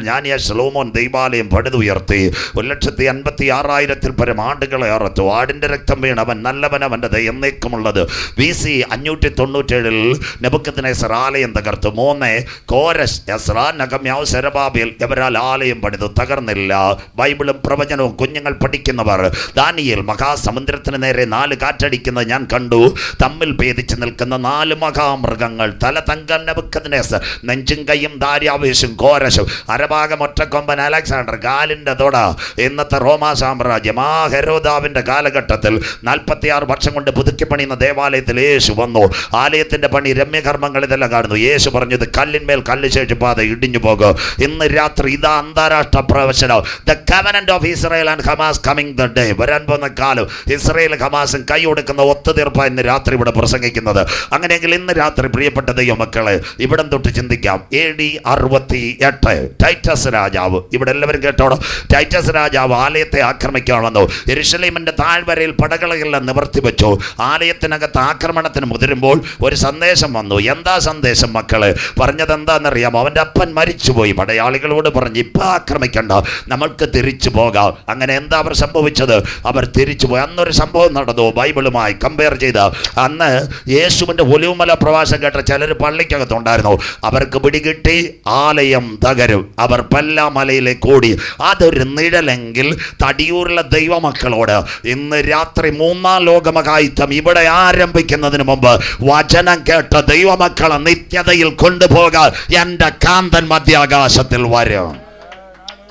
ജ്ഞാനിയ ശലോമോൻ ദൈവാലയം പടുതുയർത്തി. 1,56,000 പരം ആടുകളെ അറുത്തു. ആടിൻ്റെ രക്തം വീണ് അവൻ നല്ലവൻ, അവൻ്റെ ദയ എന്നേക്കുമുള്ളത്. BC 597 നെബൂഖദ്നേസർ ആലയം തകർത്തു. 3 കോരശ്, എസ്രാ, നഹമ്യാവ്, സെരബാബേൽ ഇവരാൽ ആലയം പണിതു. തകർന്നില്ല. ബൈബിളും പ്രവചനവും കുഞ്ഞുങ്ങൾ പഠിക്കുന്നവർ. ദാനിയേൽ മഹാസമുദ്രത്തിന് നേരെ 4 കാറ്റടിക്കുന്നത് ഞാൻ കണ്ടു. തമ്മിൽ ഭേദിച്ച് നിൽക്കുന്ന 4 മഹാമൃഗങ്ങൾ. തല തങ്കം നെബൂഖദ്നേസർ, നെഞ്ചും കൈയും ദാര്യാവേശും കോരശും, അരഭാഗം ഒറ്റക്കൊമ്പൻ അലക്സാണ്ടർ, കാലിൻ്റെ തൊട. ഇന്നത്തെ റോമാ സാമ്രാജ്യം ആ ഹെരോദാവിൻ്റെ കാലഘട്ടത്തിൽ 46 വർഷം കൊണ്ട് പുതുക്കി പണിയുന്ന ദേവാലയത്തിൽ യേശു വന്നു. ആലയത്തിൻ്റെ പണി രമ്യകർമ്മങ്ങൾ ഇതെല്ലാം കാണുന്നു. യേശു പറഞ്ഞത് കല്ലിന്മേൽ കല്ല് ശേഷിപ്പാതെ ഇടിഞ്ഞു പോകും. ഇന്ന് രാത്രി ഇതാ അന്താരാഷ്ട്ര പ്രവചനം. The covenant of Israel and Hamas coming the day, വരാൻ പോകുന്ന കാലം ഇസ്രായേൽ ഹമാസും കൈ കൊടുക്കുന്ന ഒത്തുതീർപ്പ ഇന്ന് രാത്രി ഇവിടെ പ്രസംഗിക്കുന്നത്. അങ്ങനെയെങ്കിൽ ഇന്ന് രാത്രി പ്രിയപ്പെട്ട ദൈവമക്കളെ ഇവിടം തൊട്ട് ചിന്തിക്കാം. AD 68 ടൈറ്റസ് രാജാവ്, ഇവിടെ എല്ലാവരും കേട്ടോണം, ടൈറ്റസ് രാജാവ് ആലയത്തെ ആക്രമിക്കാൻ വന്നു. യെരൂശലേമിന്റെ താഴ്വരയിൽ പടകളെല്ലാം നിവർത്തി വെച്ചു. ആലയത്തിനകത്ത് ആക്രമണത്തിന് മുതിരുമ്പോൾ ഒരു സന്ദേശം വന്നു. എന്താ സന്ദേശം മക്കള്? പറഞ്ഞത് എന്താണെന്നറിയാമോ? അവൻ്റെ അപ്പൻ മരിച്ചുപോയി. പടയാളികളോട് പറഞ്ഞ് ഇപ്പം ആക്രമിക്കണ്ട, നമ്മൾക്ക് തിരിച്ചു പോകാം. അങ്ങനെ എന്താ അവർ സംഭവിച്ചത്? അവർ തിരിച്ചുപോയി. അന്നൊരു സംഭവം നടന്നു ബൈബിളുമായി കമ്പയർ ചെയ്ത്. അന്ന് യേശുവിൻ്റെ ഒലിവുമല പ്രവാസം കേട്ട ചിലർ പള്ളിക്കകത്തുണ്ടായിരുന്നു. അവർക്ക് പിടികിട്ടി ആലയം തകരും. അവർ പല്ലാമലയിലേക്ക് ഓടി. അതൊരു നിഴലെങ്കിൽ തടിയൂരിലെ ദൈവമക്കളോട് ഇന്ന് രാത്രി 3-ാം ലോകമഹായുദ്ധം ഇവിടെ ആരംഭിക്കുന്നതിന് മുമ്പ് വചനം കേട്ട ദൈവമക്കളെ നിത്യതയിൽ കൊണ്ടുപോകാൻ എൻ്റെ കാന്തൻ മധ്യാകാശത്തിൽ വരും.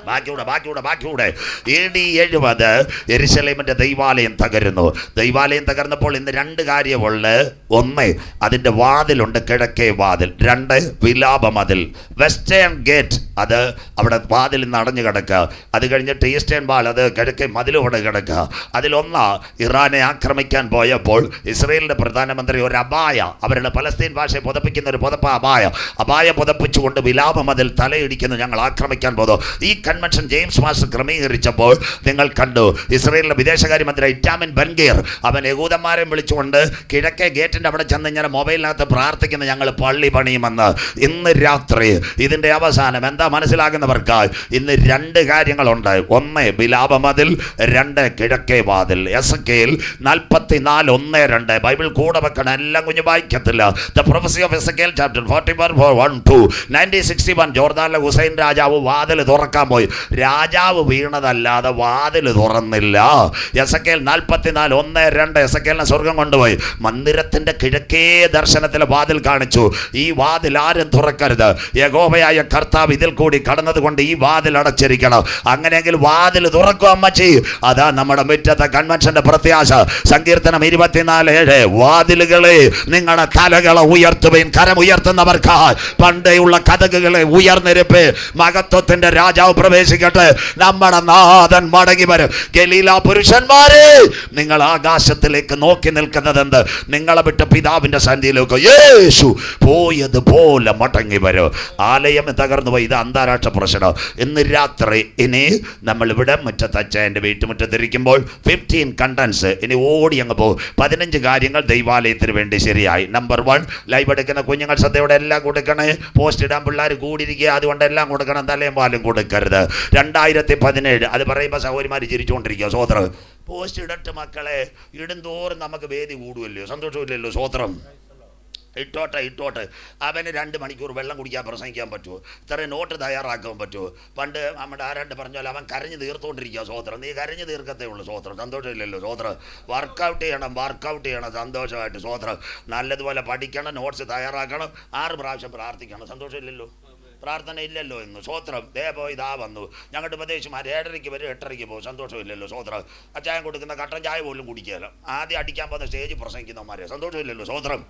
ബാക്കിയൂടെ AD 70 യെരൂശലേമിന്റെ ദൈവാലയം തകരുന്നു. ദൈവാലയം തകർന്നപ്പോൾ ഇന്ന് 2 കാര്യമുള്ളു. 1, അതിൻ്റെ വാതിലുണ്ട്, കിഴക്കേ വാതിൽ. 2, വിലാപമതിൽ, വെസ്റ്റേൺ ഗേറ്റ്, അത് അവിടെ വാതിൽ നിന്ന് അടഞ്ഞു കിടക്കുക. അത് കഴിഞ്ഞിട്ട് ഈസ്റ്റേൺ വാൾ, അത് കിഴക്കേ മതിലോടെ കിടക്കുക. അതിലൊന്ന്, ഇറാനെ ആക്രമിക്കാൻ പോയപ്പോൾ ഇസ്രയേലിൻ്റെ പ്രധാനമന്ത്രി ഒരു അബായ, അവരുടെ പലസ്തീൻ ഭാഷയെ പുതപ്പിക്കുന്ന ഒരു പുതപ്പ അബായ പുതപ്പിച്ചുകൊണ്ട് വിലാപമതിൽ തലയിടിക്കുന്നു, ഞങ്ങൾ ആക്രമിക്കാൻ പോകുന്നു. ഈ കൺവെൻഷൻ ജെയിംസ് മാസ്റ്റർ ക്രമീകരിച്ചപ്പോൾ നിങ്ങൾ കണ്ടു, ഇസ്രയേലിലെ വിദേശകാര്യമന്ത്രി ഇറ്റാമിൻ ബെൻഗീർ അവൻ യഹൂദന്മാരെ വിളിച്ചുകൊണ്ട് കിഴക്കേ ഗേറ്റിൻ്റെ അവിടെ ചെന്ന് ഇങ്ങനെ മൊബൈലിനകത്ത് പ്രാർത്ഥിക്കുന്നു, ഞങ്ങൾ പള്ളി പണിയുമെന്ന്. ഇന്ന് രാത്രി ഇതിൻ്റെ അവസാനം എന്താ മനസ്സിലാകുന്നവർക്കായി ഇന്ന് 2 കാര്യങ്ങളുണ്ട്. 1, വിലാപമതിൽ, 2, കിഴക്കേ വാതിൽ. എസെക്കിയേൽ 44:1-2 ബൈബിൾ കൂടെ വെക്കണം, എല്ലാം കുഞ്ഞു വായിക്കത്തില്ല. The prophecy of Ezekiel chapter 44:1-2. 1961 ജോർദാനിലെ ഹുസൈൻ രാജാവ് വാതിൽ തുറക്കാൻ പോയി. രാജാവ് വീണതല്ലാതെ വാതിൽ തുറന്നില്ല. എസെക്കിയേൽ 44:1-2 എസെക്കിയേലിനെ സ്വർഗം കൊണ്ടുപോയി. മന്ദിരത്തിന്റെ കിഴക്കേ ദർശനത്തിലെ വാതിൽ കാണിച്ചു. ഈ വാതിൽ ആരും തുറക്കരുത്, യഹോവയായ കർത്താവ് ഇതിൽ കൂടി കടന്നത് കൊണ്ട് ഈ വാതിൽ അടച്ചിരിക്കണം. അങ്ങനെയെങ്കിൽ വാതിൽ തുറക്കും അമ്മച്ചി. അതാ നമ്മുടെ മുറ്റത്തെ കൺവെൻഷന്റെ പ്രത്യാശ. സങ്കീർത്തനം 24:7 വാതിലുകളെ നിങ്ങളുടെ തലകളെ ഉയർത്തുകയും കരം ഉയർത്തുന്നവർക്ക് പണ്ടേയുള്ള കതകുകളെ ഉയർന്നിരിപ്പ്. മഹത്വത്തിന്റെ രാജാവ് പ്രവേശിക്കട്ടെ. നമ്മുടെ നാഥൻ മടങ്ങി വരും. ഗലീല പുരുഷന്മാരെ, നിങ്ങൾ ആകാശത്തിലേക്ക് നോക്കി നിൽക്കുന്നത് എന്ത്? നിങ്ങളെ വിട്ട് പിതാവിന്റെ സന്നിധിയിലേക്ക് യേശു പോയതുപോലെ മടങ്ങി വരും. ആലയം തകർന്നു പോയി. ഇത് അന്താരാഷ്ട്ര പ്രശ്നം. ഇന്ന് രാത്രി ഇനി നമ്മൾ ഇവിടെ മുറ്റത്തച്ഛൻ്റെ വീട്ടുമുറ്റത്തിരിക്കുമ്പോൾ 15 കണ്ടൻസ് ഇനി ഓടി അങ്ങ് പോകും. 15 കാര്യങ്ങൾ ദൈവാലയത്തിന് വേണ്ടി ശരിയായി. നമ്പർ 1, ലൈവ് എടുക്കുന്ന കുഞ്ഞുങ്ങൾ ശ്രദ്ധയോടെ എല്ലാം കൊടുക്കണേ. പോസ്റ്റ് ഇടാൻ പിള്ളേർ കൂടിയിരിക്കുക, അതുകൊണ്ട് എല്ലാം കൊടുക്കണം, തലയും പാലും കൊടുക്കരുത്. 2017 അത് പറയുമ്പോൾ സഹോദരിമാർ ചിരിച്ചുകൊണ്ടിരിക്കുക. സ്വോത്രം. പോസ്റ്റ് ഇടട്ട് മക്കളെ, ഇടുന്തോറും നമുക്ക് വേദി കൂടുമല്ലോ, സന്തോഷമില്ലല്ലോ. സ്വോത്രം. ഇട്ടോട്ടെ. അവന് 2 മണിക്കൂർ വെള്ളം കുടിക്കാൻ പ്രസംഗിക്കാൻ പറ്റുമോ? ഇത്രയും നോട്ട് തയ്യാറാക്കാൻ പറ്റുമോ? പണ്ട് നമ്മുടെ ആരാണ്ട് പറഞ്ഞാൽ അവൻ കരഞ്ഞ് തീർത്തുകൊണ്ടിരിക്കുക. സ്വോത്രം. നീ കരഞ്ഞ് തീർക്കത്തേ ഉള്ളൂ. സ്വോത്രം. സന്തോഷമില്ലല്ലോ. സ്വോത്രം. വർക്കൗട്ട് ചെയ്യണം സന്തോഷമായിട്ട്. സ്വോത്രം. നല്ലതുപോലെ പഠിക്കണം, നോട്ട്സ് തയ്യാറാക്കണം, 6 പ്രാവശ്യം പ്രാർത്ഥിക്കണം. സന്തോഷമില്ലല്ലോ. പ്രാർത്ഥന ഇല്ലല്ലോ എന്ന്. സ്വോത്രം. പോയി ഇതാ വന്നു. ഞങ്ങളുടെ ഉപദേശിമാർ 7:30 വരും, 8:30 പോകും. സന്തോഷമില്ലല്ലോ. സ്വോത്രം. അച്ചായം കൊടുക്കുന്ന കട്ടൻ ചായ പോലും കുടിക്കുകയല്ലോ. ആദ്യം അടിക്കാൻ പോകുന്ന സ്റ്റേജ് പ്രസംഗിക്കുന്നവന്മാരെ. സന്തോഷമില്ലല്ലോ. സ്വോത്രം.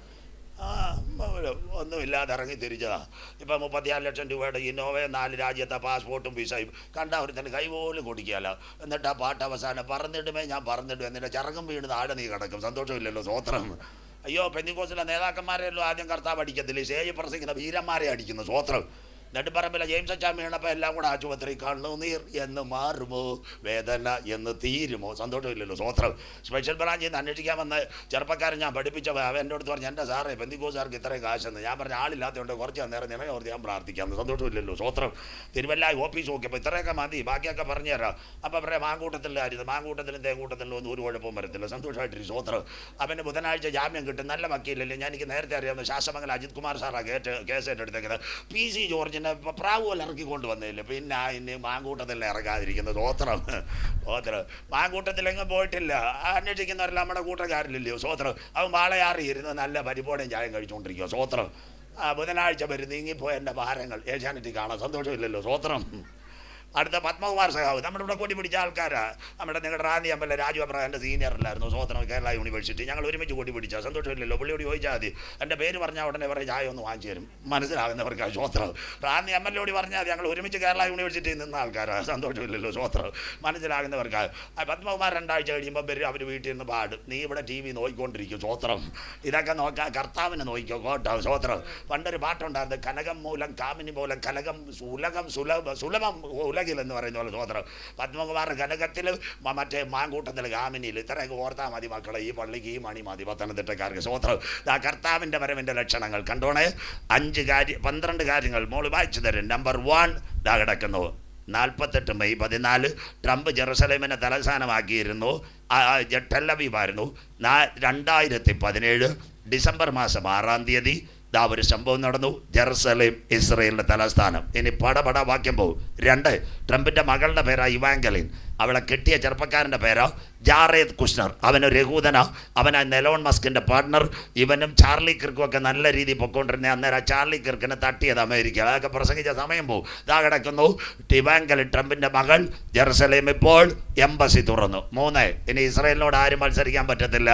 ഒന്നുമില്ലാതെ ഇറങ്ങി തിരിച്ചതാ. ഇപ്പം 34 ലക്ഷം രൂപയുടെ ഇന്നോവയും 4 രാജ്യത്തെ പാസ്പോർട്ടും വിസയും കണ്ട ഒരു തന്നെ കൈ പോലും കൊടുക്കുകയല്ലോ. എന്നിട്ട് ആ പാട്ട് അവസാനം പറഞ്ഞിടുമേ ഞാൻ പറഞ്ഞിടും, എന്നിട്ട് ചിറങ്ങും വീണ് താഴെ നീ കിടക്കും. സന്തോഷമില്ലല്ലോ. സ്വോത്രം. അയ്യോ, പെന്തിക്കോസിലെ നേതാക്കന്മാരെയല്ലോ ആദ്യം കർത്താവ് അടിക്കത്തില്ലേ, സ്റ്റേജ് പ്രസംഗിക്കുന്ന വീരന്മാരെ അടിക്കുന്നു. സ്വോത്രം. നെടുമ്പറമ്പിലെ ജെയിംസ് അച്ചാൻ വീണപ്പോൾ എല്ലാം കൂടെ ആശുപത്രി കണ്ണുനീർ എന്ന് മാറുമോ, വേദന എന്ന് തീരുമോ. സന്തോഷമില്ലല്ലോ. സ്വോത്രം. സ്പെഷ്യൽ ബ്രാഞ്ചിൽ നിന്ന് അന്വേഷിക്കാൻ വന്ന ചെറുപ്പക്കാരൻ ഞാൻ പഠിപ്പിച്ചപ്പോൾ അവൻ എൻ്റെ അടുത്ത് പറഞ്ഞു, എൻ്റെ സാറേ പെന്തിക്കോസുകാർക്ക് ഇത്രയും കാശെന്ന്. ഞാൻ പറഞ്ഞ ആളില്ലാത്തതുകൊണ്ട് കുറച്ച് നേരം നിലയോർത്ത് ഞാൻ പ്രാർത്ഥിക്കാമെന്ന്. സന്തോഷമില്ലല്ലോ. സ്വോത്രം. തിരുവല്ല ഓഫീസ് നോക്കിയപ്പോൾ ഇത്രയൊക്കെ മതി, ബാക്കിയൊക്കെ പറഞ്ഞു തരാം. അപ്പോൾ പറയാം മാങ്കൂട്ടത്തിലായിരുന്നു. മാങ്കൂട്ടത്തിലും തേങ്കൂട്ടത്തിലും ഒന്നും ഒരു കുഴപ്പവും വരത്തില്ല. സന്തോഷമായിട്ടിരി. സ്വോത്രം. അവന് ബുധനാഴ്ച ജാമ്യം കിട്ടും. നല്ല വക്കീലല്ലേ. ഞാൻ എനിക്ക് നേരത്തെ അറിയാവുന്ന ശാസ്ത്രമംഗലം അജിത് കുമാർ സാറാണ് കേസ് ഏറ്റെടുത്തേക്കുന്നത്. PC ജോർജിന് പ്രാവ് പോലെ ഇറക്കിക്കൊണ്ട് വന്നില്ല. പിന്നെ ഇനി മാങ്കൂട്ടത്തിൽ ഇറങ്ങാതിരിക്കുന്നത്. സ്വോത്രം. മാങ്കൂട്ടത്തിലെങ്ങും പോയിട്ടില്ല. അന്വേഷിക്കുന്നവരെല്ലാം നമ്മുടെ കൂട്ടക്കാരില്ലല്ലോ. സ്വോത്രം. അവൻ വാളയാറിയിരുന്ന് നല്ല പരിപോടയും ചായം കഴിച്ചുകൊണ്ടിരിക്കുക. സ്വോത്രം. ബുധനാഴ്ച വരും നീങ്ങിപ്പോയ എൻ്റെ ഭാരങ്ങൾ ഏഷ്യാനെറ്റിൽ കാണാം. സന്തോഷമില്ലല്ലോ. സ്വോത്രം. അടുത്ത പത്മകുമാർ സഹാവ്, നമ്മുടെ ഇവിടെ കൊടി പിടിച്ച ആൾക്കാരാ. നമ്മുടെ നിങ്ങളുടെ റാന്നി അമ്പല രാജു അബ്രഹാമിൻ്റെ സീനിയർ അല്ലായിരുന്നു, സ്വതന്ത്രം കേരള യൂണിവേഴ്സിറ്റി. ഞങ്ങൾ ഒരുമിച്ച് കൊടി പിടിച്ചാൽ സന്തോഷമില്ലല്ലോ. പുള്ളിയോട് ചോദിച്ചാൽ മതി, എൻ്റെ പേര് പറഞ്ഞാൽ ഉടനെ പറയും ചായ ഒന്ന് വാങ്ങിച്ചു തരും. മനസ്സിലാകുന്നവർക്ക് സ്വോത്രം. റാന്നി അമ്പലോട് പറഞ്ഞാൽ മതി, ഞങ്ങൾ ഒരുമിച്ച് കേരള യൂണിവേഴ്സിറ്റിയിൽ നിന്ന ആൾക്കാരാണ്. സന്തോഷമില്ലല്ലോ, സ്വോത്രം. മനസ്സിലാകുന്നവർക്ക്. പത്മകുമാർ 2 ആഴ്ച കഴിയുമ്പോൾ വരും, അവർ വീട്ടിൽ നിന്ന് പാടും. നീ ഇവിടെ TV നോക്കിക്കൊണ്ടിരിക്കും, സ്വോത്രം. ഇതൊക്കെ നോക്കാം, കർത്താവിനെ നോക്കിക്കോ കേട്ടോ, സ്വോത്രം. പണ്ടൊരു പാട്ടുണ്ടായിരുന്നു, കനകം മൂലം കാമിനി മൂലം കനകം ഉലകം സുലഭം ഉലകിൽ എന്ന് പറയുന്ന പോലെ, സ്വോത്രം. പത്മകുമാർ കനകത്തിൽ മറ്റേ മാങ്കൂട്ടത്തിൽ കാമിനിയിൽ. ഇത്രയൊക്കെ ഓർത്താൽ മതി മക്കളെ. ഈ പള്ളിക്ക് ഈ മണി മതി പത്തനംതിട്ടക്കാർക്ക്, സ്വോത്രം. ആ കർത്താവിൻ്റെ വരവിൻ്റെ ലക്ഷണങ്ങൾ കണ്ടോണേ. 12 കാര്യങ്ങൾ മോള് വായിച്ചു തരും. നമ്പർ 1 ദാ കിടക്കുന്നു. 48 മെയ് 14 ട്രംപ് ജെറുസലേമിനെ തലസ്ഥാനമാക്കിയിരുന്നു. ടെല്ലവീവായിരുന്നു. 2017 ഡിസംബർ മാസം 6-ാം തീയതി ദാ ഒരു സംഭവം നടന്നു. ജെറുസലേം ഇസ്രയേലിൻ്റെ തലസ്ഥാനം. ഇനി പടപട വാക്യം പോകും. 2 ട്രംപിൻ്റെ മകളുടെ പേരാ ഇവാങ്കലിൻ. അവളെ കെട്ടിയ ചെറുപ്പക്കാരൻ്റെ പേരോ ജാറേദ് കുഷ്ണർ. അവനൊരു യഹൂദന. അവനാ നെലോൺ മസ്കിൻ്റെ പാർട്ണർ. ഇവനും ചാർലി കിർക്കും ഒക്കെ നല്ല രീതിയിൽ പൊയ്ക്കൊണ്ടിരുന്ന അന്നേരം ചാർലി കിർക്കിനെ തട്ടിയത് അമേരിക്ക. അതൊക്കെ പ്രസംഗിച്ച സമയം പോകും. ഇതാ കിടക്കുന്നു ഇവാങ്കലിൻ ട്രംപിൻ്റെ മകൾ. ജെറുസലേം ഇപ്പോൾ എംബസി തുറന്നു. 3 ഇനി ഇസ്രയേലിനോട് ആരും മത്സരിക്കാൻ പറ്റത്തില്ല.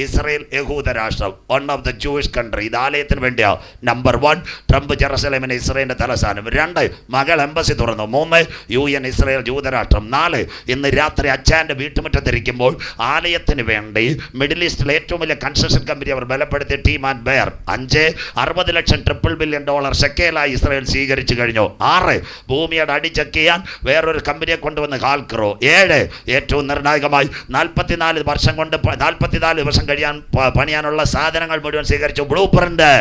ഇസ്രയേൽ യഹൂദ രാഷ്ട്രം, one of the Jewish country. ഇത് ആലയത്തിന് വേണ്ടിയാ. നമ്പർ 1 ട്രംപ് ജെറുസലേമിനെ ഇസ്രയേലിൻ്റെ തലസ്ഥാനം. 2 മകൾ എംബസി തുറന്നു. 3 UN ഇസ്രയേൽ ജൂതരാഷ്ട്രം. 4 ഇന്ന് രാത്രി അച്ഛൻ്റെ വീട്ടുമുറ്റത്തിരിക്കുമ്പോൾ ആലയത്തിന് വേണ്ടി മിഡിൽ ഈസ്റ്റിലെ ഏറ്റവും വലിയ കൺസ്ട്രക്ഷൻ കമ്പനി അവർ ബലപ്പെടുത്തിയ ടീം ആൻഡ് ബെയർ. 5 $60 ലക്ഷം $3 ബില്യൺ ഷെക്കേലായി ഇസ്രയേൽ സ്വീകരിച്ചു കഴിഞ്ഞു. 6 ഭൂമിയുടെ അടി ചെക്ക് ചെയ്യാൻ വേറൊരു കമ്പനിയെ കൊണ്ടുവന്ന് കാൽക്രോ. 7 ഏറ്റവും നിർണായകമായി 44 വർഷം കൊണ്ട് 44 ദിവസം കഴിയാൻ പണിയാനുള്ള സാധനങ്ങൾ മുഴുവൻ സ്വീകരിച്ചു. Blue print.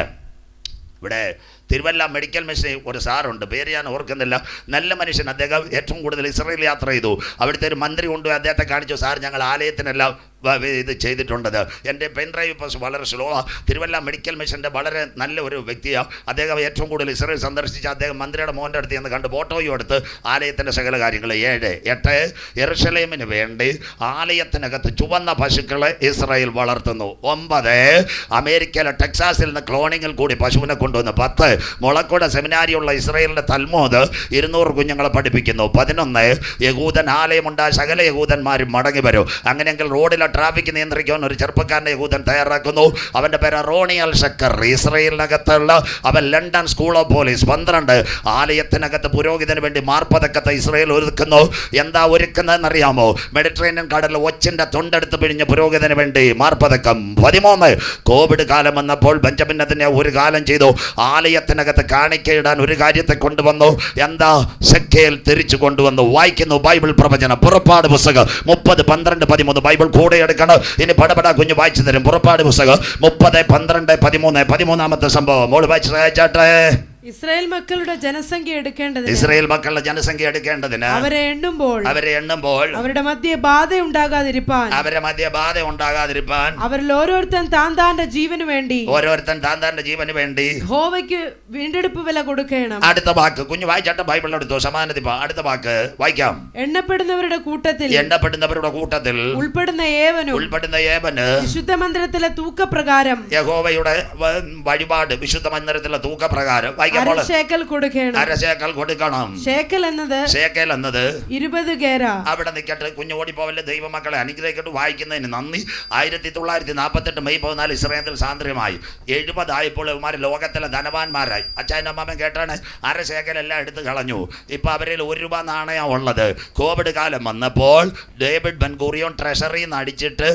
ഇവിടെ തിരുവല്ല മെഡിക്കൽ മിഷനിൽ ഒരു സാറുണ്ട്, പേര് ഞാൻ ഓർക്കുന്നില്ല. നല്ല മനുഷ്യൻ. അദ്ദേഹം ഏറ്റവും കൂടുതൽ ഇസ്രയേൽ യാത്ര ചെയ്തു. അവിടുത്തെ ഒരു മന്ത്രി കൊണ്ടുപോയി അദ്ദേഹത്തെ കാണിച്ചു. സാർ, ഞങ്ങൾ ആലയത്തിനെല്ലാം ഇത് ചെയ്തിട്ടുണ്ടത്. എൻ്റെ പെൻഡ്രൈവ് ഇപ്പോൾ വളരെ സ്ലോ. തിരുവല്ല മെഡിക്കൽ മിഷൻ്റെ വളരെ നല്ല ഒരു വ്യക്തിയാണ് അദ്ദേഹം. ഏറ്റവും കൂടുതൽ ഇസ്രയേൽ സന്ദർശിച്ച അദ്ദേഹം മന്ത്രിയുടെ മോൻ്റെ അടുത്ത് ചെന്ന് കണ്ട് ഫോട്ടോയും എടുത്ത് ആലയത്തിൻ്റെ സകല കാര്യങ്ങൾ. 7 8 യെരുശലേമിന് വേണ്ടി ആലയത്തിനകത്ത് ചുവന്ന പശുക്കളെ ഇസ്രയേൽ വളർത്തുന്നു. 9 അമേരിക്കയിലെ ടെക്സാസിൽ നിന്ന് ക്ലോണിങ്ങിൽ കൂടി പശുവിനെ കൊണ്ടുവന്നു. 10 മുളക്കുട സെമിനാരിയുള്ള ഇസ്രയേലിൻ്റെ തൽമൂദ് 200 കുഞ്ഞുങ്ങളെ പഠിപ്പിക്കുന്നു. 11 യഹൂദൻ ആലയമുണ്ടായ സകല യഹൂദന്മാരും മടങ്ങി വരും. അങ്ങനെയെങ്കിൽ റോഡിലെ ട്രാഫിക് നിയന്ത്രിക്കാൻ ഒരു ചെറുപ്പക്കാരനെ യഹൂദൻ തയ്യാറാക്കുന്നു. അവൻ്റെ പേര് റോണി അൽ ഷക്കർ. ഇസ്രയേലിനകത്തുള്ള അവൻ ലണ്ടൻ സ്കൂൾ ഓഫ് പോലീസ്. 12 ആലയത്തിനകത്ത് പുരോഹിതന് വേണ്ടി മാർപ്പതക്കത്തെ ഇസ്രയേൽ ഒരുക്കുന്നു. എന്താ ഒരുക്കുന്നതെന്നറിയാമോ? മെഡിറ്ററേനിയൻ കടലിൽ ഒച്ചിൻ്റെ തൊണ്ടെടുത്ത് പിഴിഞ്ഞ് പുരോഹിതന് വേണ്ടി മാർപ്പതക്കം. 13 കോവിഡ് കാലം വന്നപ്പോൾ ബെഞ്ചമിൻ നെതന്യാഹു ഒരു കാലം ചെയ്തു. ആലയത്തിനകത്ത് കാണിക്കയിടാൻ ഒരു കാര്യത്തെ കൊണ്ടുവന്നു. എന്താ? ശെക്കേൽ തിരിച്ചു കൊണ്ടുവന്നു. വായിക്കുന്നു ബൈബിൾ പ്രവചനം. പുറപ്പാട് പുസ്തകം 30 12 13. ബൈബിൾ കൂടെ എടുക്കണം. ഇനി പടപട കുഞ്ഞ് വായിച്ചു തരും. പുറപ്പാട് പുസ്തകം 30 12 13. 13ാമത്തെ സംഭവം മോള് വായിച്ചു സഹായിച്ചാട്ടെ. ഇസ്രായേൽ മക്കളുടെ ജനസംഖ്യ എടുക്കേണ്ടതിന് അവരെ എണ്ണുമ്പോൾ അവരുടെ മധ്യ ബാധ ഉണ്ടാകാതിരിപ്പാൻ അവരിൽ ഓരോരുത്തൻ താൻ താന്റെ ജീവന് വേണ്ടി യഹോവയ്ക്ക് വീണ്ടെടുപ്പ് വില കൊടുക്കണം. അടുത്ത വാക്ക് കുഞ്ഞു വായിച്ചാട്ടെ. ബൈബിൾ എടുത്തോ. സമാനതി. അടുത്ത വാക്ക് വായിക്കാം. എണ്ണപ്പെടുന്നവരുടെ കൂട്ടത്തിൽ ഉൾപ്പെടുന്ന ഏവന് വിശുദ്ധ മന്ദിരത്തിലെ തൂക്കപ്രകാരം യഹോവയുടെ വഴിപാട് വിശുദ്ധ മന്ദിരത്തിലെ തൂക്കപ്രകാരം ശേക്കൽ കൊടുക്കണം. ശേക്കൽ എന്നത് 20 ഗേര. അവിടെ നിൽക്കട്ടെ. കുഞ്ഞു ഓടിപ്പോവല്ലേ. ദൈവമക്കളെ അനുഗ്രഹിക്കട്ടെ. വായിക്കുന്നതിന് നന്ദി. 1948 മെയ് 14 ഇസ്രായേലിൽ സ്വാതന്ത്ര്യമായി. 70 ആയപ്പോൾ ഇവന്മാർ ലോകത്തിലെ ധനവാന്മാരായി. അച്ഛനും അമ്മയും കേട്ടാണ്. ശേക്കലെല്ലാം എടുത്ത് കളഞ്ഞു. ഇപ്പം അവരിൽ $1 നാണയം ഉള്ളത്. കോവിഡ് കാലം വന്നപ്പോൾ ഡേവിഡ് ബെൻ ഗുറിയോൺ ട്രഷറിയിൽ നിന്ന് അടിച്ചിട്ട്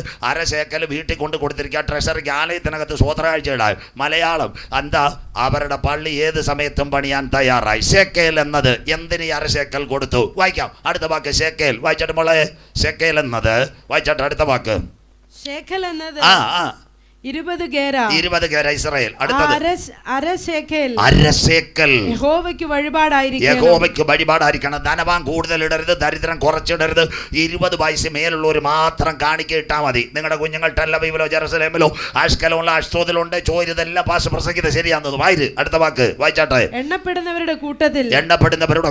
ശേക്കൽ വീട്ടിൽ കൊണ്ട് കൊടുത്തിരിക്കുക. ട്രഷറിക്ക് ആലയത്തിനകത്ത് സ്വോത്രകാഴ്ച ഇടാൻ. മലയാളം എന്താ? അവരുടെ പള്ളി ഏത് സമയത്തും പണിയാൻ തയ്യാറായി. ശേക്കേൽ എന്നത് എന്തിന് ശേക്കൽ കൊടുത്തു? വായിക്കാം. അടുത്ത വാക്ക് ശേക്കേൽ. വായിച്ചിട്ട് മോളെ. ശേക്കേൽ എന്നത് വായിച്ചിട്ട് അടുത്ത വാക്ക്. ശേക്കൽ എന്നത് 20 ഗേര ഇസ്രായേൽ. അടുത്തത് യഹോവയ്ക്ക് വഴിപാടായിരിക്കണം. ധനവാൻ കൂടുതൽ ഇടരുത്, ദരിദ്രൻ കുറച്ചിടരുത്. 20 വയസ്സ് മേലുള്ളവർ മാത്രം കാണിക്ക ഇട്ടാൽ മതി. നിങ്ങളുടെ കുഞ്ഞുങ്ങൾ ടെല്ലവീവിലോ ജെറുസലേമിലോ അഷ്കലോണിലോ അഷ്തോദിലുണ്ട്. ചോദിതെല്ലാം പാസ് പ്രസംഗിക്കുന്നത് ശരിയാണെന്ന്. വായിര്. അടുത്ത വാക്ക് വായിച്ചാട്ടെ. എണ്ണപ്പെടുന്നവരുടെ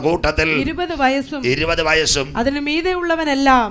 കൂട്ടത്തിൽ 20 വയസ്സും അതിന് മീതെയുള്ളവനെല്ലാം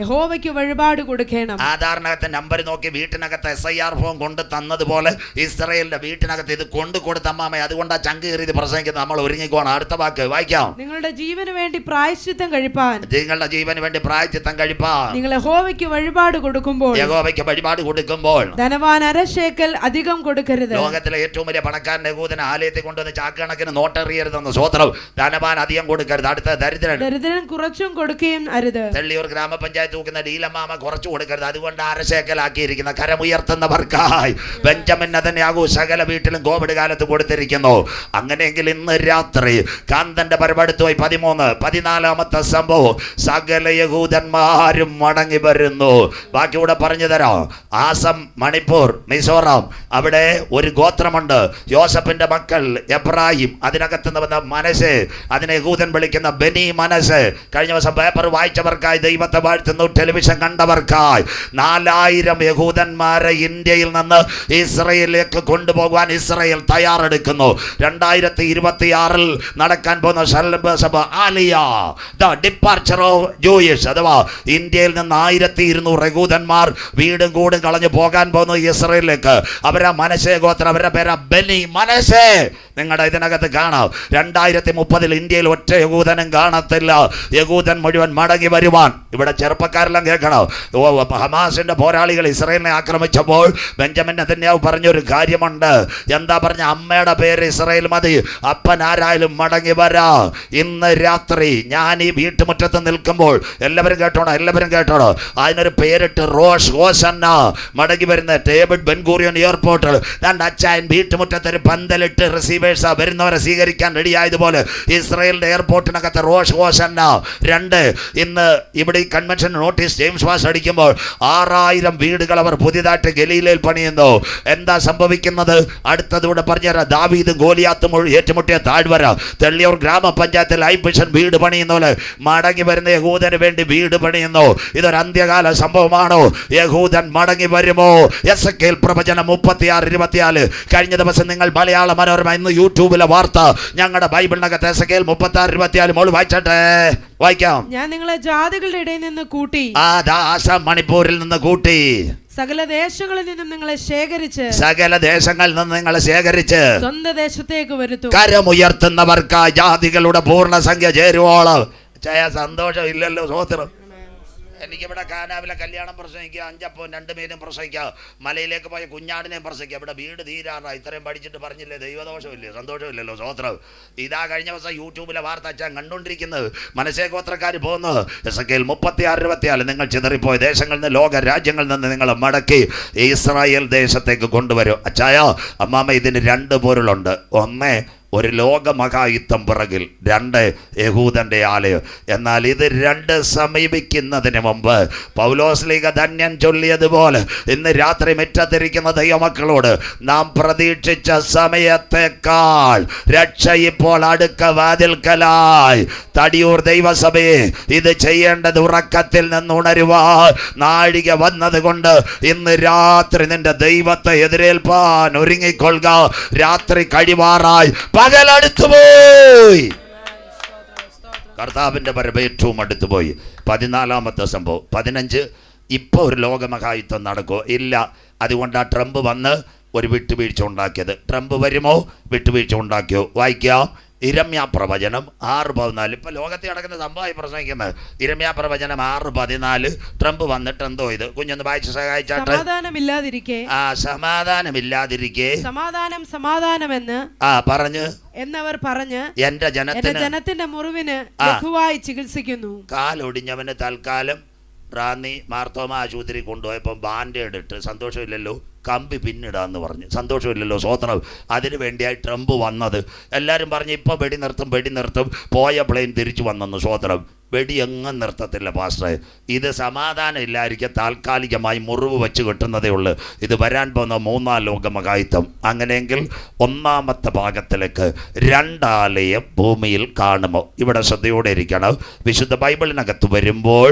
യഹോവയ്ക്ക് വഴിപാട് കൊടുക്കണം. ആധാറിനകത്ത് നമ്പർ നോക്കി വീട്ടിനകത്ത് SIR മൈക്രോഫോൺ കൊണ്ട് തന്നതുപോലെ ഇസ്രായേലിന്റെ വീട്ടിനകത്ത് ഇത് കൊണ്ടു കൊടുത്ത അമ്മാമ. അതുകൊണ്ടാ ചങ്ക് കയറി പ്രസംഗിക്കുന്നത്. നമ്മൾ ഒരുങ്ങിക്കോണം. അടുത്ത വാക്ക് വായിക്കാം. നിങ്ങളുടെ ജീവന് വേണ്ടി പ്രായശ്ചിത്തം കഴിപ്പാൻ, നിങ്ങളുടെ ജീവന് വേണ്ടി പ്രായശ്ചിത്തം കഴിപ്പാൻ, നിങ്ങൾ യഹോവയ്ക്ക് വഴിപാട് കൊടുക്കുമ്പോൾ, യഹോവയ്ക്ക് വഴിപാട് കൊടുക്കുമ്പോൾ ധനവാൻ അരശേക്കൽ അധികം കൊടുക്കരുത്. ലോകത്തിലെ ഏറ്റവും വലിയ പണക്കാരൻ യഹൂദൻ ആലയത്തിൽ കൊണ്ടുവന്ന് ചാക്കണക്കിന് നോട്ടെറിയരുതെന്ന് സ്വോത്രം. ധനവാൻ അധികം കൊടുക്കരുത്. അടുത്ത ദരിദ്രൻ കുറച്ചും കൊടുക്കുകയും അരുത്. തെള്ളിയൂർ ഗ്രാമപഞ്ചായത്ത് നോക്കുന്ന ഡീലമാമ കുറച്ചു കൊടുക്കരുത്. അതുകൊണ്ട് അരശേക്കലാക്കിയിരിക്കുന്ന കരമുയർത്തുന്നവർക്കായി ബെഞ്ചമിൻ നെതന്യാഹു സകല വീട്ടിലും കോവിഡ് കാലത്ത് കൊടുത്തിരിക്കുന്നു. അങ്ങനെയെങ്കിൽ ഇന്ന് രാത്രി കാന്തന്റെ പരപടുത്തുപോയി 13-14 സംഭവം സകല യഹൂദന്മാരും മടങ്ങി വരുന്നു. ബാക്കി ഇവിടെ പറഞ്ഞു തരാം. ആസം, മണിപ്പൂർ, മിസോറാം, അവിടെ ഒരു ഗോത്രമുണ്ട്. യോസഫിന്റെ മക്കൾ എബ്രാഹിം, അതിനകത്ത് വന്ന മനസ്സ്, അതിനെ യഹൂദൻ വിളിക്കുന്ന ബെനി മനസ്സ്. കഴിഞ്ഞ ദിവസം പേപ്പർ വായിച്ചവർക്കായി ദൈവത്തെ വാഴ്ത്തുന്നു. ടെലിവിഷൻ കണ്ടവർക്കായി 4000 യഹൂദന്മാരെ ഇന്ത്യയിൽ നിന്ന് ഇസ്രയേലിലേക്ക് കൊണ്ടുപോകാൻ ഇസ്രയേൽ തയ്യാറെടുക്കുന്നു. 2026 നടക്കാൻ പോകുന്ന aliyah, the departure of Jewish, അഥവാ ഇന്ത്യയിൽ നിന്ന് 1200 യഹൂദന്മാർ വീടും കൂടും കളഞ്ഞു പോകാൻ പോകുന്നു ഇസ്രയേലിലേക്ക്. അവരാ മനസ്സേ ഗോത്രം, അവരുടെ പേരാ ബെനി മനസ്സേ. നിങ്ങളുടെ ഇതിനകത്ത് കാണാം. 2030 ഇന്ത്യയിൽ ഒറ്റ യഹൂദനും കാണത്തില്ല. യഹൂദൻ മുഴുവൻ മടങ്ങി വരുവാൻ. ഇവിടെ ചെറുപ്പക്കാരെല്ലാം കേൾക്കണം. ഹമാസിന്റെ പോരാളികൾ ഇസ്രായേലിനെ ആക്രമിച്ചപ്പോൾ ബെഞ്ചമിൻ നെതന്യാഹു പറഞ്ഞൊരു കാര്യമുണ്ട്. എന്താ പറഞ്ഞ? അമ്മയുടെ പേര് ഇസ്രായേൽ മതി, അപ്പൻ ആരായാലും മടങ്ങി വരാ. ഇന്ന് രാത്രി ഞാൻ ഈ വീട്ടുമുറ്റത്ത് നിൽക്കുമ്പോൾ എല്ലാവരും കേട്ടോടോ, അതിനൊരു പേരിട്ട് റോഷ് ഹോസന്ന. മടങ്ങി വരുന്ന ഡേവിഡ് ബെൻഗൂറിയൻ എയർപോർട്ടിൽ അച്ചായൻ വീട്ടുമുറ്റത്തൊരു പന്തലിട്ട് റിസീവേഴ്സാ വരുന്നവരെ സ്വീകരിക്കാൻ റെഡിയായതുപോലെ ഇസ്രായേലിന്റെ എയർപോർട്ടിനകത്ത് റോഷ് ഹോസന്ന. 2, ഇന്ന് ഇവിടെ ഈ കൺവെൻഷൻ നോട്ടീസ് ജെയിംസ് വാസ് അടിക്കുമ്പോൾ 6000 വീടുകൾ അവർ പുതിയതായിട്ട് ഗലീലയിൽ പണിയുന്നു. എന്താ സംഭവിക്കുന്നത്? അടുത്തതൂടെ പറഞ്ഞുതരാം. ദാവീദും ഗോലിയാത്തും ഏറ്റുമുട്ടിയ താഴ്വര, തെള്ളിയൂർ ഗ്രാമപഞ്ചായത്തിൽ ഐബിഷൻ വീട് പണിയുന്നപോലെ മടങ്ങി വരുന്ന യഹൂദന് വേണ്ടി വീട് പണിയുന്നു. ഇതൊരു അന്ത്യകാല സംഭവമാണോ? യഹൂദൻ മടങ്ങി വരുമോ? എസെക്കിയേൽ പ്രവചനം 36-24. കഴിഞ്ഞ ദിവസം നിങ്ങൾ മലയാള മനോരമ ഇന്ന് യൂട്യൂബിലെ വാർത്ത, ഞങ്ങളുടെ ബൈബിളിനകത്ത് എസെക്കിയേൽ 36-24 മോള് വായിച്ചട്ടെ. വായിക്കാം. ഞാൻ നിങ്ങളെ ജാതികളുടെ ഇടയിൽ നിന്ന് കൂട്ടി, ആസാം മണിപ്പൂരിൽ നിന്ന് കൂട്ടി, സകല ദേശങ്ങളിൽ നിന്നും നിങ്ങളെ ശേഖരിച്ച് സ്വന്തം ദേശത്തേക്ക് വരുത്തും. കരമുയർത്തുന്നവർക്ക് ജാതികളുടെ പൂർണ്ണ സംഖ്യ ചേരുവോളം. സന്തോഷം ഇല്ലല്ലോ സ്വോത്രം. എനിക്കിവിടെ കാനാവിലെ കല്യാണം പ്രസംഗിക്കുക, 5 അപ്പവും 2 മീനും പ്രസംഗിക്കുക, മലയിലേക്ക് പോയ കുഞ്ഞാടിനെയും പ്രസംഗിക്കുക. ഇവിടെ വീട് തീരാറായി. ഇത്രയും പഠിച്ചിട്ട് പറഞ്ഞില്ലേ ദൈവദോഷമില്ലേ? സന്തോഷമില്ലല്ലോ സ്വോത്രം. ഇതാ കഴിഞ്ഞ ദിവസം യൂട്യൂബിലെ വാർത്ത അച്ഛൻ കണ്ടുകൊണ്ടിരിക്കുന്നത്. മനസ്സേ ഗോത്രക്കാർ പോകുന്നത്. എസെക്കിയേൽ 36-24. നിങ്ങൾ ചിതറിപ്പോയ ദേശങ്ങളിൽ നിന്ന്, ലോക രാജ്യങ്ങളിൽ നിന്ന് നിങ്ങൾ മടക്കി ഇസ്രായേൽ ദേശത്തേക്ക് കൊണ്ടുവരും. അച്ചായ അമ്മാമ്മ, ഇതിന് 2 പൊരുളുണ്ട്. 1, ഒരു ലോകമഹായുദ്ധം പിറകിൽ, 2 യഹൂദന്റെ ആലയം. എന്നാൽ ഇത് 2 സമീപിക്കുന്നതിന് മുമ്പ് പൗലോസ്ലീഗ ധന്യൻ ചൊല്ലിയതുപോലെ ഇന്ന് രാത്രി മുറ്റത്തിരിക്കുന്ന ദൈവമക്കളോട് നാം പ്രതീക്ഷിച്ച സമയത്തേക്കാൾ രക്ഷ ഇപ്പോൾ അടുക്ക വാതിൽക്കലായി. തടിയൂർ ദൈവസഭയെ ഇത് ചെയ്യേണ്ടത് ഉറക്കത്തിൽ നിന്ന് ഉണരുവാൻ നാഴിക വന്നത് കൊണ്ട് ഇന്ന് രാത്രി നിന്റെ ദൈവത്തെ എതിരേൽപ്പാൻ ഒരുങ്ങിക്കൊള്ളുക. രാത്രി കഴിവാറായി, പകലടുത്തുപോയി. കർത്താവിൻ്റെ വരവ് ഏറ്റവും അടുത്തുപോയി. 14-ാമത്തെ സംഭവം. 15, ഇപ്പോൾ ഒരു ലോകമഹായുദ്ധം നടക്കുമോ? ഇല്ല. അതുകൊണ്ടാണ് ട്രംപ് വന്ന് ഒരു വിട്ടുവീഴ്ച ഉണ്ടാക്കിയത്. ട്രംപ് വരുമോ? വിട്ടുവീഴ്ച ഉണ്ടാക്കിയോ? വായിക്കാം. ഇരമ്യാ പ്രവചനം 6:14. ഇപ്പൊ ലോകത്തിൽ നടക്കുന്ന സംഭവമായി പ്രസംഗിക്കുന്നത്. ഇരമ്യാ പ്രവചനം 6:14. ട്രംപ് വന്നിട്ട് എന്തോ ഇത് കുഞ്ഞൊന്ന് വായിച്ച് സഹായിച്ചാട്ടെ. സമാധാനമില്ലാതിരിക്കെ സമാധാനമെന്ന് എന്നവർ പറഞ്ഞ് എന്റെ ജനത്തിന്റെ മുറിവിന് ലഘുവായി ചികിത്സിക്കുന്നു. കാലൊടിഞ്ഞവന് തൽക്കാലം റാന്നി മാർത്തോമ ആശുപത്രി കൊണ്ടുപോയപ്പോൾ ബാൻഡേഡ് ഇട്ട്, സന്തോഷമില്ലല്ലോ, കമ്പി പിന്നിടാന്ന് പറഞ്ഞ്, സന്തോഷമില്ലല്ലോ സ്വോത്രം. അതിനു വേണ്ടിയായി ട്രംപ് വന്നത്. എല്ലാവരും പറഞ്ഞ് ഇപ്പോൾ വെടി നിർത്തും. പോയ പ്ലെയിൻ തിരിച്ചു വന്നെന്ന് സ്വോത്രം. വെടി എങ്ങും നിർത്തത്തില്ല പാസ്റ്ററെ. ഇത് സമാധാനം ഇല്ലായിരിക്കും, താൽക്കാലികമായി മുറിവ് വെച്ച് കെട്ടുന്നതേ ഉള്ളൂ. ഇത് വരാൻ പോകുന്ന 3-ാം ലോകമഹായുദ്ധം. അങ്ങനെയെങ്കിൽ 1-ാമത്തെ ഭാഗത്തിലേക്ക് 2 ആലയം ഭൂമിയിൽ കാണുമോ? ഇവിടെ ശ്രദ്ധയോടെ ഇരിക്കണം. വിശുദ്ധ ബൈബിളിനകത്ത് വരുമ്പോൾ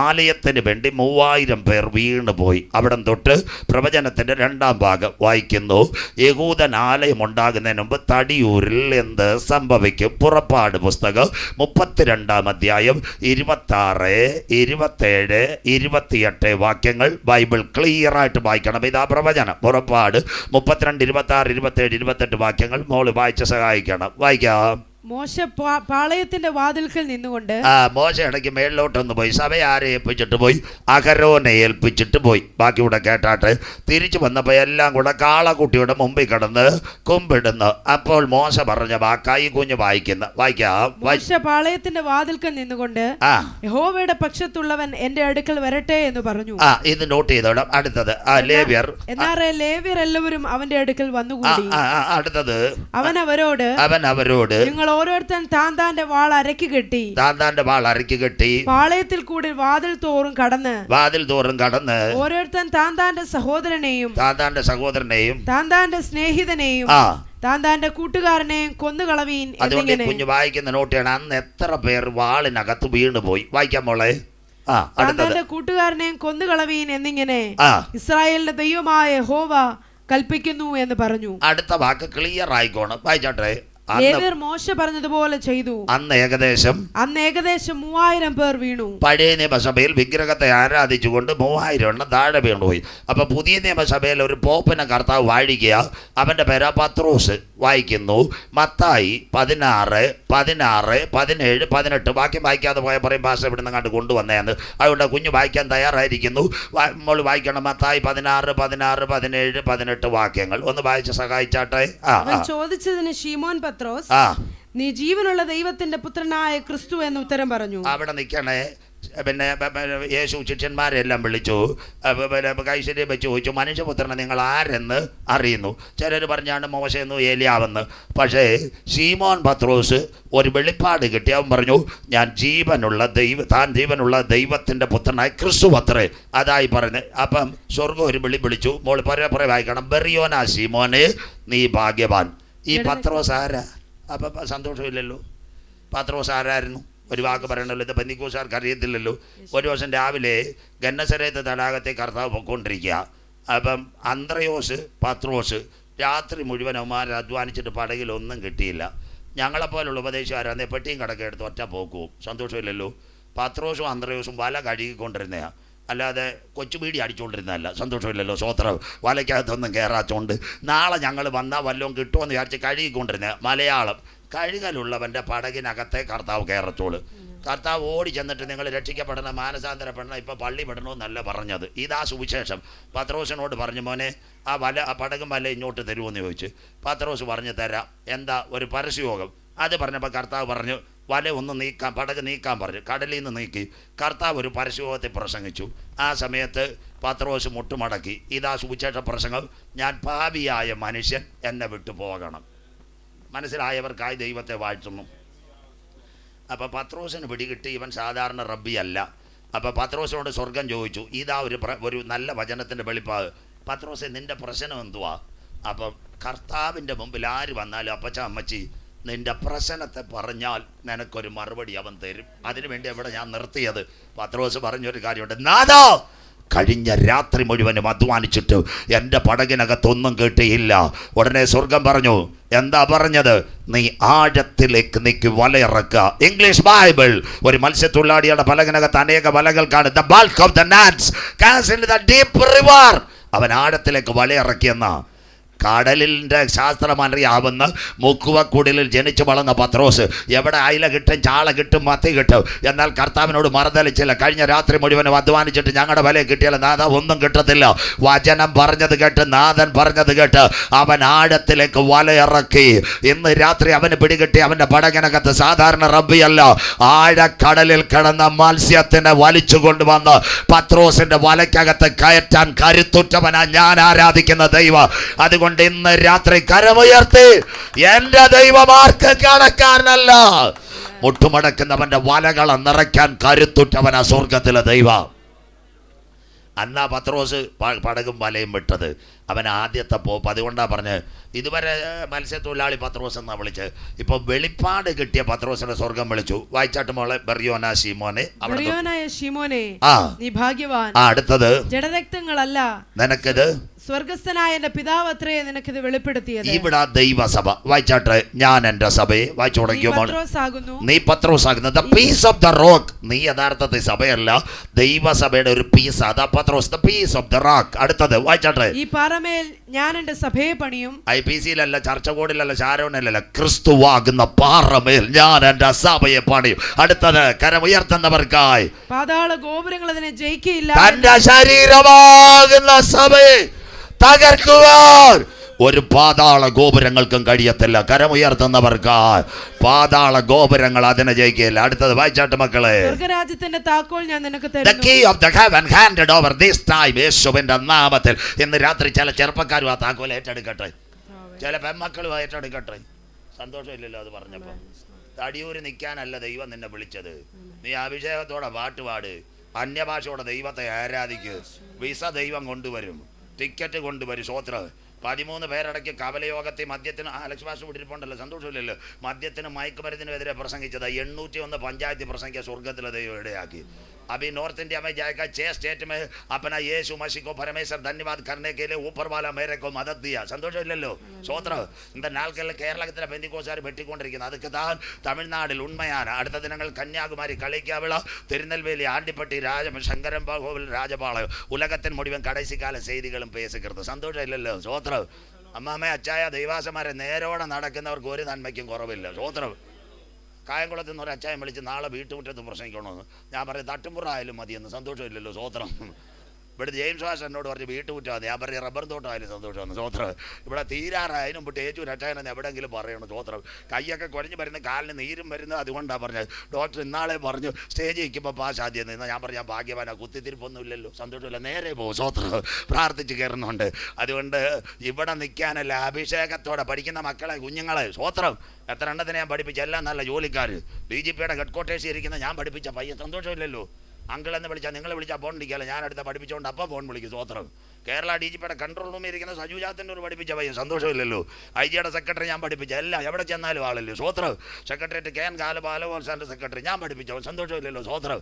ആലയത്തിന് വേണ്ടി 3000 പേർ വീണ് പോയി. അവിടെ തൊട്ട് പ്രവചനത്തിൻ്റെ 2-ാം ഭാഗം വായിക്കുന്നു. യഹൂദൻ ആലയം ഉണ്ടാകുന്നതിന് മുമ്പ് തടിയൂരിൽ എന്ത് സംഭവിക്കും? പുറപ്പാട് പുസ്തകം 32-ാം അധ്യായം അധ്യായം 26, 27, 28 വാക്യങ്ങൾ ബൈബിൾ ക്ലിയർ ആയിട്ട് വായിക്കണം. ഇതാ പ്രവചനം. പുറപ്പാട് 32, 26, 27, 28 വാക്യങ്ങൾ മോള് വായിച്ച് സഹായിക്കണം. വായിക്കാം. മോശ പാളയത്തിന്റെ വാതിൽക്കൽ നിന്നുകൊണ്ട് മോശ ഇടയ്ക്ക് മേളിലോട്ടൊന്ന് പോയി സഭയെ ആരെ ഏൽപ്പിച്ചിട്ട് പോയി? അഹരോനെ ഏൽപ്പിച്ചിട്ട് പോയി. ബാക്കി കൂടെ കേട്ടാട്ട് തിരിച്ചു വന്നപ്പോൾ എല്ലാം കൂടെ കാളക്കുട്ടിയുടെ മുമ്പിൽ കിടന്ന് കുമ്പിടുന്നു. അപ്പോൾ മോശ പറഞ്ഞ വാക്കായി കുഞ്ഞ് വായിക്കുന്ന വായിക്കാം. മോശ പാളയത്തിന്റെ വാതിൽക്കൽ നിന്നുകൊണ്ട് യഹോവയുടെ പക്ഷത്തുള്ളവൻ എന്റെ അടുക്കൽ വരട്ടെ എന്ന് പറഞ്ഞു. ഇത് നോട്ട് ചെയ്തോടാം. അടുത്തത് ലേവ്യർ. എന്നാൽ ലേവ്യർ എല്ലാവരും അവന്റെ അടുക്കൽ വന്നുകൂടി. അടുത്തത് അവൻ അവരോട് നിങ്ങൾ ഓരോരുത്തൻ താന്താന്റെ വാൾ അരക്കി കെട്ടി പാളയത്തിൽ കൂടി വാതിൽ തോറും കടന്ന് ഓരോരുത്തൻ താന്താന്റെ സഹോദരനെയും താന്താന്റെ സ്നേഹിതനെയും താന്താന്റെ കൂട്ടുകാരനെയും കൊന്നുകളവീൻ. അതുകൊണ്ട് കുഞ്ഞു വായിക്കുന്ന നോട്ടാണ്. അന്ന് എത്ര പേർ വാളിനകത്ത് വീണുപോയി. വായിക്കാൻ മോളെ. താന്താന്റെ കൂട്ടുകാരനെയും കൊന്നുകളവീൻ എന്നിങ്ങനെ ഇസ്രായേലിന്റെ ദൈവമായ യഹോവ കൽപ്പിക്കുന്നു എന്ന് പറഞ്ഞു. അടുത്ത വാക്ക് ക്ലിയർ ആയിക്കോണം. വായിച്ചാട്ടെ. ലേവ്യർ മോശ പറഞ്ഞതുപോലെ ചെയ്തു. അന്ന് ഏകദേശം 3000 പേർ വീണു. പഴയ നിയമസഭയിൽ വിഗ്രഹത്തെ ആരാധിച്ചുകൊണ്ട് 3000 എണ്ണം താഴെ വീണുപോയി. അപ്പൊ പുതിയ നിയമസഭയിൽ ഒരു പോപ്പിനെ കർത്താവ് വാഴിക്കുക. അവന്റെ പേര് പത്രോസ്. വായിക്കുന്നു മത്തായി 16, 17, 18. വാക്യം വായിക്കാതെ പോയ പറയും ഭാഷ ഇവിടുന്ന് കണ്ട് കൊണ്ടുവന്നേന്ന്. അതുകൊണ്ട് കുഞ്ഞു വായിക്കാൻ തയ്യാറായിരിക്കുന്നു. നമ്മൾ വായിക്കണം. മത്തായി 16, 17, 17, 18 വാക്യങ്ങൾ ഒന്ന് വായിച്ച് സഹായിച്ചാട്ടെ. ചോദിച്ചതിന് ശിമോൻ പത്രോസ്, നീ ജീവനുള്ള ദൈവത്തിന്റെ പുത്രനായ ക്രിസ്തു എന്ന് ഉത്തരം പറഞ്ഞു. അവിടെ നിൽക്കണേ. പിന്നെ യേശു ശിഷ്യന്മാരെല്ലാം വിളിച്ചു. കൈശര്യം വെച്ച് ചോദിച്ചു, മനുഷ്യപുത്രനെ നിങ്ങൾ ആരെന്ന് അറിയുന്നു? ചിലർ പറഞ്ഞാണ് മോശയെന്നു ഏലിയാവെന്ന്. പക്ഷേ ശീമോൻ പത്രോസ് ഒരു വെളിപ്പാട് കിട്ടി. അവൻ പറഞ്ഞു, ഞാൻ താൻ ജീവനുള്ള ദൈവത്തിൻ്റെ പുത്രനായ ക്രിസ്തു അത്രേ. അതായി പറഞ്ഞ്. അപ്പം സ്വർഗം ഒരു വിളിച്ചു. മോൾ പുറേ വായിക്കണം. ബെറിയോനാ ശീമോനെ, നീ ഭാഗ്യവാൻ. ഈ പത്രോസ് ആരാ? അപ്പം സന്തോഷമില്ലല്ലോ. പത്രോസ് ആരായിരുന്നു? ഒരു വാക്ക് പറയണല്ലോ. ഇത് പെന്തിക്കോസ്തുകാർക്ക് അറിയത്തില്ലല്ലോ. ഒരു ദിവസം രാവിലെ ഗന്നസരേത്ത് തടാകത്തെ കർത്താവ് പൊയ്ക്കൊണ്ടിരിക്കുക. അപ്പം അന്ത്രയോസ്, പത്രോസ് രാത്രി മുഴുവൻ അവന്മാർ അധ്വാനിച്ചിട്ട് പടകിലൊന്നും കിട്ടിയില്ല. ഞങ്ങളെപ്പോലുള്ള ഉപദേശിക്കാരാന്നേ പെട്ടിയും കടക്കെ എടുത്ത് ഒറ്റ പോക്കും. സന്തോഷമില്ലല്ലോ. പത്രോസും അന്ത്രയോസും വല കഴുകിക്കൊണ്ടിരുന്നതാണ്, അല്ലാതെ കൊച്ചുപീടി അടിച്ചുകൊണ്ടിരുന്നതല്ല. സന്തോഷമില്ലല്ലോ. സ്വോത്രം. വലയ്ക്കകത്തൊന്നും കയറാത്തോണ്ട് നാളെ ഞങ്ങൾ വന്നാൽ വല്ലതും കിട്ടുമെന്ന് വിചാരിച്ച് കഴുകിക്കൊണ്ടിരുന്നത്. മലയാളം. കഴുകലുള്ളവൻ്റെ പടകിനകത്തെ കർത്താവ് കയറത്തോളൂ. കർത്താവ് ഓടി ചെന്നിട്ട് നിങ്ങൾ രക്ഷിക്കപ്പെടണം, മാനസാന്തരപ്പെടണം, ഇപ്പം പള്ളി പെടണമെന്നല്ല പറഞ്ഞത്. ഇതാ സുവിശേഷം. പത്രോസിനോട് പറഞ്ഞു, മോനെ ആ പടകും വല ഇങ്ങോട്ട് തരുമെന്ന് ചോദിച്ചു. പത്രോസ് പറഞ്ഞു, തരാം. എന്താ ഒരു പരസ്യയോഗം? അത് പറഞ്ഞപ്പോൾ കർത്താവ് പറഞ്ഞു, വല ഒന്ന് നീക്കാൻ, പടക് നീക്കാൻ പറഞ്ഞു. കടലിൽ നിന്ന് നീക്കി. കർത്താവ് ഒരു പരസ്യയോഗത്തെ പ്രസംഗിച്ചു. ആ സമയത്ത് പത്രോസ് മുട്ടുമടക്കി. ഇതാ സുവിശേഷ പ്രസംഗം. ഞാൻ പാപിയായ മനുഷ്യൻ, എന്നെ വിട്ടു പോകണം. മനസ്സിലായവർക്കായി ദൈവത്തെ വാഴ്ത്തുന്നു. അപ്പോൾ പത്രോസിന് പിടികിട്ടി ഇവൻ സാധാരണ റബ്ബിയല്ല. അപ്പോൾ പത്രോസിനോട് സ്വർഗം ചോദിച്ചു. ഇതാ ഒരു നല്ല വചനത്തിൻ്റെ വെളിപ്പാട്. പത്രോസെ, നിൻ്റെ പ്രശ്നം എന്തുവാ? അപ്പം കർത്താവിൻ്റെ മുമ്പിൽ ആര് വന്നാലും അപ്പച്ച അമ്മച്ചി നിൻ്റെ പ്രശ്നത്തെ പറഞ്ഞാൽ നിനക്കൊരു മറുപടി അവൻ തരും. അതിനുവേണ്ടി അവിടെ ഞാൻ നിർത്തിയത്. പത്രോസ് പറഞ്ഞൊരു കാര്യമുണ്ട്. നാദാ, കഴിഞ്ഞ രാത്രി മുഴുവനും അധ്വാനിച്ചിട്ട് എൻ്റെ പടകിനകത്തൊന്നും കിട്ടിയില്ല. ഉടനെ സ്വർഗം പറഞ്ഞു. എന്താ പറഞ്ഞത്? നീ ആഴത്തിലേക്ക് നീക്കി വലയിറക്കുക. English Bible. ഒരു മത്സ്യത്തൊഴിലാളിയുടെ പലകിനകത്ത് അനേക വലകൾക്കാണ്. The bulk of the nets cast into the deep river. അവൻ ആഴത്തിലേക്ക് വലയിറക്കിയെന്ന കടലിൻ്റെ ശാസ്ത്രം അറിയാവുന്ന മുക്കുവക്കുടലിൽ ജനിച്ചു വളർന്ന പത്രോസ് എവിടെ അയില കിട്ടും, ചാള കിട്ടും, മത്തി കിട്ടും. എന്നാൽ കർത്താവിനോട് മറുതലിച്ചില്ല. കഴിഞ്ഞ രാത്രി മുഴുവനും അധ്വാനിച്ചിട്ട് ഞങ്ങളുടെ വില കിട്ടിയാൽ നാഥ ഒന്നും കിട്ടത്തില്ല. വചനം പറഞ്ഞത് കേട്ട്, നാഥൻ പറഞ്ഞത് കേട്ട് അവൻ ആഴത്തിലേക്ക് വലയിറക്കി. ഇന്ന് രാത്രി അവന് പിടികിട്ടി. അവൻ്റെ പടകിനകത്ത് സാധാരണ റബ്ബിയല്ല, ആഴക്കടലിൽ കിടന്ന മത്സ്യത്തിനെ വലിച്ചു കൊണ്ടുവന്ന് പത്രോസിന്റെ വലയ്ക്കകത്ത് കയറ്റാൻ കരുത്തുറ്റവനാ ഞാൻ ആരാധിക്കുന്ന ദൈവം. അതുകൊണ്ട് ഇന്ന് രാത്രി കരമുയർത്തി, എന്റെ ദൈവമാർക്ക് കണക്കാരനല്ല, മുട്ടുമടക്കുന്നവന്റെ വലകളെ നിറയ്ക്കാൻ കരുത്തുറ്റവനാ സ്വർഗത്തിലെ ദൈവം. അന്നാ പത്രോസ് പടകും വലയും വിട്ടത്. അവൻ ആദ്യത്തെ പോപ്പ്. അതുകൊണ്ടാണ് പറഞ്ഞ് ഇതുവരെ മത്സ്യത്തൊഴിലാളി പത്രോസ് എന്നാണ് വിളിച്ച്. ഇപ്പൊ വെളിപ്പാട് കിട്ടിയ പത്രോസിനെ സ്വർഗം വിളിച്ചു. വായിച്ചാട്ട് മോളെ. ബെറിയോനാ ശീമോനെ, നീ ഭാഗ്യവാൻ. അടുത്തത് ജഡരക്തങ്ങളല്ല നിനക്കിത് സ്വർഗസ്ഥനായ എന്റെ പിതാവ് അത്രേ നിനക്കിത് വെളിപ്പെടുത്തിയത്. ഇവിടെ ദൈവസഭ വായിച്ചാട്ടെ. ഞാൻ എന്റെ സഭയെ വായിച്ചു തുടങ്ങിയോ. നീ പത്രോസാകുന്നു. The piece of the rock. നീ യഥാർത്ഥത്തിൽ സഭയല്ല, ദൈവസഭയുടെ ഒരു പീസ്. അതാ പത്രോസ്, the piece of the rock. അടുത്തത് വായിച്ചാട്ടെ. ഈ പാറമേൽ ഞാൻ എന്റെ സഭയെ പണിയും. IPC-ലല്ല, ചർച്ചകോടിലല്ല, ശാരോനിലല്ല, ക്രിസ്തുവാകുന്ന പാറമേൽ ഞാൻ എന്റെ സഭയെ പണിയും. അടുത്തത് കരമുയർത്തുന്നവർക്കായി. പാതാള ഗോപുരങ്ങൾ അതിനെ ജയിക്കയില്ല. തന്റെ ശരീരമാകുന്ന സഭയെ തകർക്കുവാൻ ഒരു പാതാള ഗോപുരങ്ങൾക്കും കഴിയത്തില്ല. കരമുയർത്തുന്നവർക്കായി. പാതാള ഗോപുരങ്ങൾ അതിനെ ജയിക്കില്ല. അടുത്തത് വായിച്ചാട്ട് മക്കളെ. സ്വർഗ്ഗരാജ്യത്തിന്റെ താക്കോൽ ഞാൻ നിനക്ക് തരുന്നു. The key of the heaven handed over this time. യേശുവിന്റെ നാമത്തിൽ ഇന്ന് രാത്രി ചില ചെറുപ്പക്കാരും ആ താക്കോൽ ഏറ്റെടുക്കട്ടെ, ചില പെൺമക്കളും ഏറ്റെടുക്കട്ടെ. സന്തോഷമില്ലല്ലോ അത് പറഞ്ഞപ്പോൾ. തടിയൂര് നിൽക്കാനല്ല ദൈവം നിന്നെ വിളിച്ചത്. നീ അഭിഷേകത്തോടെ പാട്ടുപാട്, അന്യഭാഷയോടെ ദൈവത്തെ ആരാധിക്ക്. വിസ ദൈവം കൊണ്ടുവരും, ടിക്കറ്റ് കൊണ്ടുവരും. സ്വോത്രം. 13 പേരടയ്ക്ക് കവലയോഗത്തെ മദ്യത്തിന് ലക്ഷ്മി ഭാഷ വിട്ടിരിപ്പുണ്ടല്ലോ, സന്തോഷമില്ലല്ലോ. മദ്യത്തിന് മയക്കുമരുന്നിനെതിരെ പ്രസംഗിച്ചത് 801 പഞ്ചായത്തിൽ പ്രസംഗിക്കുക സ്വർഗത്തിലെ ദൈവം ഇടയാക്കി. अभी नॉर्थ इंडिया में जाएगा 6 स्टेट में अपना यीशु मसीह को परमेश्वर धन्यवाद करने के लिए ऊपर वाला मेरे को मदद दिया. സന്തോഷമില്ലല്ലോ. സ്വോത്രം. இந்த നാൾക്കല്ല കേരളത്തിലെ പെന്തിക്കോസ്തുകാർ വെട്ടിക്കൊണ്ടിരിക്കുന്നത്. അതൊക്കെ താൻ തമിഴ്നാടിൽ ഉണ്മയാണ്. അടുത്ത ദിനങ്ങൾ കന്യാകുമാരി, കളിക്കാവിള, തിരുനെൽവേലി, ആണ്ടിപ്പട്ടി, ശങ്കരൻ கோவில், ராஜபாளையம், உலகத்தின் முடிவன் கடைசி கால செய்திகளுം പേശുகிறது. സന്തോഷമില്ലല്ലോ. സ്വോത്രം. അമ്മാമ്മ അച്ചായ ദൈവാസമാരെ നേരോടെ നടക്കുന്നവർക്ക് ഒരു നന്മയ്ക്കും കുറവില്ല. സ്വോത്രം. കായംകുളത്ത് നിന്ന് ഒരു അച്ചായം വിളിച്ച് നാളെ വീട്ടുമുറ്റത്ത് പ്രസംഗിക്കണമെന്ന് ഞാൻ പറയും. തട്ടുമ്പുറായാലും മതിയെന്ന്. സന്തോഷമില്ലല്ലോ. സ്വോത്രം. ഇവിടെ ജെയിംസ് വാസ് എന്നോട് പറഞ്ഞ് വീട്ടുമുറ്റാണ്. ഞാൻ പറയും റബ്ബർ തോട്ടമായാലും സന്തോഷമാണ്. സ്വോത്രം. ഇവിടെ തീരാറായാലും മുട്ട് ഏറ്റവും അച്ചായനെന്ന് എവിടെയെങ്കിലും പറയണം. സ്വോത്രം. കൈയൊക്കെ കുഴഞ്ഞ് വരുന്ന, കാലിന് നീരും വരുന്നത് അതുകൊണ്ടാണ് പറഞ്ഞത്. ഡോക്ടർ ഇന്നാളെ പറഞ്ഞു സ്റ്റേജിൽ നിൽക്കുമ്പോൾ പാശാദ്യം നിന്ന്. ഞാൻ പറഞ്ഞു ഞാൻ ഭാഗ്യവാനാ, കുത്തിത്തിരിപ്പൊന്നും ഇല്ലല്ലോ. സന്തോഷമില്ല, നേരെ പോകും. സ്വോത്രം. പ്രാർത്ഥിച്ച് കയറുന്നുണ്ട്. അതുകൊണ്ട് ഇവിടെ നിൽക്കാനല്ല, അഭിഷേകത്തോടെ പഠിക്കുന്ന മക്കളെ, കുഞ്ഞുങ്ങളെ. സ്വോത്രം. എത്ര എണ്ണത്തിനെ ഞാൻ പഠിപ്പിച്ച, എല്ലാം നല്ല ജോലിക്കാർ. DGPയുടെ ഹെഡ് ക്വാർട്ടേഴ്സിൽ ഇരിക്കുന്ന ഞാൻ പഠിപ്പിച്ച പയ്യൻ. സന്തോഷമില്ലല്ലോ. അങ്കിൾ എന്ന് വിളിച്ചാൽ, നിങ്ങളെ വിളിച്ചാൽ ഫോൺ വിളിക്കാമല്ലോ. ഞാൻ അടുത്ത പഠിപ്പിച്ചുകൊണ്ട് അപ്പം ഫോൺ വിളിക്കും. സ്വോത്രം. കേരള DGPയുടെ കൺട്രോൾ റൂമിൽ ഇരിക്കുന്ന സജുജാത്തിൻ്റെ ഒരു പഠിപ്പിച്ച പയ്യൻ. സന്തോഷമില്ലല്ലോ. IG-യുടെ സെക്രട്ടറി ഞാൻ പഠിപ്പിച്ച, എല്ലാം എവിടെ ചെന്നാലും ആളല്ലോ. സ്വോത്രം. സെക്രട്ടേറിയറ്റ് KN ബാലഗോപാലന്റെ സെക്രട്ടറി ഞാൻ പഠിപ്പിച്ച. സന്തോഷമില്ലല്ലോ. സ്വോത്രം.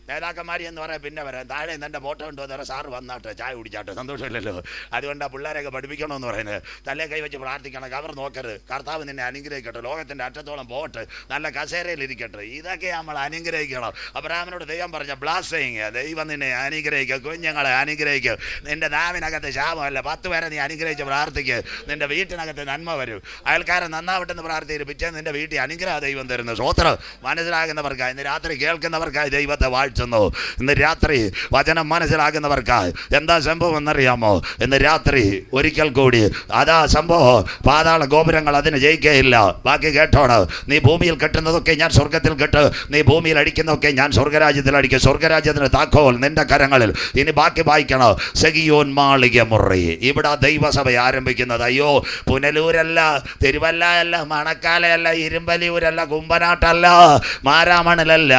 നേതാക്കന്മാരി എന്ന് പറയാൻ പിന്നെ വരാം. താഴെ എൻ്റെ ഫോട്ടോ ഉണ്ടോ എന്ന് പറയാം. സാറ് വന്നാട്ടെ, ചായ കുടിച്ചാട്ടെ. സന്തോഷമില്ലല്ലോ. അതുകൊണ്ട് ആ പിള്ളേരെയൊക്കെ പഠിപ്പിക്കണമെന്ന് പറയുന്നത്. തലേ കൈവച്ച് പ്രാർത്ഥിക്കണം. കവർ നോക്കരുത്. കർത്താവ് നിന്നെ അനുഗ്രഹിക്കട്ടെ. ലോകത്തിൻ്റെ അറ്റത്തോളം പോകട്ടെ. നല്ല കസേരയിലിരിക്കട്ടെ. ഇതൊക്കെ നമ്മൾ അനുഗ്രഹിക്കണം. അബ്രഹാമിനോട് ദൈവം പറഞ്ഞ ബ്ലാസ്സിങ്. ദൈവം നിന്നെ അനുഗ്രഹിക്കുക, കുഞ്ഞുങ്ങളെ അനുഗ്രഹിക്കുക. നിന്റെ നാവിനകത്ത് ശാപമല്ല. 10 പേരെ നീ അനുഗ്രഹിച്ച് പ്രാർത്ഥിക്കുക. നിന്റെ വീട്ടിനകത്ത് നന്മ വരും. അയൽക്കാരൻ നന്നാവട്ടെന്ന് പ്രാർത്ഥിപ്പിച്ച് നിന്റെ വീട്ടിൽ അനുഗ്രഹ ദൈവം തരുന്നു. സ്വോത്രം. മനസ്സിലാകുന്നവർക്കായി, ഇന്ന് രാത്രി കേൾക്കുന്നവർക്കായി ദൈവത്തെ വാഴ്ത്തുന്നു. ഇന്ന് രാത്രി വചനം മനസ്സിലാകുന്നവർക്കായി എന്താ സംഭവം എന്നറിയാമോ? ഇന്ന് രാത്രി ഒരിക്കൽ കൂടി അതാ സംഭവം. പാതാള ഗോപുരങ്ങൾ അതിന് ജയിക്കുകയില്ല. ബാക്കി കേട്ടോണ്. നീ ഭൂമിയിൽ കെട്ടുന്നതൊക്കെ ഞാൻ സ്വർഗത്തിൽ കെട്ട്, നീ ഭൂമിയിൽ അടിക്കുന്നതൊക്കെ ഞാൻ സ്വർഗരാജ്യത്തിൽ അടിക്കും. സ്വർഗരാജ്യത്തിന് താക്കോൽ നിന്റെ കരങ്ങളിൽ. ഇനി ബാക്കി വായിക്കണോ? സെഗിയോൻ മാളിക മുറി. ഇവിടെ ദൈവസഭ ആരംഭിക്കുന്നത്. അയ്യോ, പുനലൂരല്ല, തിരുവല്ല അല്ല, മണക്കാലയല്ല, ഇരുമ്പലിയൂരല്ല, കുമ്പനാട്ടല്ല, മാരാമണിലല്ല.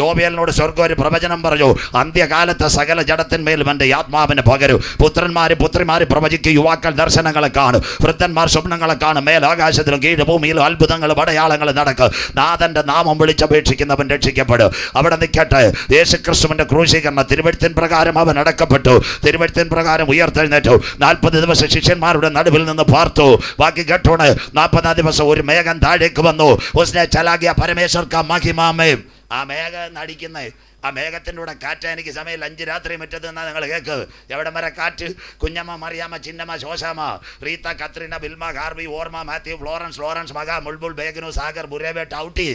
യോബേലിനോട് സ്വർഗം ഒരു പ്രവചനം പറഞ്ഞു. അന്ത്യകാലത്ത് സകല ജഡത്തിന്മേലും എൻ്റെ ആത്മാവിന് പകരും. പുത്രിമാര് പ്രവചിക്കും, യുവാക്കൾ ദർശനങ്ങളെ കാണും, വൃദ്ധന്മാർ സ്വപ്നങ്ങളെ കാണും. മേലാകാശത്തിലും കീഴ് ഭൂമിയിലും അത്ഭുതങ്ങളും അടയാളങ്ങൾ നടക്കും. നാഥന്റെ നാമം വിളിച്ചപേക്ഷിക്കുന്നവൻ രക്ഷിക്കപ്പെടും. അവിടെ നിൽക്കട്ടെ. യേശുക്രിസ്തുവിന്റെ ക്രൂശീകരണം തിരുവെഴുത്തിൻ പ്രകാരം അവൻ അടക്കപ്പെട്ടു, തിരുവെഴുത്തിൻ പ്രകാരം ഉയർത്തെഴുന്നേറ്റു. 40 ദിവസം ശിഷ്യന്മാരുടെ നടുവിൽ നിന്ന് പാർത്തു. ബാക്കി കേട്ടോണ്. 40 ദിവസം ഒരു മേഘം താഴേക്ക് വന്നു. ഉസ്നെ ചലാകിയ പരമേശ്വർ കാ മഹിമാമേ. ആ മേഘം നടിക്കുന്നേ, ആ മേഘത്തിൻ്റെ കൂടെ കാറ്റ്. എനിക്ക് സമയം 5 രാത്രി മുറ്റത്ത് നിന്നാൽ നിങ്ങൾ കേൾക്ക്. എവിടെ വരെ കാറ്റ്? കുഞ്ഞമ്മ, മറിയാമ്മ, ചിന്നമ്മ, ശോശാമ്മ, റീത്ത, കത്രീന, ബിൽമ, ഹാർബി, ഓർമ്മ, മാത്യു, ഫ്ലോറൻസ്, മക, മുൾബുൾ, ബേഗനു, സാഗർ, ബുരേബെ, ടൗട്ടി.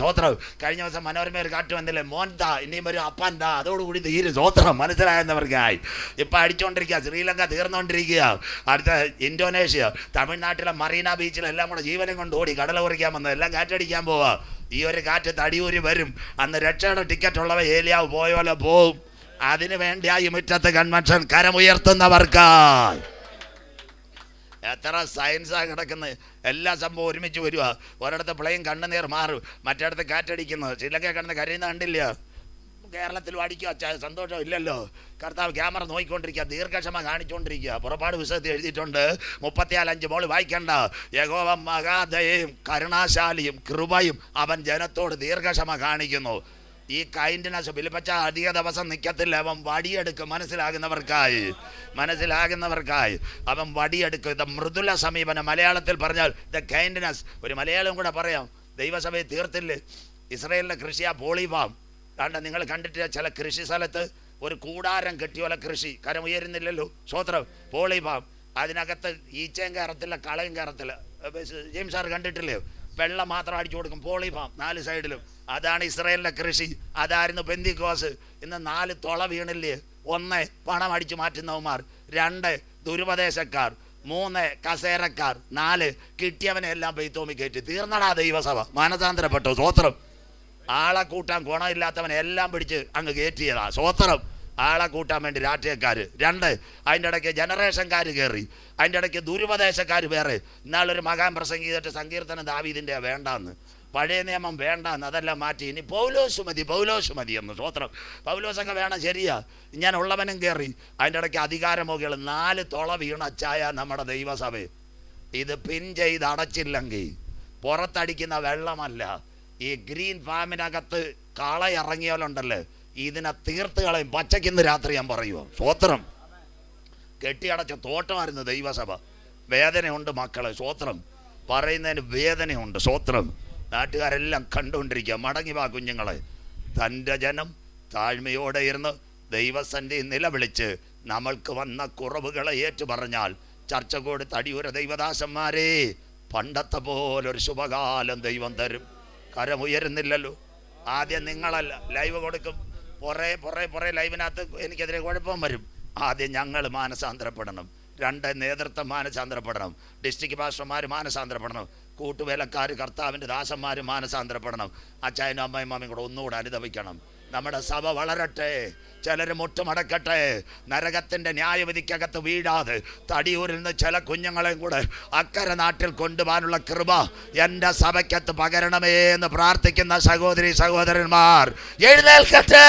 സ്വോത്രം. കഴിഞ്ഞ ദിവസം മനോരമ ഒരു കാറ്റ് വന്നില്ലേ? മോൻതാ, ഇനിയും ഒരു അപ്പൻതാ. അതോടുകൂടി തീരും. സ്വോത്രം. മനസ്സിലാകുന്നവർക്കായി. ഇപ്പം അടിച്ചുകൊണ്ടിരിക്കുക. ശ്രീലങ്ക തീർന്നുകൊണ്ടിരിക്കുക. അടുത്ത ഇന്തോനേഷ്യ, തമിഴ്നാട്ടിലെ മറീന ബീച്ചിലെല്ലാം കൂടെ ജീവനം കൊണ്ട് ഓടി കടല കുറിക്കാൻ വന്നത്. എല്ലാം കാറ്റടിക്കാൻ പോവാ. ഈ ഒരു കാറ്റ് തടിയൂരി വരും. അന്ന് രക്ഷയുടെ ടിക്കറ്റ് ഉള്ളവ ഏലിയാവ് പോയോലെ പോവും. അതിനു വേണ്ടിയായി മുറ്റത്ത് കൺവെൻഷൻ. കരമുയർത്തുന്നവർക്കായി. എത്ര സയൻസാണ് കിടക്കുന്നത്. എല്ലാ സംഭവം ഒരുമിച്ച് വരിക. ഒരിടത്ത് പ്ലെയിൻ കണ്ണുനീർ മാറും, മറ്റിടത്ത് കാറ്റടിക്കുന്നത്. ശ്രീലങ്ക കിടന്ന് കരയുന്ന കണ്ടില്ല. കേരളത്തിലും അടിക്കുക. സന്തോഷം ഇല്ലല്ലോ. കർത്താവ് ക്യാമറ നോക്കിക്കൊണ്ടിരിക്കുക, ദീർഘക്ഷമ കാണിച്ചുകൊണ്ടിരിക്കുക. പുറപ്പാട് പുസ്തകത്തിൽ എഴുതിയിട്ടുണ്ട് 34:5 മോള് വായിക്കണ്ട. യഹോവ മഹാദയയും കരുണാശാലിയും കൃപയും അവൻ ജനത്തോട് ദീർഘക്ഷമ കാണിക്കുന്നു. ഈ കൈൻഡ്നസ് ഫിലിപ്പച്ച അധിക ദിവസം നിൽക്കത്തില്ല. അവൻ വടിയെടുക്കും. മനസ്സിലാകുന്നവർക്കായി അവൻ വടിയെടുക്കും. ഇത് മൃദുല സമീപനം. മലയാളത്തിൽ പറഞ്ഞാൽ ദ കൈൻഡ്നസ്. ഒരു മലയാളം കൂടെ പറയാം. ദൈവസഭയെ തീർത്തില്ലേ? ഇസ്രായേലിൻ്റെ കൃഷിയാ പോളിഫാം. കണ്ട, നിങ്ങൾ കണ്ടിട്ടില്ല ചില കൃഷി സ്ഥലത്ത് ഒരു കൂടാരം കെട്ടിയോല കൃഷി, കരം ഉയരുന്നില്ലല്ലോ. സ്വോത്രം. പോളിഫാം. അതിനകത്ത് ഈച്ചയും കയറത്തില്ല, കളയും കയറത്തില്ല. ജെയിംസ് സാർ കണ്ടിട്ടില്ലേ? വെള്ളം മാത്രം അടിച്ചു കൊടുക്കും. പോളിഫാം 4 സൈഡിലും. അതാണ് ഇസ്രായേലിൻ്റെ കൃഷി. അതായിരുന്നു പെന്തിക്കോസ്. ഇന്ന് 4 തുള വീണില്ലേ? 1 പണം അടിച്ചു മാറ്റുന്നവന്മാർ, 2 ദുരുപദേശക്കാർ, 3 കസേരക്കാർ, 4 കിട്ടിയവനെല്ലാം പെയ്ത്തോമി കയറ്റി. തീർന്നടാ ദൈവസഭ. മാനസാന്തരപ്പെട്ടോ. സ്വോത്രം. ആളെ കൂട്ടാൻ ഗുണമില്ലാത്തവനെ എല്ലാം പിടിച്ച് അങ്ങ് കയറ്റിയതാ. സ്വോത്രം. ആളെ കൂട്ടാൻ വേണ്ടി രാഷ്ട്രീയക്കാർ 2, അതിൻ്റെ ഇടയ്ക്ക് ജനറേഷൻകാർ കയറി, അതിൻ്റെ ഇടയ്ക്ക് ദുരുപദേശക്കാർ വേറെ. ഇന്നാളൊരു മകാൻ പ്രസംഗിച്ചിട്ട് സങ്കീർത്തനം ദാവീദിൻ്റെ വേണ്ടാന്ന്, പഴയ നിയമം വേണ്ടാന്ന്, അതെല്ലാം മാറ്റി ഇനി പൗലോസ് മതി എന്ന്. സ്വോത്രം. പൗലോസൊക്കെ വേണം, ശരിയാ. ഞാൻ ഉള്ളവനും കയറി. അതിൻ്റെ ഇടയ്ക്ക് അധികാരമൊക്കെയുള്ള 4 തുള വീണ അച്ചായ നമ്മുടെ ദൈവസഭ. ഇത് പിൻ ചെയ്ത് അടച്ചില്ലെങ്കിൽ പുറത്തടിക്കുന്ന വെള്ളമല്ല. ഈ ഗ്രീൻ ഫാമിനകത്ത് കള ഇറങ്ങിയാലുണ്ടല്ലേ, ഇതിനെ തീർത്ത് കളയും. പച്ചയ്ക്കിന്ന് രാത്രി ഞാൻ പറയുമോ. സ്വോത്രം. കെട്ടിയടച്ച തോട്ടമായിരുന്നു ദൈവസഭ. വേദനയുണ്ട് മക്കളെ. സ്വോത്രം. പറയുന്നതിന് വേദനയുണ്ട്. സ്വോത്രം. നാട്ടുകാരെല്ലാം കണ്ടുകൊണ്ടിരിക്കുക. മടങ്ങി വാ കുഞ്ഞുങ്ങളെ. തൻ്റെ ജനം താഴ്മയോടെ ഇരുന്ന് ദൈവസന്നിധി നിലവിളിച്ച് നമ്മൾക്ക് വന്ന കുറവുകളെ ഏറ്റു പറഞ്ഞാൽ ചർച്ചകോട് തടിയൂര ദൈവദാസന്മാരെ, പണ്ടത്തെ പോലൊരു ശുഭകാലം ദൈവം തരും. കരമുയരുന്നില്ലല്ലോ. ആദ്യം നിങ്ങളല്ല ലൈവ് കൊടുക്കും. പുറേ ലൈവിനകത്ത് എനിക്കെതിരെ കുഴപ്പം വരും. ആദ്യം ഞങ്ങൾ മാനസാന്തരപ്പെടണം. 2 നേതൃത്വം മാനസാന്തരപ്പെടണം. ഡിസ്ട്രിക്ട് പാസ്റ്റർമാർ മാനസാന്തരപ്പെടണം. കൂട്ടുവേലക്കാർ, കർത്താവിൻ്റെ ദാസന്മാർ മാനസാന്തരപ്പെടണം. അച്ചായനും അമ്മയും കൂടെ ഒന്നുകൂടെ അനുദപിക്കണം. നമ്മുടെ സഭ വളരട്ടെ. ചിലർ മുട്ടുമടക്കട്ടെ. നരകത്തിൻ്റെ ന്യായവിധിക്കകത്ത് വീഴാതെ തടിയൂരിൽ നിന്ന് ചില കുഞ്ഞുങ്ങളെയും കൂടെ അക്കരെ നാട്ടിൽ കൊണ്ടുപോകാനുള്ള കൃപ എൻ്റെ സഭയ്ക്കകത്ത് പകരണമേ എന്ന് പ്രാർത്ഥിക്കുന്ന സഹോദരന്മാർ എഴുന്നേൽക്കട്ടെ.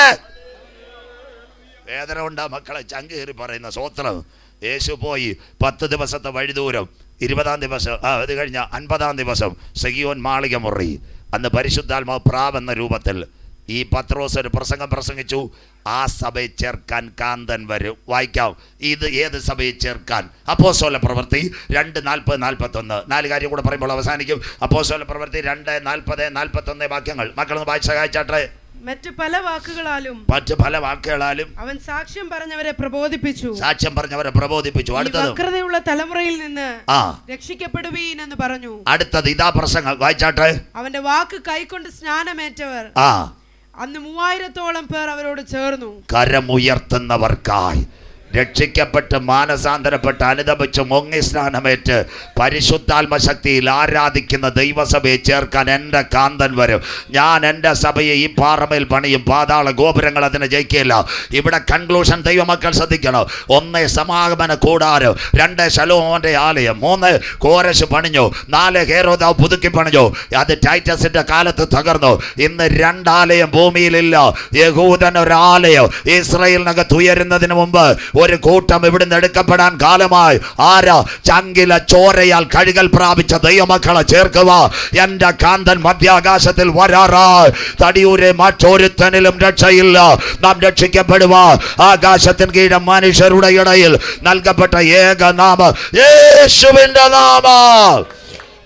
വേദന ഉണ്ടാ മക്കളെ, ചങ്കേറി പറയുന്ന. സ്വോത്രം. യേശു പോയി 10 ദിവസത്തെ വഴിദൂരം. 20-ാം ദിവസം അത് കഴിഞ്ഞ 50-ാം ദിവസം സഗിയോൻ മാളിക മുറി. അന്ന് പരിശുദ്ധാത്മാവ് പ്രാവെന്ന രൂപത്തിൽ ഈ പത്രോസ് ഒരു പ്രസംഗം പ്രസംഗിച്ചു. ആ സഭയെ ചേർക്കാൻ കാന്തൻ വരും. വായിക്കാം. ഇത് ഏത് സഭയെ ചേർക്കാൻ? അപ്പോസ്തല പ്രവൃത്തി 2:40-41. 4 കാര്യം കൂടെ പറയുമ്പോൾ അവസാനിക്കും. അപ്പോസ്തല പ്രവൃത്തി 2:40-41 വാക്യങ്ങൾ മക്കളൊന്ന് വായിച്ച് സഹായിച്ചാട്ടെ. മറ്റു പല വാക്കുകളാലും അവൻ സാക്ഷ്യം പറഞ്ഞവരെ പ്രബോധിപ്പിച്ചു. അടുത്തത് വക്രതയുള്ള തലമുറയിൽ നിന്ന് രക്ഷിക്കപ്പെടുവീൻ എന്ന് പറഞ്ഞു. അടുത്തത് ഇതാ പ്രസംഗം വായിച്ചാട്ടെ. അവന്റെ വാക്ക് കൈക്കൊണ്ട് സ്നാനമേറ്റവർ അന്ന് 3000-ഓളം പേർ അവരോട് ചേർന്നു. കരമുയർത്തുന്നവർക്കായി രക്ഷിക്കപ്പെട്ട് മാനസാന്തരപ്പെട്ട് അനുദപിച്ച് മുങ്ങി സ്നാനമേറ്റ് പരിശുദ്ധാത്മ ശക്തിയിൽ ആരാധിക്കുന്ന ദൈവസഭയെ ചേർക്കാൻ എൻ്റെ കാന്തൻ വരും. ഞാൻ എൻ്റെ സഭയെ ഈ പാറമേൽ പണിയും. പാതാള ഗോപുരങ്ങൾ അതിനെ ജയിക്കില്ല. ഇവിടെ കൺക്ലൂഷൻ ദൈവമക്കൾ ശ്രദ്ധിക്കണം. 1 സമാഗമന കൂടാരം, 2 ശലോമോന്റെ ആലയം, 3 കോരശ് പണിഞ്ഞു, 4 ഹേരോദാവ് പുതുക്കി പണിഞ്ഞു. അത് ടൈറ്റസിന്റെ കാലത്ത് തകർന്നു. ഇന്ന് 2 ആലയം ഭൂമിയിലില്ല. യഹൂദൻ ഒരാലയം. ഇസ്രായേലിനകത്ത് ഉയരുന്നതിന് മുമ്പ് ഒരു കൂട്ടം ഇവിടുന്ന് എടുക്കപ്പെടാൻ കാലമായി. ആരാ? ചങ്കില ചോരയാൽ കഴുകൽ പ്രാപിച്ച ദൈവമക്കളെ ചേർക്കുക. എന്റെ കാന്തൻ മധ്യാകാശത്തിൽ വരാറാ. തടിയൂരെ മറ്റൊരുത്തനിലും രക്ഷയില്ല. നാം രക്ഷിക്കപ്പെടുക. ആകാശത്തിന് കീഴെ മനുഷ്യരുടെ ഇടയിൽ നൽകപ്പെട്ട ഏക നാമം യേശുവിന്റെ നാമം.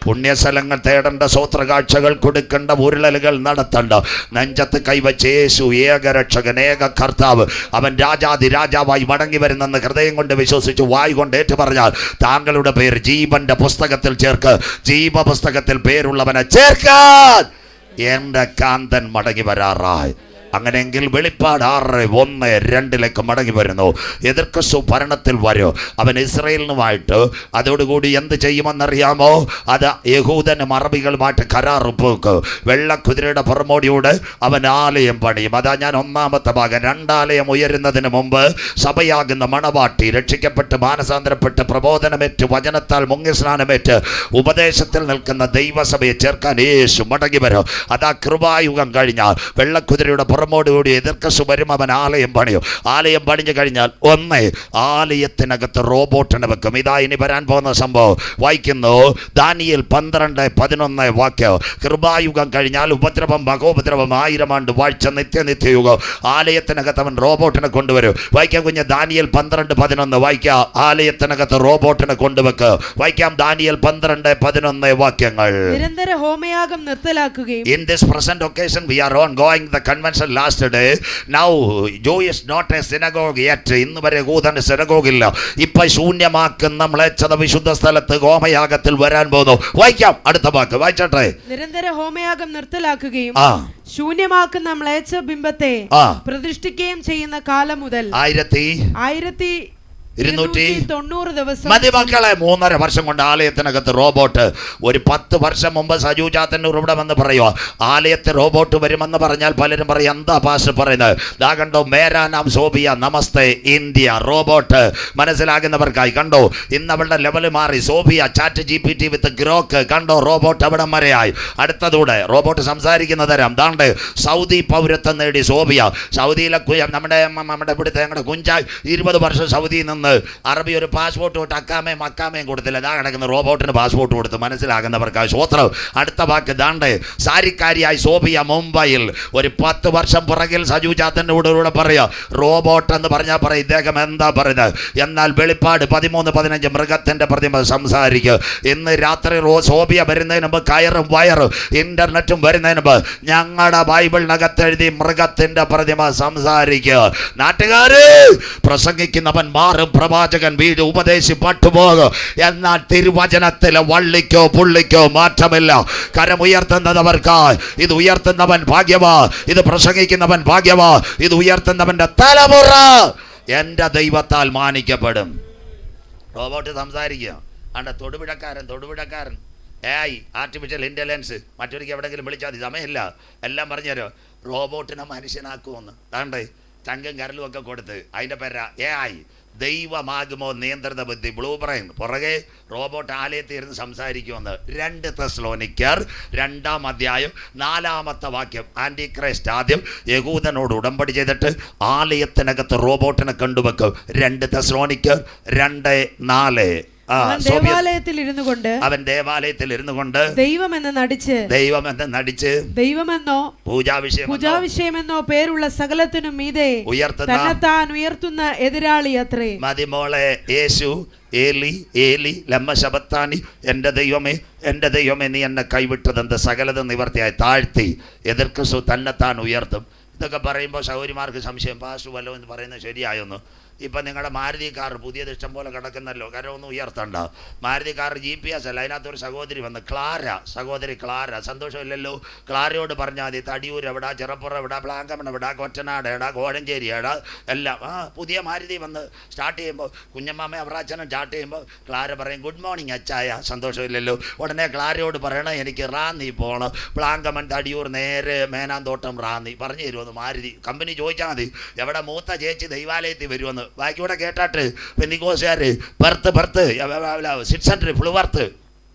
പുണ്യസ്ഥലങ്ങൾ തേടേണ്ട, സ്വോത്രകാഴ്ചകൾ കൊടുക്കേണ്ട, ഉരുളലുകൾ നടത്തേണ്ട, നെഞ്ചത്ത് കൈവച്ച് യേശു ഏകരക്ഷകൻ, ഏക കർത്താവ്, അവൻ രാജാവായി മടങ്ങി വരുന്നെന്ന് ഹൃദയം കൊണ്ട് വിശ്വസിച്ചു വായ് കൊണ്ട് ഏറ്റു പറഞ്ഞാൽ താങ്കളുടെ പേര് ജീവന്റെ പുസ്തകത്തിൽ ചേർക്ക്. ജീവപുസ്തകത്തിൽ പേരുള്ളവനെ ചേർക്കാൻ എൻ്റെ കാന്തൻ മടങ്ങി വരാറായി. അങ്ങനെയെങ്കിൽ വെളിപ്പാട് 6:1-2 മടങ്ങി വരുന്നു. എതിർക്രിസ്തു ഭരണത്തിൽ വരും. അവൻ ഇസ്രായേലിനുമായിട്ട് അതോടുകൂടി എന്ത് ചെയ്യുമെന്നറിയാമോ? അത് യഹൂദനും അറബികളുമായിട്ട് കരാർ ഒപ്പുവെക്കും. വെള്ളക്കുതിരയുടെ പുറമോടിയോട് അവൻ ആലയം പണിയും. അതാ ഞാൻ 1-ാമത്തെ ഭാഗം. 2 ആലയം ഉയരുന്നതിന് മുമ്പ് സഭയാകുന്ന മണവാട്ടി രക്ഷിക്കപ്പെട്ട് മാനസാന്തരപ്പെട്ട് പ്രബോധനമേറ്റ് വചനത്താൽ മുങ്ങിസ്നാനമേറ്റ് ഉപദേശത്തിൽ നിൽക്കുന്ന ദൈവസഭയെ ചേർക്കാൻ യേശു മടങ്ങി വരും. അതാ കൃപായുഗം കഴിഞ്ഞാൽ വെള്ളക്കുതിരയുടെ പുറമോടി പുറമോടുകൂടി എതിർക്കസ് വരും, അവൻ ആലയം പണിയും. ആലയം പണിഞ്ഞു കഴിഞ്ഞാൽ ആലയത്തിനകത്ത് റോബോട്ടിനെ വെക്കും. ഇതാ ഇനി വരാൻ പോകുന്ന സംഭവം. വായിക്കുന്നു ദാനിയേൽ 12:11 വാക്യം. കൃപായുഗം കഴിഞ്ഞാൽ ഉപദ്രവം മഹോപദ്രവം 1000 ആണ്ട് വാഴ്ച നിത്യയുഗം. ആലയത്തിനകത്ത് അവൻ റോബോട്ടിനെ കൊണ്ടുവരും. വായിക്കാം കുഞ്ഞ് ദാനിയേൽ 12:11 വായിക്കാം. ആലയത്തിനകത്ത് റോബോട്ടിനെ കൊണ്ടുവെക്ക്. വായിക്കാം ദാനിയേൽ 12:11 വാക്യങ്ങൾ. നിരന്തര ഹോമയാഗം നിർത്തലാക്കുകയും. In this present occasion we are ongoing the convention last day. Now Joy is not a synagogue yet. ഇന്ന് വരെ യഹൂദന് synagogue ഇല്ല. ഇപ്പൊ ശൂന്യമാക്കുന്ന മ്ലേച്ഛത വിശുദ്ധ സ്ഥലത്ത് ഹോമയാഗത്തിൽ വരാൻ പോകുന്നു. വായിക്കാം അടുത്ത വാക്ക് വായിച്ചോട്ടെ. നിരന്തര ഹോമയാഗം നിർത്തലാക്കുകയും ശൂന്യമാക്കുന്ന മ്ലേച്ഛ ബിംബത്തെ പ്രതിഷ്ഠിക്കുകയും ചെയ്യുന്ന കാലം മുതൽ 1290 ദിവസം മതി മക്കളെ. 3.5 വർഷം കൊണ്ട് ആലയത്തിനകത്ത് റോബോട്ട്. ഒരു 10 വർഷം മുമ്പ് സജു ചാത്തന്നൂർ ഇവിടെ വന്ന് പറയുക ആലയത്തിൽ റോബോട്ട് വരുമെന്ന് പറഞ്ഞാൽ പലരും പറയും എന്താ പാസ്റ്റർ പറയുന്നത്? ദാ കണ്ടോ, മേരാ നാം സോബിയ നമസ്തേ ഇന്ത്യ റോബോട്ട്. മനസ്സിലാകുന്നവർക്കായി കണ്ടോ, ഇന്ന് അവളുടെ ലെവൽ മാറി. സോബിയ ചാറ്റ് GPT വിത്ത് ഗ്രോക്ക് കണ്ടോ, റോബോട്ട് അവിടെ വരെയായി. അടുത്തതൂടെ റോബോട്ട് സംസാരിക്കുന്ന തരാം. ദാണ്ട് സൗദി പൗരത്വം നേടി സോബിയ. സൗദിയിലെ നമ്മുടെ ഇവിടുത്തെ ഞങ്ങളുടെ കുഞ്ചായ് 20 വർഷം സൗദിയിൽ നിന്ന് അറബി ഒരു പാസ്പോർട്ട് തൊട്ട് അക്കാമയും കൊടുത്തില്ല. ഇതാ കിടക്കുന്ന റോബോട്ടിന് പാസ്പോർട്ട് കൊടുത്ത്. മനസ്സിലാകുന്നവർക്കായി സ്വോത്രം. അടുത്ത വാക്ക് ദാണ്ട് സാരിക്കാരിയായി സോബിയ മുംബൈയിൽ. ഒരു 10 വർഷം പുറകിൽ സജു ചാത്തൻ്റെ കൂടെ പറയുക റോബോട്ട് എന്ന് പറഞ്ഞാൽ പറയും ഇദ്ദേഹം എന്താ പറയുന്നത്. എന്നാൽ വെളിപ്പാട് 13:15 മൃഗത്തിൻ്റെ പ്രതിമ സംസാരിക്കുക. ഇന്ന് രാത്രി സോബിയ വരുന്നതിന് മുമ്പ് കയറും വയറും ഇന്റർനെറ്റും വരുന്നതിന് മുമ്പ് ഞങ്ങളുടെ ബൈബിളിനകത്ത് എഴുതി മൃഗത്തിൻ്റെ പ്രതിമ സംസാരിക്കുക. നാട്ടുകാര് പ്രസംഗിക്കുന്നവൻ മാറും, പ്രവാചകൻ വീട്, ഉപദേശി പട്ടുപോകും. എന്നാൽ തിരുവചനത്തിലെ വള്ളിക്കോ പുള്ളിക്കോ മാറ്റമില്ല. കരമുയർത്തുന്നവർക്കായി ഇത് ഉയർത്തുന്നവൻ ഭാഗ്യവാ, ഇത് പ്രസംഗിക്കുന്നവൻ ഭാഗ്യവാ, ഇത് ഉയർത്തുന്നവന്റെ തലമുറ എൻ്റെ ദൈവത്താൽ മാനിക്കപ്പെടും. റോബോട്ട് സംസാരിക്കുക. ആണ്ട തൊടുപിടക്കാരൻ ആർട്ടിഫിഷ്യൽ ഇന്റലിജൻസ് മറ്റൊരിക്കൽ എവിടെയെങ്കിലും വിളിച്ചാൽ മതി, സമയമില്ല, എല്ലാം പറഞ്ഞുതരോ. റോബോട്ടിനെ മനുഷ്യനാക്കുമെന്ന് താണ്ടേ ചങ്കും കരലും ഒക്കെ കൊടുത്ത് അതിൻ്റെ പേരാ AI. ദൈവമാകുമോ നിയന്ത്രിത ബുദ്ധി ബ്ലൂ ബ്രെയിൻ. പുറകെ റോബോട്ട് ആലയത്തിൽ ഇരുന്ന് സംസാരിക്കുമെന്ന്. 2 തെസ്സലോനിക്കർ 2-ാം അധ്യായം 4-ാമത്തെ വാക്യം. ആന്റി ക്രൈസ്റ്റ് ആദ്യം യഹൂദനോട് ഉടമ്പടി ചെയ്തിട്ട് ആലയത്തിനകത്ത് റോബോട്ടിനെ കണ്ടുവെക്കും. 2 തെസ്സലോനിക്കർ 2:4. അവൻ ദേവാലയത്തിൽ ഇരുന്നു കൊണ്ട് ദൈവമെന്ന് നടിച്ച് ദൈവമെന്നോ പൂജാവിഷയമെന്നോ പേരുള്ള സകലത്തിനും മീതെ ഉയർത്തുന്ന എതിരാളി അത്രേ. മതിമോളെ യേശു ഏലി ഏലി ലമ്മ ശബത്താനി എൻ്റെ ദൈവമേ നീ എന്നെ കൈവിട്ടതെന്ത് സകലതും നിവർത്തിയായി താഴ്ത്തി എതിർക്കു തന്നെത്താൻ ഉയർത്തും. ഇതൊക്കെ പറയുമ്പോൾ സഹോദരിമാർക്ക് സംശയം, പാസ്റ്റർ വല്ലോ എന്ന് പറയുന്നത് ശരിയായൊന്നു. ഇപ്പം നിങ്ങളുടെ മാരുതി കാർ പുതിയത് ഇഷ്ടം പോലെ കിടക്കുന്നല്ലോ, കരമൊന്നും ഉയർത്തണ്ട. മാരുതി കാർ GPS അല്ല, അതിനകത്തൊരു സഹോദരി വന്ന് സഹോദരി ക്ലാര. സന്തോഷമില്ലല്ലോ. ക്ലാരയോട് പറഞ്ഞാൽ മതി തടിയൂർ എവിടാ, ചെറുപ്പുറം എവിടാ, പ്ലാങ്കമൺ എവിടാ, കൊറ്റനാട് എടാ, കോഴഞ്ചേരി എടാ, എല്ലാം. പുതിയ മാരുതി വന്ന് സ്റ്റാർട്ട് ചെയ്യുമ്പോൾ കുഞ്ഞമ്മാമ അവറാച്ചനും സ്റ്റാർട്ട് ചെയ്യുമ്പോൾ ക്ലാര പറയും ഗുഡ് മോർണിംഗ് അച്ചായ. സന്തോഷമില്ലല്ലോ. ഉടനെ ക്ലാരയോട് പറയണം എനിക്ക് റാന്നി പോകണം, പ്ലാങ്കമൺ തടിയൂർ നേരെ മേനാന്തോട്ടം റാന്നി പറഞ്ഞു തരുമെന്ന് മാരുതി. കമ്പനി ചോദിച്ചാൽ മതി എവിടെ മൂത്ത ചേച്ചി ദൈവാലയത്തിൽ വരുമെന്ന്. ബാക്കിയൂടെ കേട്ടാട്ട് പെന്തിക്കോസുകാര് ബർത്ത് 600 പുളുവർത്ത്,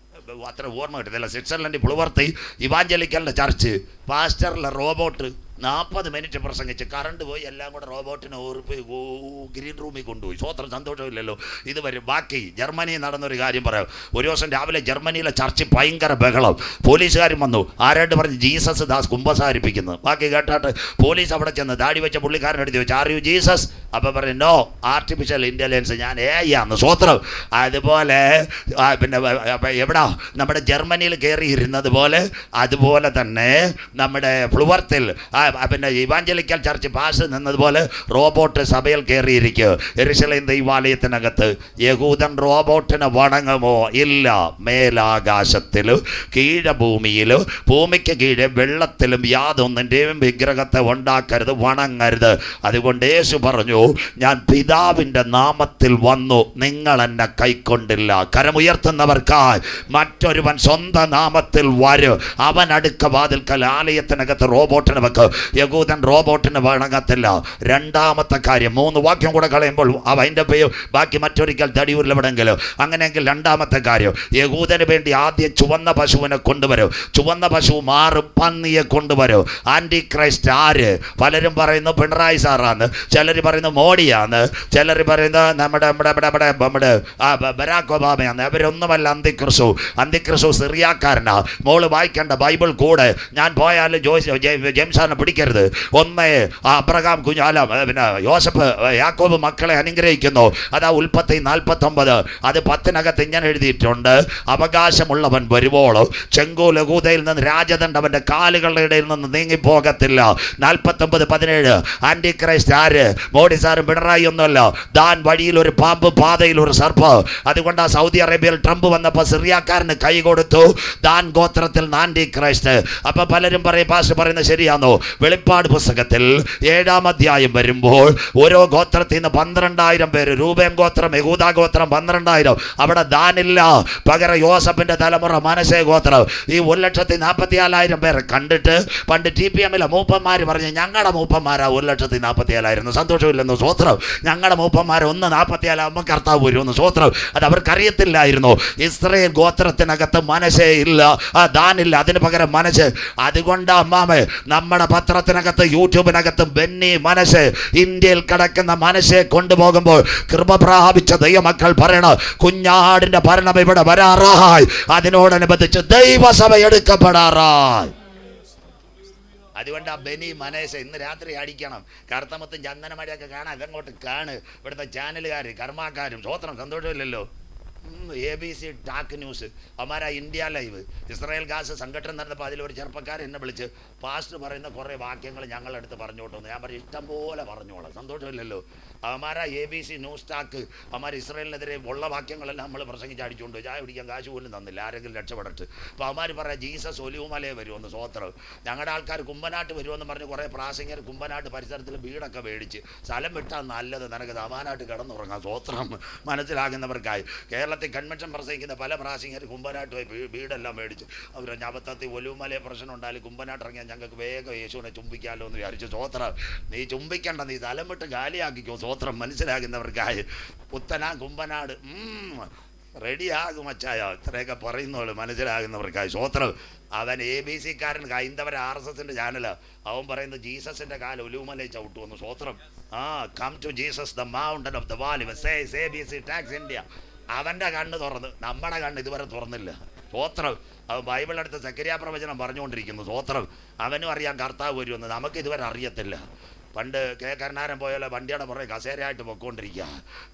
അത്ര ഓർമ്മ കിട്ടത്തില്ല, സ്വിറ്റ്സർലൻഡ് പുളുവർത്ത് ഇവാഞ്ചലിക്കലിൻ്റെ ചർച്ച് പാസ്റ്ററിലെ റോബോട്ട് 40 മിനിറ്റ് പ്രസംഗിച്ച് കറണ്ട് പോയി. എല്ലാം കൂടെ റോബോട്ടിനെ ഗ്രീൻ റൂമിൽ കൊണ്ടുപോയി. സ്വോത്രം. സന്തോഷമില്ലല്ലോ. ഇതുവരെ ബാക്കി ജർമ്മനിയിൽ നടന്നൊരു കാര്യം പറയാം. ഒരു ദിവസം രാവിലെ ജർമ്മനിയിലെ ചർച്ചിൽ ഭയങ്കര ബഹളം. പോലീസുകാരും വന്നു. ആരായിട്ട് പറഞ്ഞ് ജീസസ് ദാസ് കുമ്പസാരിപ്പിക്കുന്നു. ബാക്കി കേട്ടാട്ട് പോലീസ് അവിടെ ചെന്ന് ദാടി വെച്ച പുള്ളിക്കാരനെടുത്ത് വെച്ച് ആർ യു ജീസസ്? അപ്പം പറഞ്ഞു നോ, ആർട്ടിഫിഷ്യൽ ഇൻ്റലിജൻസ്, ഞാൻ AI ആന്ന്. സ്വോത്രം. അതുപോലെ പിന്നെ എവിടാ നമ്മുടെ ജർമ്മനിയിൽ കയറിയിരുന്നത് പോലെ അതുപോലെ തന്നെ നമ്മുടെ ഫ്ലുവർത്തിൽ പിന്നെ ഇവാഞ്ചലിക്കൽ ചർച്ച് പാസ് നിന്നതുപോലെ റോബോട്ട് സഭയിൽ കയറിയിരിക്കുക. യെരുശലേം ദൈവാലയത്തിനകത്ത് യഹൂദൻ റോബോട്ടിനെ വണങ്ങുമോ? ഇല്ല. മേലാകാശത്തിലും കീഴഭൂമിയിലും ഭൂമിക്ക് കീഴെ വെള്ളത്തിലും യാതൊന്നിൻ്റെയും വിഗ്രഹത്തെ ഉണ്ടാക്കരുത്, വണങ്ങരുത്. അതുകൊണ്ട് യേശു പറഞ്ഞു ഞാൻ പിതാവിൻ്റെ നാമത്തിൽ വന്നു, നിങ്ങൾ എന്നെ കൈക്കൊണ്ടില്ല. കരമുയർത്തുന്നവർക്കായി മറ്റൊരുവൻ സ്വന്തം നാമത്തിൽ വരും, അവൻ അടുക്ക വാതിൽക്കൽ ആലയത്തിനകത്ത് റോബോട്ടിനെ വെക്കും. യഹൂദൻ റോബോട്ടിന് വണങ്ങത്തില്ല. രണ്ടാമത്തെ കാര്യം, 3 വാക്യം കൂടെ കളയുമ്പോൾ അതിൻ്റെ ബാക്കി മറ്റൊരിക്കൽ തടിയൂരിലെവിടെങ്കിലും. അങ്ങനെയെങ്കിൽ രണ്ടാമത്തെ കാര്യം, യഹൂദന് വേണ്ടി ആദ്യം ചുവന്ന പശുവിനെ കൊണ്ടുവരും. ചുവന്ന പശു മാറും, പന്നിയെ കൊണ്ടുവരും. ആൻറ്റി ക്രൈസ്റ്റ് ആര്? പലരും പറയുന്നു പിണറായി സാറാന്ന്, ചിലർ പറയുന്നു മോഡിയാന്ന്, ചിലർ പറയുന്നത് നമ്മുടെ ബരാക് ഒബാമയാന്ന്. അവരൊന്നുമല്ല അന്തിക്രിസ്തു. അന്തിക്രിസ്തു സിറിയാക്കാരനാ. മോള് വായിക്കേണ്ട ബൈബിൾ കൂടെ. ഞാൻ പോയാലും ജെയിംസാനെ പിടിക്കരുത്. ഒന്ന് അബ്രഹാം പിന്നെ യോസഫ് യാക്കോബ് മക്കളെ അനുഗ്രഹിക്കുന്നു. അതാ ഉൽപ്പത്തി 49. അത് 10 ഇങ്ങനെ എഴുതിയിട്ടുണ്ട്, അവകാശമുള്ളവൻ വരുവോളോ ചെങ്കോൽ യഹൂദയിൽ നിന്ന് രാജദണ്ഡ് അവൻ്റെ കാലുകളുടെ ഇടയിൽ നിന്ന് നീങ്ങിപ്പോകത്തില്ല. 49:17. ആൻറ്റി ക്രൈസ്റ്റ് ആര്? മോഡി സാറും പിണറായി ഒന്നുമല്ല. ദാൻ വഴിയിൽ ഒരു പാമ്പ്, പാതയിൽ ഒരു സർപ്പ്. അതുകൊണ്ട് സൗദി അറേബ്യയിൽ ട്രംപ് വന്നപ്പോൾ സിറിയാക്കാരന് കൈ കൊടുത്തു. ദാൻ ഗോത്രത്തിൽ ആൻറ്റി ക്രൈസ്റ്റ്. അപ്പം പലരും പറയും പാസ്റ്റർ പറയുന്നത് ശരിയാണോ? വെളിപ്പാട് പുസ്തകത്തിൽ 7-ാം അധ്യായം വരുമ്പോൾ ഓരോ ഗോത്രത്തിൽ നിന്ന് 12,000 പേര്, രൂബേൻ ഗോത്രം, യഹൂദാ ഗോത്രം 12,000. അവിടെ ദാനില്ല, പകരം യോസഫിന്റെ തലമുറ മനശ്ശെ ഗോത്രം. ഈ 1,44,000 പേരെ കണ്ടിട്ട് പണ്ട് TPM-ലെ മൂപ്പന്മാർ പറഞ്ഞു, ഞങ്ങളുടെ മൂപ്പന്മാരാ 1,44,000. സന്തോഷമില്ലെന്ന് സ്വോത്രം. ഞങ്ങളുടെ മൂപ്പന്മാരെ 1,44,000 കർത്താവ് വരുമെന്ന് സ്വോത്രം. അത് അവർക്കറിയത്തില്ലായിരുന്നു. ഇസ്രയേൽ ഗോത്രത്തിനകത്ത് മനശ്ശെ ഇല്ല, ദാനില്ല, അതിന് പകരം മനശ്ശെ. അതുകൊണ്ട് അമ്മാമേ, നമ്മുടെ പത്രത്തിനകത്ത് യൂട്യൂബിനകത്ത് ബെന്നി മനശ്ശെ, ഇന്ത്യയിൽ കിടക്കുന്ന മനശ്ശെ കൊണ്ടുപോകുമ്പോൾ കൃപ പ്രാപിച്ച ദൈവമക്കൾ പറയണ കുഞ്ഞാടിന്റെ ഭരണം ഇവിടെ വരാറായി. അതിനോടനുബന്ധിച്ച് ദൈവസഭ എടുക്കപ്പെടാറായി. അതുകൊണ്ട് ആ ബെനി മനേശ ഇന്ന് രാത്രി അടിക്കണം. കറുത്തമുത്തും ചന്ദനമഴയൊക്കെ കാണാൻ അതങ്ങോട്ട് കാണ്. ഇവിടുത്തെ ചാനലുകാർ, കർമാക്കാരും സ്വോത്രം. സന്തോഷമില്ലല്ലോ. ABC ടാക്ക് ന്യൂസ്, അമാരാ ഇന്ത്യ ലൈവ്, ഇസ്രായേൽ ഗാസ് സംഘടന നടന്നപ്പോൾ അതിലൊരു ചെറുപ്പക്കാരൻ എന്നെ വിളിച്ച് പാസ്റ്റർ പറയുന്ന കുറേ വാക്യങ്ങൾ ഞങ്ങളെടുത്ത് പറഞ്ഞോട്ടെന്ന്. ഞാൻ പറയും ഇഷ്ടം പോലെ പറഞ്ഞോളാം. സന്തോഷമില്ലല്ലോ. അവന്മാരാ ABC ന്യൂസ് ടാക്ക് അവന്മാർ ഇസ്രായേലിനെതിരെ ഉള്ള വാക്യങ്ങളെല്ലാം നമ്മൾ പ്രസംഗിച്ച് അടിച്ചുകൊണ്ട് ചായ പിടിക്കാൻ കാശ് പോലും തന്നില്ല, ആരെങ്കിലും രക്ഷപ്പെടട്ട്. അപ്പോൾ അവന്മാർ പറയാം ജീസസ് ഒലിവുമലയെ വരുമെന്ന്. സ്വോത്രം. ഞങ്ങളുടെ ആൾക്കാർ കുമ്പനാട്ട് വരുമെന്ന് പറഞ്ഞ് കുറേ പ്രാസംഗികർ കുമ്പനാട്ട് പരിസരത്തിൽ വീടൊക്കെ മേടിച്ച് സ്ഥലം വിട്ടാൽ നല്ലത്, നിനക്ക് സമാനായിട്ട് കിടന്നുറങ്ങാം. സ്വോത്രം. മനസ്സിലാകുന്നവർക്കായി കേരളത്തിൽ കൺവെൻഷൻ പ്രസംഗിക്കുന്ന പല പ്രാസംഗികർ കുമ്പനാട്ട് പോയി വീടെല്ലാം മേടിച്ച് അവർ അബദ്ധത്തിൽ ഒലിവുമലയെ പ്രശ്നം ഉണ്ടായാലും കുമ്പനാട്ട് ഇറങ്ങിയാൽ ഞങ്ങൾക്ക് വേഗം യേശുവിനെ ചുംബിക്കാമല്ലോ എന്ന് വിചാരിച്ചു. സ്വോത്രം. നീ ചുംബിക്കണ്ട, നീ സ്ഥലം വിട്ട് കാലിയാക്കിക്കോ. സ്വോത്രം. മനസ്സിലാകുന്നവർക്കായി പുത്തനാ കുമ്പനാട് റെഡിയാകും അച്ചായ. ഇത്രയൊക്കെ പറയുന്നുള്ളൂ മനസ്സിലാകുന്നവർക്കായി. സ്വോത്രം. അവൻ ABC-കാരൻ, ഹൈന്ദവർ RSSന്റെ ചാനലാണ്. അവൻ പറയുന്നത് ജീസസിന്റെ കാലം ഒലിവുമലയെ ചവിട്ടുവന്നു. സ്വോത്രം. Come to Jesus the mountain of the valley, says ABC tax India. അവൻ്റെ കണ്ണ് തുറന്ന്, നമ്മുടെ കണ്ണ് ഇതുവരെ തുറന്നില്ല. സ്വോത്രം. അവൻ ബൈബിളെടുത്ത് സെക്കരിയ പ്രവചനം പറഞ്ഞുകൊണ്ടിരിക്കുന്നു. സ്വോത്രം. അവനും അറിയാം കർത്താവ് വരുമെന്ന്, നമുക്ക് ഇതുവരെ അറിയത്തില്ല. പണ്ട് കരുണാരൻ പോയാലോ വണ്ടിയുടെ പുറകെ കസേരയായിട്ട് പൊയ്ക്കൊണ്ടിരിക്കുക.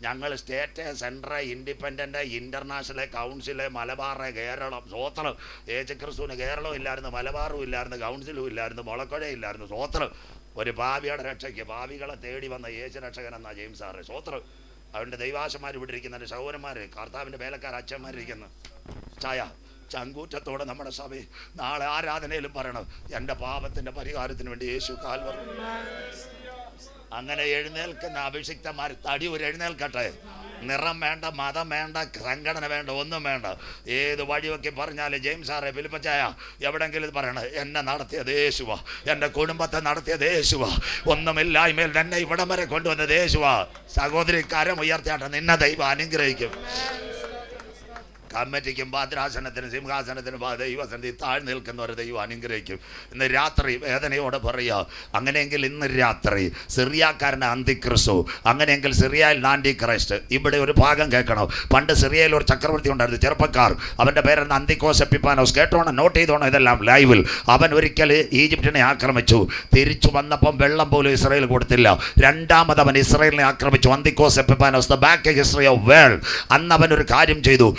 ഞങ്ങൾ state, central, independent, international, council, Malabar, Keralam. സ്വോത്രം. യേശുക്രിസ്തുവിന് കേരളവും ഇല്ലായിരുന്നു, മലബാറും ഇല്ലായിരുന്നു, കൗൺസിലും ഇല്ലായിരുന്നു, മുളക്കൊഴയും ഇല്ലായിരുന്നു. സ്വോത്രം. ഒരു പാപിയുടെ രക്ഷയ്ക്ക് പാപികളെ തേടി വന്ന യേശു രക്ഷകൻ എന്നാ ജെയിംസ് സാറ്. സ്വോത്രം. അവൻ്റെ ദൈവാശന്മാർ ഇവിടെ ഇരിക്കുന്ന സഹോദരന്മാർ, കർത്താവിൻ്റെ വേലക്കാർ, അച്ഛന്മാരിരിക്കുന്നു. ചായ ചങ്കൂറ്റത്തോടെ നമ്മുടെ സഭയിൽ നാളെ ആരാധനയിലും പറയണം, എൻ്റെ പാപത്തിൻ്റെ പരിഹാരത്തിന് വേണ്ടി യേശു കാൽവറി. അങ്ങനെ എഴുന്നേൽക്കുന്ന അഭിഷിക്തന്മാർ തടി ഒരു എഴുന്നേൽക്കട്ടെ. നിറം വേണ്ട, മതം വേണ്ട, സംഘടന വേണ്ട, ഒന്നും വേണ്ട. ഏത് വഴിയൊക്കെ പറഞ്ഞാലും ജെയിംസ് സാറേ, ഫിലിപ്പച്ചായ എവിടെങ്കിലും പറയണത് എന്നെ നടത്തിയത് യേശുവാ, എൻ്റെ കുടുംബത്തെ നടത്തിയത് യേശുവാ, ഒന്നുമില്ലായ്മയിൽ എന്നെ ഇവിടം വരെ കൊണ്ടുവന്നത് യേശുവാ. സഹോദരി കരം ഉയർത്തിയാട്ടെ, നിന്നെ ദൈവം അനുഗ്രഹിക്കും. കമ്മിറ്റിക്കും ഭദ്രാസനത്തിനും സിംഹാസനത്തിനും ദൈവസന്നിധി താഴ്ന്നു നിൽക്കുന്നവരെ ദൈവം അനുഗ്രഹിക്കും. ഇന്ന് രാത്രി വേദനയോടെ പറയുക, അങ്ങനെയെങ്കിൽ ഇന്ന് രാത്രി സിറിയാക്കാരൻ്റെ അന്തിക്രിസ്തു, അങ്ങനെയെങ്കിൽ സിറിയയിൽ ആൻറ്റി ക്രൈസ്റ്റ്. ഇവിടെ ഒരു ഭാഗം കേൾക്കണം. പണ്ട് സിറിയയിൽ ഒരു ചക്രവർത്തി ഉണ്ടായിരുന്നു, ചെറുപ്പക്കാർ. അവൻ്റെ പേരെന്ന് അന്തിക്കോസ് എപ്പിഫാനോസ്. കേട്ടോണം, നോട്ട് ചെയ്തോണം ഇതെല്ലാം ലൈവിൽ. അവൻ ഒരിക്കൽ ഈജിപ്തിനെ ആക്രമിച്ചു. തിരിച്ചു വന്നപ്പം വെള്ളം പോലും ഇസ്രായേൽ കൊടുത്തില്ല. രണ്ടാമത് അവൻ ഇസ്രായേലിനെ ആക്രമിച്ചു. Antiochus Epiphanes, the back history of world. അന്ന് അവൻ ഒരു കാര്യം ചെയ്തു.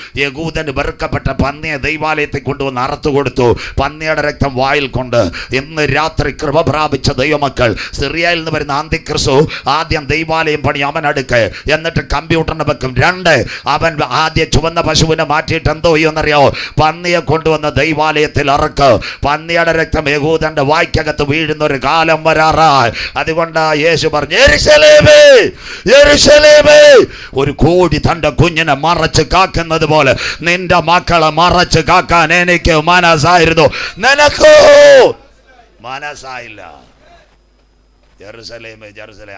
യഹൂദന് വെറുക്കപ്പെട്ട പന്നിയെ ദൈവാലയത്തിൽ കൊണ്ടുവന്ന് അറുത്തു കൊടുത്തു, പന്നിയുടെ രക്തം വായിൽ കൊണ്ട്. ഇന്ന് രാത്രി കൃപ പ്രാപിച്ച ദൈവമക്കൾ, സിറിയയിൽ നിന്ന് വരുന്ന അന്തിക്രിസ്തു ആദ്യം ദൈവാലയം പണി അവൻ അടുക്ക്, എന്നിട്ട് കമ്പ്യൂട്ടറിന് വെക്കും. 2, അവൻ ആദ്യം ചുവന്ന പശുവിനെ മാറ്റിയിട്ട് എന്തോ ചെയ്യുമെന്നറിയോ? പന്നിയെ കൊണ്ടുവന്ന് ദൈവാലയത്തിൽ അറക്ക്. പന്നിയുടെ രക്തം യഹൂദന്റെ വായ്ക്കകത്ത് വീഴുന്ന ഒരു കാലം വരാറായി. അതുകൊണ്ട് യേശു പറഞ്ഞു, യെരൂശലേമേ, യെരൂശലേമേ, ഒരു കോഴി തന്റെ കുഞ്ഞിനെ മറച്ച് കാക്കുന്നത് പോലെ നിന്റെ മക്കളെ മറച്ച് കാക്കാൻ എനിക്ക് മനസ്സായിരുന്നു, നിനക്കോ മനസ്സായില്ല. ജെറുസലേം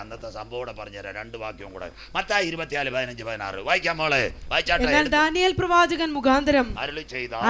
അന്നത്തെ സംഭവം കൂടെ പറഞ്ഞുതരാം, 2 വാക്യവും കൂടെ. മത്തായി 24:15-16 വായിക്കാം മോളെ, വായിച്ചാട്ടെ. എന്നാൽ ദാനിയേൽ പ്രവാചകൻ മുഖാന്തരം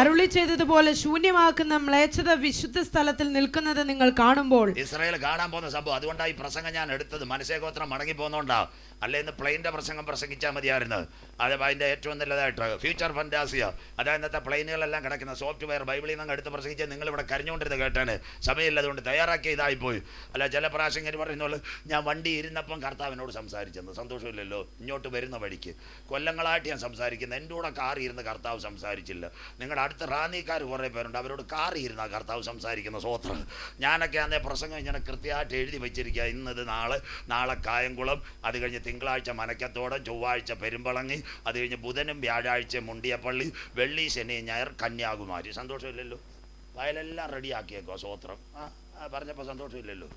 അരുളി ചെയ്തതുപോലെ ശൂന്യമാക്കുന്ന മ്ലേച്ഛത വിശുദ്ധ സ്ഥലത്തിൽ നിൽക്കുന്നത് നിങ്ങൾ കാണുമ്പോൾ. ഇസ്രായേൽ കാണാൻ പോകുന്ന സംഭവം. അതുകൊണ്ടാണ് ഈ പ്രസംഗം ഞാൻ എടുത്തത്. മനസ്സേഗോത്രം മടങ്ങി പോകുന്നോണ്ടാ. അല്ലെ ഇന്ന് പ്ലെയിൻ്റെ പ്രസംഗം പ്രസംഗിച്ചാൽ മതിയായിരുന്നു. അത് അതിൻ്റെ ഏറ്റവും നല്ലതായിട്ട് ഫ്യൂച്ചർ ഫന്റാസിയ, അതായത് ഇന്നത്തെ പ്ലെയിനുകളെല്ലാം കിടക്കുന്ന സോഫ്റ്റ്വെയർ ബൈബിളിൽ നിന്ന് എടുത്ത് പ്രസംഗിച്ചാൽ നിങ്ങളിവിടെ കരഞ്ഞുകൊണ്ടിരുന്നത് കേട്ടാണ്. സമയമില്ല, അതുകൊണ്ട് തയ്യാറാക്കിയ ഇതായിപ്പോയി. അല്ല, ചില പ്രാവശ്യം പറയുന്നുള്ളൂ, ഞാൻ വണ്ടി ഇരുന്നപ്പം കർത്താവിനോട് സംസാരിച്ചെന്ന്. സന്തോഷമില്ലല്ലോ. ഇങ്ങോട്ട് വരുന്ന വഴിക്ക് കൊല്ലങ്ങളായിട്ട് ഞാൻ സംസാരിക്കുന്നത്. എൻ്റെ കൂടെ കാറി ഇരുന്ന് കർത്താവ് സംസാരിച്ചില്ല. നിങ്ങളുടെ അടുത്ത റാന്നിക്കാർ കുറേ പേരുണ്ട്, അവരോട് കാറി ഇരുന്ന കർത്താവ് സംസാരിക്കുന്ന സ്വോത്രം. ഞാനൊക്കെ അന്നേ പ്രസംഗം ഇങ്ങനെ കൃത്യമായിട്ട് എഴുതി വെച്ചിരിക്കുക. ഇന്നത് നാളെ കായംകുളം, അത് കഴിഞ്ഞ് തിങ്കളാഴ്ച മനക്കത്തോട്, ചൊവ്വാഴ്ച പെരുമ്പളങ്ങി, അത് കഴിഞ്ഞ് ബുധനും വ്യാഴാഴ്ച മുണ്ടിയപ്പള്ളി, വെള്ളി ശനി ഞായർ കന്യാകുമാരി. സന്തോഷമില്ലല്ലോ. വയലെല്ലാം റെഡിയാക്കിയേക്കോ സ്വോത്രം. പറഞ്ഞപ്പോൾ സന്തോഷമില്ലല്ലോ.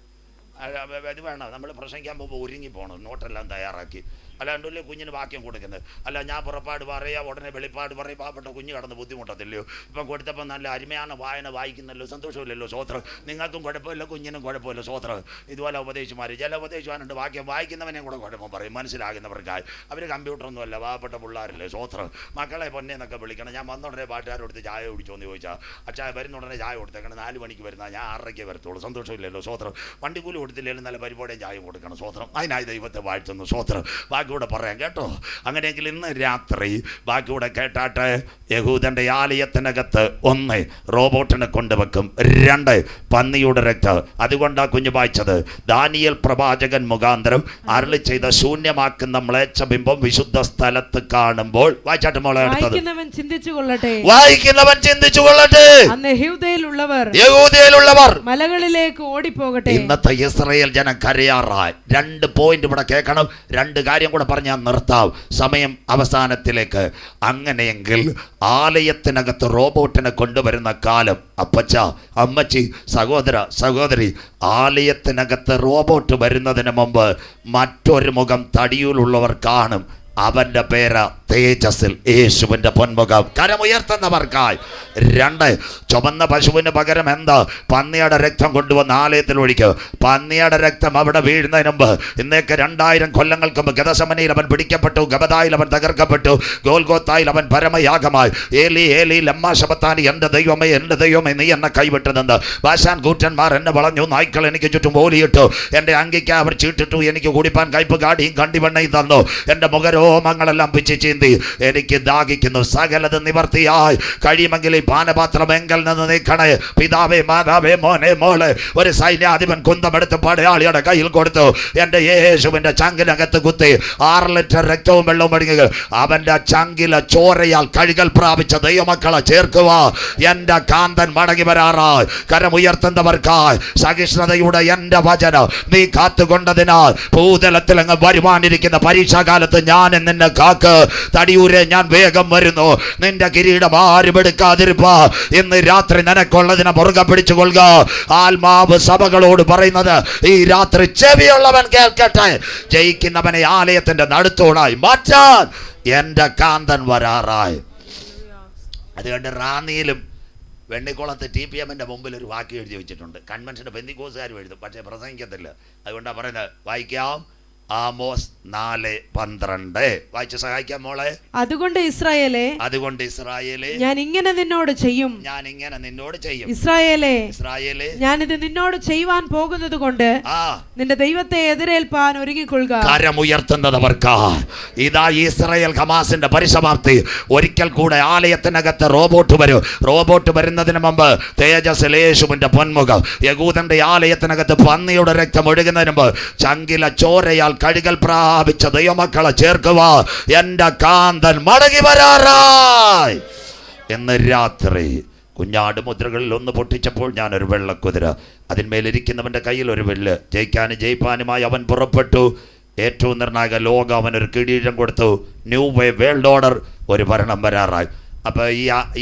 ഇത് വേണം, നമ്മൾ പ്രസംഗിക്കാൻ പോകുമ്പോൾ ഒരുങ്ങി പോകണം, നോട്ടെല്ലാം തയ്യാറാക്കി. അല്ലാണ്ടല്ലേ കുഞ്ഞിന് വാക്യം കൊടുക്കുന്നത്. അല്ല, ഞാൻ പുറപ്പാട് പറയുക ഉടനെ വെളിപ്പാട് പറയും, പാവപ്പെട്ട കുഞ്ഞ് കടന്ന് ബുദ്ധിമുട്ടത്തില്ലയോ. ഇപ്പം കൊടുത്തപ്പോൾ നല്ല അരുമയാണ് വായന, വായിക്കുന്നല്ലോ. സന്തോഷമില്ലല്ലോ സ്വോത്രം. നിങ്ങൾക്കും കുഴപ്പമില്ല, കുഞ്ഞിനും കുഴപ്പമില്ല സ്വോത്രം. ഇതുപോലെ ഉപദേശിമാർ ചില ഉപദേശിമാരുണ്ട്, വാക്യം വായിക്കുന്നവനെ കൂടെ കുഴപ്പം പറയും, മനസ്സിലാകുന്നവർക്കായി. അവർ കമ്പ്യൂട്ടറൊന്നുമല്ല, പാവപ്പെട്ട പിള്ളേരല്ലേ സ്വോത്രം. മക്കളെ പൊന്നേന്നൊക്കെ വിളിക്കണം. ഞാൻ വന്നുടനെ പാട്ടുകാരോടുത്ത് ചായ കുടിച്ചോന്ന് ചോദിച്ചാൽ, അച്ഛാ വരുന്നുടനെ ചായ കൊടുത്തേക്കണം, 4 മണിക്ക് വരുന്ന, ഞാൻ 6:30 വരത്തുള്ളൂ. സന്തോഷമില്ലല്ലോ സ്വോത്രം. വണ്ടിക്കൂലി കൊടുത്തില്ലെങ്കിലും നല്ല പരിപാടിയും ചായ കൊടുക്കണം സ്വോത്രം. അതിനായി ദൈവത്തെ വാഴ്ത്തുന്നു സ്വോത്രം. ബാക്കിയൂടെ പറയാം കേട്ടോ. അങ്ങനെയെങ്കിൽ ഇന്ന് രാത്രി ബാക്കിയൂടെ കേട്ടാട്ടെ. യഹൂദന്റെ ആലയത്തിനകത്ത് 1 റോബോട്ടിനെ കൊണ്ടുവെക്കും, 2 പന്നിയുടെ രക്തം. അതുകൊണ്ടാ കുഞ്ഞു വായിച്ചത്. ദാനിയേൽ പ്രവാചകൻ മുഖാന്തരം അരുളി ചെയ്ത ശൂന്യമാക്കുന്ന മ്ലേച്ഛബിംബം വിശുദ്ധ സ്ഥലത്ത് കാണുമ്പോൾ. വായിച്ചാട്ട് മോളെ അടുത്തത്. വായിക്കുന്നവൻ ചിന്തിച്ചു കൊള്ളട്ടെ. അന്ന് യഹൂദയിലുള്ളവർ മലകളിലേക്ക് ഓടിപ്പോകട്ടെ. ഇന്നത്തെ ഇസ്രായേൽ ജനം കരയാറായി. 2 പോയിന്റ് ഇവിടെ കേൾക്കണം. 2 കാര്യം കൂടെ പറഞ്ഞാൽ നിർത്താം, സമയം അവസാനത്തിലേക്ക്. അങ്ങനെയെങ്കിൽ ആലയത്തിനകത്ത് റോബോട്ടിനെ കൊണ്ടുവരുന്ന കാലം. അപ്പച്ച, അമ്മച്ചി, സഹോദരി, ആലയത്തിനകത്ത് റോബോട്ട് വരുന്നതിന് മുമ്പ് മറ്റൊരു മുഖം തടിയിലുള്ളവർ കാണും. അവന്റെ പേര് തേജസ്സിൽ യേശുവിന്റെ പൊന്മുഖം. കരമുയർത്തുന്നവർക്കായി. 2 ചുവന്ന പശുവിന് പകരം എന്താ? പന്നിയുടെ രക്തം കൊണ്ടുവന്ന് ആലയത്തിൽ ഒഴിക്കുക. പന്നിയുടെ രക്തം അവിടെ വീഴുന്നതിന് മുമ്പ്, ഇന്നേക്ക് 2000 കൊല്ലങ്ങൾക്ക് മുമ്പ് ഗദസമനയിൽ അവൻ പിടിക്കപ്പെട്ടു, ഗബദായിൽ അവൻ തകർക്കപ്പെട്ടു, ഗോൽഗോത്തായിൽ അവൻ പരമയാഗമായി. ഏലി ഏലി ലമ്മാ ശബത്താനി, എൻ്റെ ദൈവമേ നീ എന്നെ കൈവിട്ടതെന്ന്. ബാശാൻ കൂറ്റന്മാർ എന്നെ വളഞ്ഞു, നായ്ക്കൾ എനിക്ക് ചുറ്റും ഓലിയിട്ടു, എൻ്റെ അങ്കിക്ക് അവർ ചീട്ടിട്ടു, എനിക്ക് കുടിപ്പാൻ കയ്പ് കാടിയും കണ്ടിവെണ്ണയും തന്നു, എൻ്റെ മുഖരോമങ്ങളെല്ലാം പിച്ച് ചീന്തി, എനിക്ക് ദാഹിക്കുന്നു. സകലത് നിവർത്തിയായി കഴിയുമെങ്കിൽ ഈ പാനപാത്രം എങ്കിൽ നിന്ന് നീക്കണേ. പിതാവേ, മാതാവേ, മോനെ, മോളെ. ഒരു സൈന്യാധിപൻ കുന്തമെടുത്ത് പടയാളിയുടെ കയ്യിൽ കൊടുത്തു. എൻ്റെ യേശുവിൻ്റെ ചങ്കിനകത്ത് കുത്തി 6 ലിറ്റർ രക്തവും വെള്ളവും ഒഴുകുക. അവൻ്റെ ചങ്കിലെ ചോരയാൽ കഴുകൽ പ്രാപിച്ച ദൈവമക്കളെ ചേർക്കുക. എൻ്റെ കാന്തൻ മടങ്ങി വരാറായി. കരമുയർത്തുന്നവർക്കായി സഹിഷ്ണുതയുടെ എൻ്റെ വചനം നീ കാത്തുകൊണ്ടതിനാൽ ഭൂതലത്തിൽ അങ്ങ് വരുവാനിരിക്കുന്ന പരീക്ഷാകാലത്ത് ഞാൻ നിന്നെ കാക്ക്. തടിയൂരെ, ഞാൻ വേഗം വരുന്നു. നിന്റെ കിരീടം ആരും എടുക്കാതിരുപ്പ. ഇന്ന് രാത്രി നിനക്കുള്ളതിനെ മുറുകെ പിടിച്ചുകൊള്ളുക. ആത്മാവ് സഭകളോട് പറയുന്നത് ഈ രാത്രി ചെവിയുള്ളവൻ കേൾക്കട്ടെ. ജയിക്കുന്നവനെ ആലയത്തിന്റെ നടുത്തോടായി മാറ്റാൻ എന്റെ കാന്തൻ വരാറായി. അതുകൊണ്ട് റാന്നിയിലും വെണ്ണിക്കുളത്ത് TPMന്റെ മുമ്പിൽ ഒരു വാക്ക് എഴുതി വെച്ചിട്ടുണ്ട്. കൺവെൻഷന്റെ പെന്തിക്കോസുകാരും എഴുതും, പക്ഷേ പ്രസംഗിക്കത്തില്ല. അതുകൊണ്ടാണ് പറയുന്നത്. വായിക്കാം. ആമോസ് 4:12 വായിച്ച് സഹായിക്കാം മോളെ. അതുകൊണ്ട് ഇസ്രായേലേ, ഞാൻ ഇങ്ങനെ നിന്നോട് ചെയ്യും. ഇസ്രായേലേ, ഞാനിത് നിന്നോട് ചെയ്യുവാൻ പോകുന്നത് കൊണ്ട് നിന്റെ ദൈവത്തെ എതിരേൽപ്പാൻ ഒരുങ്ങിക്കൊള്ളുക. കരമുയർത്തുന്നതവർക്കാ. ഇതാ ഇസ്രായേൽ ഹമാസിന്റെ പരിസമാപ്തി. ഒരിക്കൽ കൂടെ ആലയത്തിനകത്ത് റോബോട്ട് വരും. റോബോട്ട് വരുന്നതിന് മുമ്പ് തേജസ്സിൽ യേശുവിന്റെ പൊന്മുഖം. യഹൂദന്റെ ആലയത്തിനകത്ത് പന്നിയുടെ രക്തം ഒഴുകുന്നതിന് മുമ്പ് ചങ്കില ചോരയാൽ കഴുകൽ പ്രാപിച്ച ദൈവമക്കളെ ചേർക്കുക. എന്റെ കാന്തൻ മടങ്ങി വരാറായി. എന്ന് രാത്രി കുഞ്ഞാട് മുദ്രകളിൽ 1 പൊട്ടിച്ചപ്പോൾ ഞാനൊരു വെള്ളക്കുതിര, അതിന്മേലിരിക്കുന്നവന്റെ കയ്യിൽ ഒരു വില്ല്. ജയിക്കാനും ജയിപ്പാനുമായി അവൻ പുറപ്പെട്ടു. ഏറ്റവും നിർണായക ലോകം അവനൊരു കിരീടം കൊടുത്തു. ന്യൂ വേ വേൾഡ് ഓർഡർ, ഒരു ഭരണം വരാറായി. അപ്പോൾ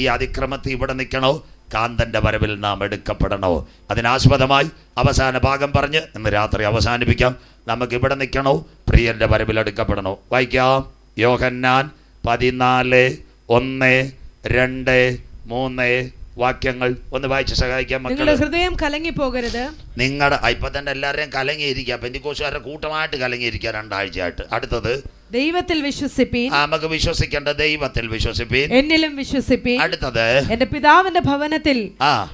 ഈ അതിക്രമത്തിൽ ഇവിടെ നിൽക്കണോ? കാന്തന്റെ വരവിൽ നാം എടുക്കപ്പെടണോ? അതിനാസ്പദമായി അവസാന ഭാഗം പറഞ്ഞ് ഇന്ന് രാത്രി അവസാനിപ്പിക്കാം. നമുക്ക് ഇവിടെ നിൽക്കണോ? പ്രിയന്റെ വരവിൽ എടുക്കപ്പെടണോ? വായിക്കാം. യോഹന്നാൻ 14:1, 2, 3, വാക്യങ്ങൾ ഒന്ന് വായിച്ച് സഹായിക്കാൻ മക്കളെ. നിങ്ങളുടെ ഹൃദയം കലങ്ങി പോകരുത്. നിങ്ങളുടെ ഇപ്പൊ തന്നെ എല്ലാവരെയും കലങ്ങിയിരിക്കുക, പെന്തിക്കോസ്തുകാരുടെ കൂട്ടമായിട്ട് കലങ്ങിയിരിക്കുക 2 ആഴ്ചയായിട്ട്. അടുത്തത് ദൈവത്തിൽ വിശ്വസിപ്പീൻ. നമുക്ക് വിശ്വസിക്കേണ്ട ദൈവത്തിൽ വിശ്വസിപ്പീൻ, എന്നിലും വിശ്വസിപ്പീൻ. അടുത്തത് എന്റെ പിതാവിന്റെ ഭവനത്തിൽ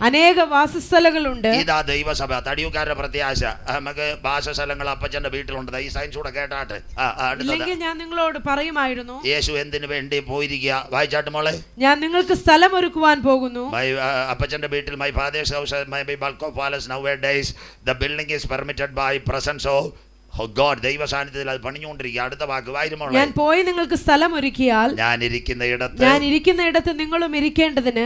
അനേക വാസസ്ഥലങ്ങളുണ്ട്. ഇതാ ദൈവസഭ, തടിയൂക്കാരുടെ പ്രത്യാശ. നമുക്ക് വാസസ്ഥലങ്ങൾ അപ്പച്ചന്റെ വീട്ടിലുണ്ട്. ഈ സയൻസ് കൂടെ കേട്ടാട്ട്. ഇല്ലെങ്കിൽ ഞാൻ നിങ്ങളോട് പറയുമായിരുന്നു. യേശു എന്തിനു വേണ്ടി പോയിരിക്കുക? വായിച്ചാട്ട് മോളെ. ഞാൻ നിങ്ങൾക്ക് സ്ഥലം ഒരുക്കുവാൻ പോകുന്നു. അപ്പച്ചന്റെ വീട്ടിൽ my father's house may be bulk of palace nowadays. The building is permitted by presence of God. ദൈവ സാന്നിധ്യത്തിൽ അത് പണിഞ്ഞുകൊണ്ടിരിക്കുക. അടുത്ത വാക്ക് വായിരുമോ? ഞാൻ പോയി നിങ്ങൾക്ക് സ്ഥലം ഒരുക്കിയാൽ ഞാൻ ഇരിക്കുന്ന ഇടത്ത് നിങ്ങളും ഇരിക്കേണ്ടതിന്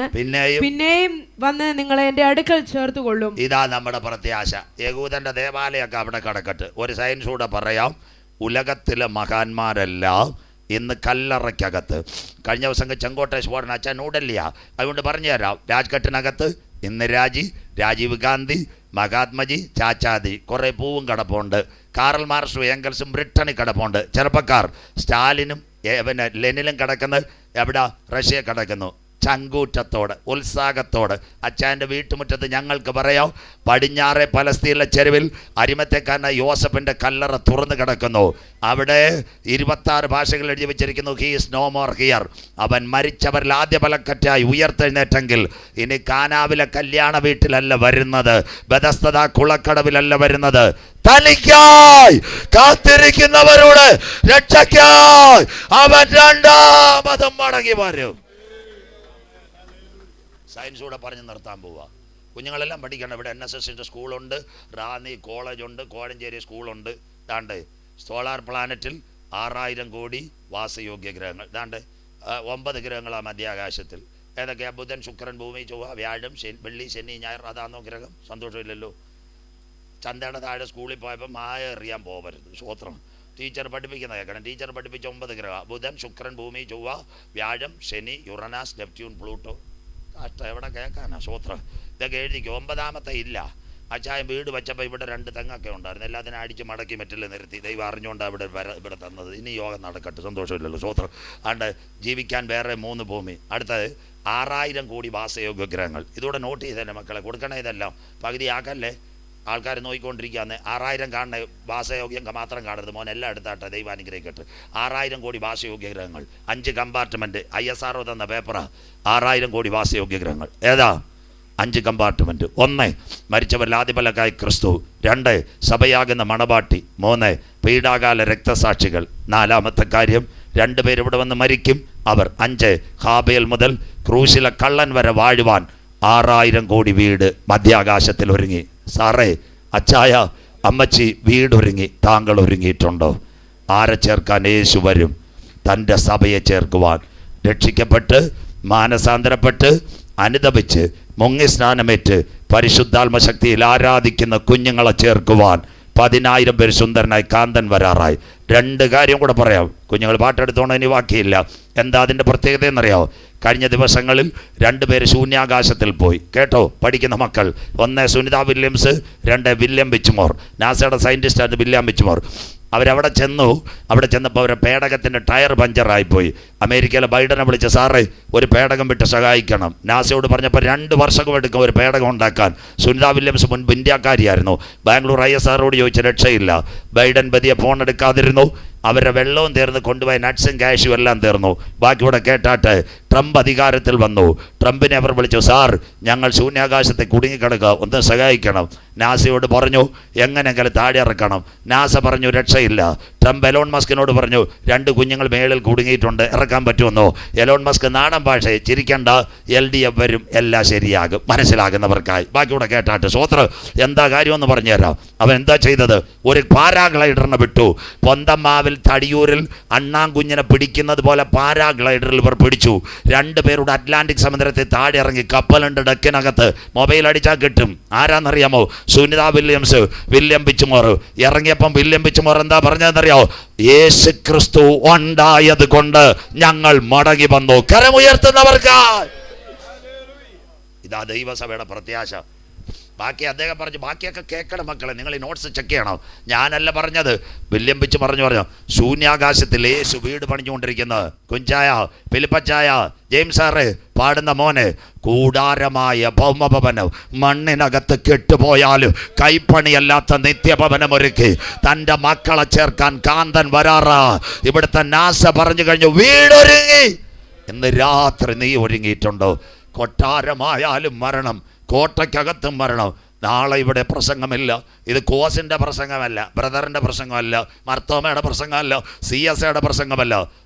പിന്നെയും വന്ന് നിങ്ങളെ എന്റെ അടുക്കൽ ചേർത്തുകൊള്ളും. ഇതാ നമ്മുടെ പ്രത്യാശ. യഹൂദന്റെ ദേവാലയമൊക്കെ അവിടെ കിടക്കട്ടെ. ഒരു സയൻസ് കൂടെ പറയാം. ഉലകത്തിലെ മഹാന്മാരെല്ലാം ഇന്ന് കല്ലറയ്ക്കകത്ത്. കഴിഞ്ഞ ദിവസം ചെങ്കോട്ടേഷ് പോരണ അച്ഛൻ ന്യൂഡൽഹിയ, അതുകൊണ്ട് പറഞ്ഞു തരാം. രാജ്ഘട്ടിനകത്ത് ഇന്ന് രാജീവ് ഗാന്ധി, മഹാത്മജി, ചാച്ചാജി, കുറേ പൂവും കിടപ്പുണ്ട്. കാറൽ മാർക്സും എംഗൽസും ബ്രിട്ടനിൽ കിടപ്പുണ്ട്. ചെറുപ്പക്കാർ സ്റ്റാലിനും പിന്നെ ലെനിനും കിടക്കുന്നത് എവിടെ? റഷ്യ കിടക്കുന്നു. ചങ്കൂറ്റത്തോട് ഉത്സാഹത്തോട് അച്ഛൻ്റെ വീട്ടുമുറ്റത്ത് ഞങ്ങൾക്ക് പറയാം, പടിഞ്ഞാറെ പലസ്തീനിലെ ചെരുവിൽ അരിമത്തേക്കാരനായ യോസഫിൻ്റെ കല്ലറ തുറന്നു കിടക്കുന്നു. അവിടെ 26 ഭാഷകൾ എഴുതി വെച്ചിരിക്കുന്നു. He is no more here. അവൻ മരിച്ചവരിൽ ആദ്യ ഫലക്കറ്റായി ഉയർത്തെഴുന്നേറ്റെങ്കിൽ ഇനി കാനാവിലെ കല്യാണ വീട്ടിലല്ല വരുന്നത്, ബെഥസ്ദ കുളക്കടവിലല്ല വരുന്നത്. തനിക്കായി കാത്തിരിക്കുന്നവരോട് രക്ഷയ്ക്കായി അവൻ 2ാമതും മടങ്ങി വരും. സയൻസ് കൂടെ പറഞ്ഞ് നിർത്താൻ പോവുക. കുഞ്ഞുങ്ങളെല്ലാം പഠിക്കണം. ഇവിടെ NSSന്റെ സ്കൂളുണ്ട്, റാന്നി കോളേജുണ്ട്, കോഴഞ്ചേരി സ്കൂളുണ്ട്. ദാണ്ട് സോളാർ പ്ലാനറ്റിൽ 6000 കോടി വാസയോഗ്യ ഗ്രഹങ്ങൾ. ദാണ്ട് 9 ഗ്രഹങ്ങളാണ് മധ്യാകാശത്തിൽ. ഏതൊക്കെയാ? ബുധൻ, ശുക്രൻ, ഭൂമി, ചൊവ്വ, വ്യാഴം, വെള്ളി, ശനി, ഞായർ. അതാണോ ഗ്രഹം? സന്തോഷമില്ലല്ലോ. ചന്തയുടെ താഴെ സ്കൂളിൽ പോയപ്പോൾ മായ എറിയാൻ പോകരുത്. സ്വോത്രം. ടീച്ചർ പഠിപ്പിക്കുന്ന കേൾക്കണം. ടീച്ചർ പഠിപ്പിച്ച 9 ഗ്രഹം: ബുധൻ, ശുക്രൻ, ഭൂമി, ചൊവ്വ, വ്യാഴം, ശനി, യുറനാസ്, നെപ്റ്റ്യൂൺ, പ്ലൂട്ടോ. കഷ്ടം, എവിടെ കേൾക്കാനാ? സ്വോത്രം. ഇതൊക്കെ എഴുതിക്കോ. 9ാമത്തെ ഇല്ല. അച്ചായൻ വീട് വെച്ചപ്പോൾ ഇവിടെ 2 തെങ്ങൊക്കെ ഉണ്ടായിരുന്നു. എല്ലാത്തിനും അടിച്ച് മടക്കി മെറ്റിൽ നിർത്തി. ദൈവം അറിഞ്ഞുകൊണ്ടാണ് ഇവിടെ തന്നത്. ഇനി യോഗം നടക്കട്ടെ. സന്തോഷമില്ലല്ലോ. സ്വോത്രം. അതുകൊണ്ട് ജീവിക്കാൻ വേറെ 3 ഭൂമി. അടുത്തത് 6000 കോടി വാസയോഗ്യ ഗ്രഹങ്ങൾ. ഇതോടെ നോട്ട് ചെയ്തല്ലേ മക്കളെ, കൊടുക്കണേ. ഇതെല്ലാം പകുതിയാക്കല്ലേ. ആൾക്കാർ നോക്കിക്കൊണ്ടിരിക്കുകയെന്ന്. 6000 കാണണേ, വാസയോഗ്യം മാത്രം കാണരുത് മോൻ. എല്ലാം എടുത്താട്ടെ. ദൈവം അനുഗ്രഹിക്കട്ടെ. 6000 കോടി വാസയോഗ്യ ഗ്രഹങ്ങൾ. 5 കമ്പാർട്ട്മെൻറ്റ്. ISRO തന്ന പേപ്പറാ. 6000 കോടി വാസയോഗ്യ ഗ്രഹങ്ങൾ. ഏതാ? 5 കമ്പാർട്ട്മെൻറ്റ്. 1 മരിച്ചവരിൽ ആദ്യഫലക്കായി ക്രിസ്തു. 2 സഭയാകുന്ന മണവാട്ടി. 3 പീഡാകാല രക്തസാക്ഷികൾ. 4ാമത്തെ കാര്യം 2 പേര് ഇവിടെ വന്ന് മരിക്കും. അവർ. 5 ഹാബേൽ മുതൽ ക്രൂശിലെ കള്ളൻ വരെ വാഴുവാൻ 6000 കോടി വീട് മധ്യാകാശത്തിൽ ഒരുങ്ങി. സാറേ, അച്ചായ, അമ്മച്ചി, വീടൊരുങ്ങി. താങ്കൾ ഒരുങ്ങിയിട്ടുണ്ടോ? ആരെ ചേർക്കാൻ? യേശു വരും തൻ്റെ സഭയെ ചേർക്കുവാൻ. രക്ഷിക്കപ്പെട്ട് മാനസാന്തരപ്പെട്ട് അനുതപിച്ച് മുങ്ങി സ്നാനമേറ്റ് പരിശുദ്ധാത്മശക്തിയിൽ ആരാധിക്കുന്ന കുഞ്ഞുങ്ങളെ ചേർക്കുവാൻ 10,000 പേര് സുന്ദരനായി കാന്തൻ വരാറായി. 2 കാര്യം കൂടെ പറയാം. കുഞ്ഞുങ്ങൾ പാട്ടെടുത്തോണം, ഇനി ബാക്കിയില്ല. എന്താ അതിൻ്റെ പ്രത്യേകത എന്നറിയാമോ? കഴിഞ്ഞ ദിവസങ്ങളിൽ 2 പേര് ശൂന്യാകാശത്തിൽ പോയി. കേട്ടോ പഠിക്കുന്ന മക്കൾ? 1 സുനിത വില്യംസ്, 2 വില്യം ബിച്ച്മോർ. നാസയുടെ സയൻറ്റിസ്റ്റായിരുന്നു വില്യം ബിച്ച്മോർ. അവരവിടെ ചെന്നു. അവിടെ ചെന്നപ്പോൾ അവരുടെ പേടകത്തിൻ്റെ ടയർ പഞ്ചറായിപ്പോയി. അമേരിക്കയിലെ ബൈഡനെ വിളിച്ച്, സാറേ ഒരു പേടകം വിട്ട് സഹായിക്കണം. നാസയോട് പറഞ്ഞപ്പോൾ 2 വർഷം എടുക്കും ഒരു പേടകം ഉണ്ടാക്കാൻ. സുനിത വില്യംസ് മുൻപ് ഇന്ത്യക്കാരിയായിരുന്നു. ബാംഗ്ലൂർ ISROയോട് ചോദിച്ച രക്ഷയില്ല. ബൈഡൻ പതിയെ ഫോൺ എടുക്കാതിരുന്നു. അവരുടെ വെള്ളവും തീർന്ന് കൊണ്ടുപോയി നട്ട്സും ക്യാഷും എല്ലാം തീർന്നു. ബാക്കി കൂടെ കേട്ടാട്ട് ട്രംപ് അധികാരത്തിൽ വന്നു. ട്രംപിനെ അവർ വിളിച്ചു, സാർ ഞങ്ങൾ ശൂന്യാകാശത്തെ കുടുങ്ങിക്കിടക്കുക, ഒന്ന് സഹായിക്കണം. നാസയോട് പറഞ്ഞു എങ്ങനെയെങ്കിലും താഴെ ഇറക്കണം. നാസ പറഞ്ഞു രക്ഷയില്ല. ട്രംപ് എലോൺ മസ്കിനോട് പറഞ്ഞു 2 കുഞ്ഞുങ്ങൾ മേളിൽ കുടുങ്ങിയിട്ടുണ്ട്, ഇറക്കാൻ പറ്റുമെന്നോ? എലോൺ മസ്ക് നാടൻ ഭാഷയെ ചിരിക്കണ്ട, LDF വരും, എല്ലാം ശരിയാകും, മനസ്സിലാകുന്നവർക്കായി. ബാക്കി കൂടെ കേട്ടാട്ട്. സ്വോത്രം. എന്താ കാര്യമെന്ന് പറഞ്ഞുതരാം. അവൻ എന്താ ചെയ്തത്? ഒരു പാരാഗ്ലൈഡറിനെ വിട്ടു. പൊന്തമ്മാവിൽ തടിയൂരിൽ അണ്ണാങ്കുഞ്ഞിനെ പിടിക്കുന്നത് പോലെ പാരാഗ്ലൈഡറിൽ ഇവർ പിടിച്ചു. 2 പേരുടെ അറ്റ്ലാന്റിക് സമുദ്രത്തിൽ താഴെ ഇറങ്ങി. കപ്പലുണ്ട് ഡെക്കിനകത്ത്. മൊബൈൽ അടിച്ചാൽ കിട്ടും. ആരാന്നറിയാമോ? സുനിത വില്യംസ്, വില്യം ബിച്ച്മോർ. ഇറങ്ങിയപ്പം വില്യം ബിച്ച്മോർ എന്താ പറഞ്ഞതെന്നറിയാമോ? യേശു ക്രിസ്തു ഉണ്ടായത് കൊണ്ട് ഞങ്ങൾ മടങ്ങി വന്നു. കരമുയർത്തുന്നവർക്ക്. ഇതാ ദൈവസഭയുടെ പ്രത്യാശ. ബാക്കി അദ്ദേഹം പറഞ്ഞു, ബാക്കിയൊക്കെ കേൾക്കണം മക്കളെ, നിങ്ങൾ ഈ നോട്ട്സ് ചെക്ക് ചെയ്യണം. ഞാനല്ല പറഞ്ഞത്, വില്യം പിച്ച് പറഞ്ഞു ശൂന്യാകാശത്തിൽ യേശു വീട് പണിഞ്ഞുകൊണ്ടിരിക്കുന്നത്. കുഞ്ചായ, ഫിലിപ്പച്ചായ, ജെയിംസ് സാറ് പാടുന്ന മോന്, കൂടാരമായ ഭൗമഭവനം മണ്ണിനകത്ത് കെട്ടുപോയാലും കൈപ്പണിയല്ലാത്ത നിത്യഭവനം ഒരുക്കി തൻ്റെ മക്കളെ ചേർക്കാൻ കാന്തൻ വരാറാ. ഇവിടുത്തെ നാസ പറഞ്ഞു കഴിഞ്ഞു, വീടൊരുങ്ങി. ഇന്ന് രാത്രി നീ ഒരുങ്ങിയിട്ടുണ്ടോ? കൊട്ടാരമായാലും മരണം, കോട്ടയ്ക്കകത്തും മരണം. നാളെ ഇവിടെ പ്രസംഗമില്ല. ഇത് കോസിൻ്റെ പ്രസംഗമല്ല, ബ്രദറിൻ്റെ പ്രസംഗമല്ല, മർത്തോമയുടെ പ്രസംഗമല്ല, CSAയുടെ പ്രസംഗമല്ല.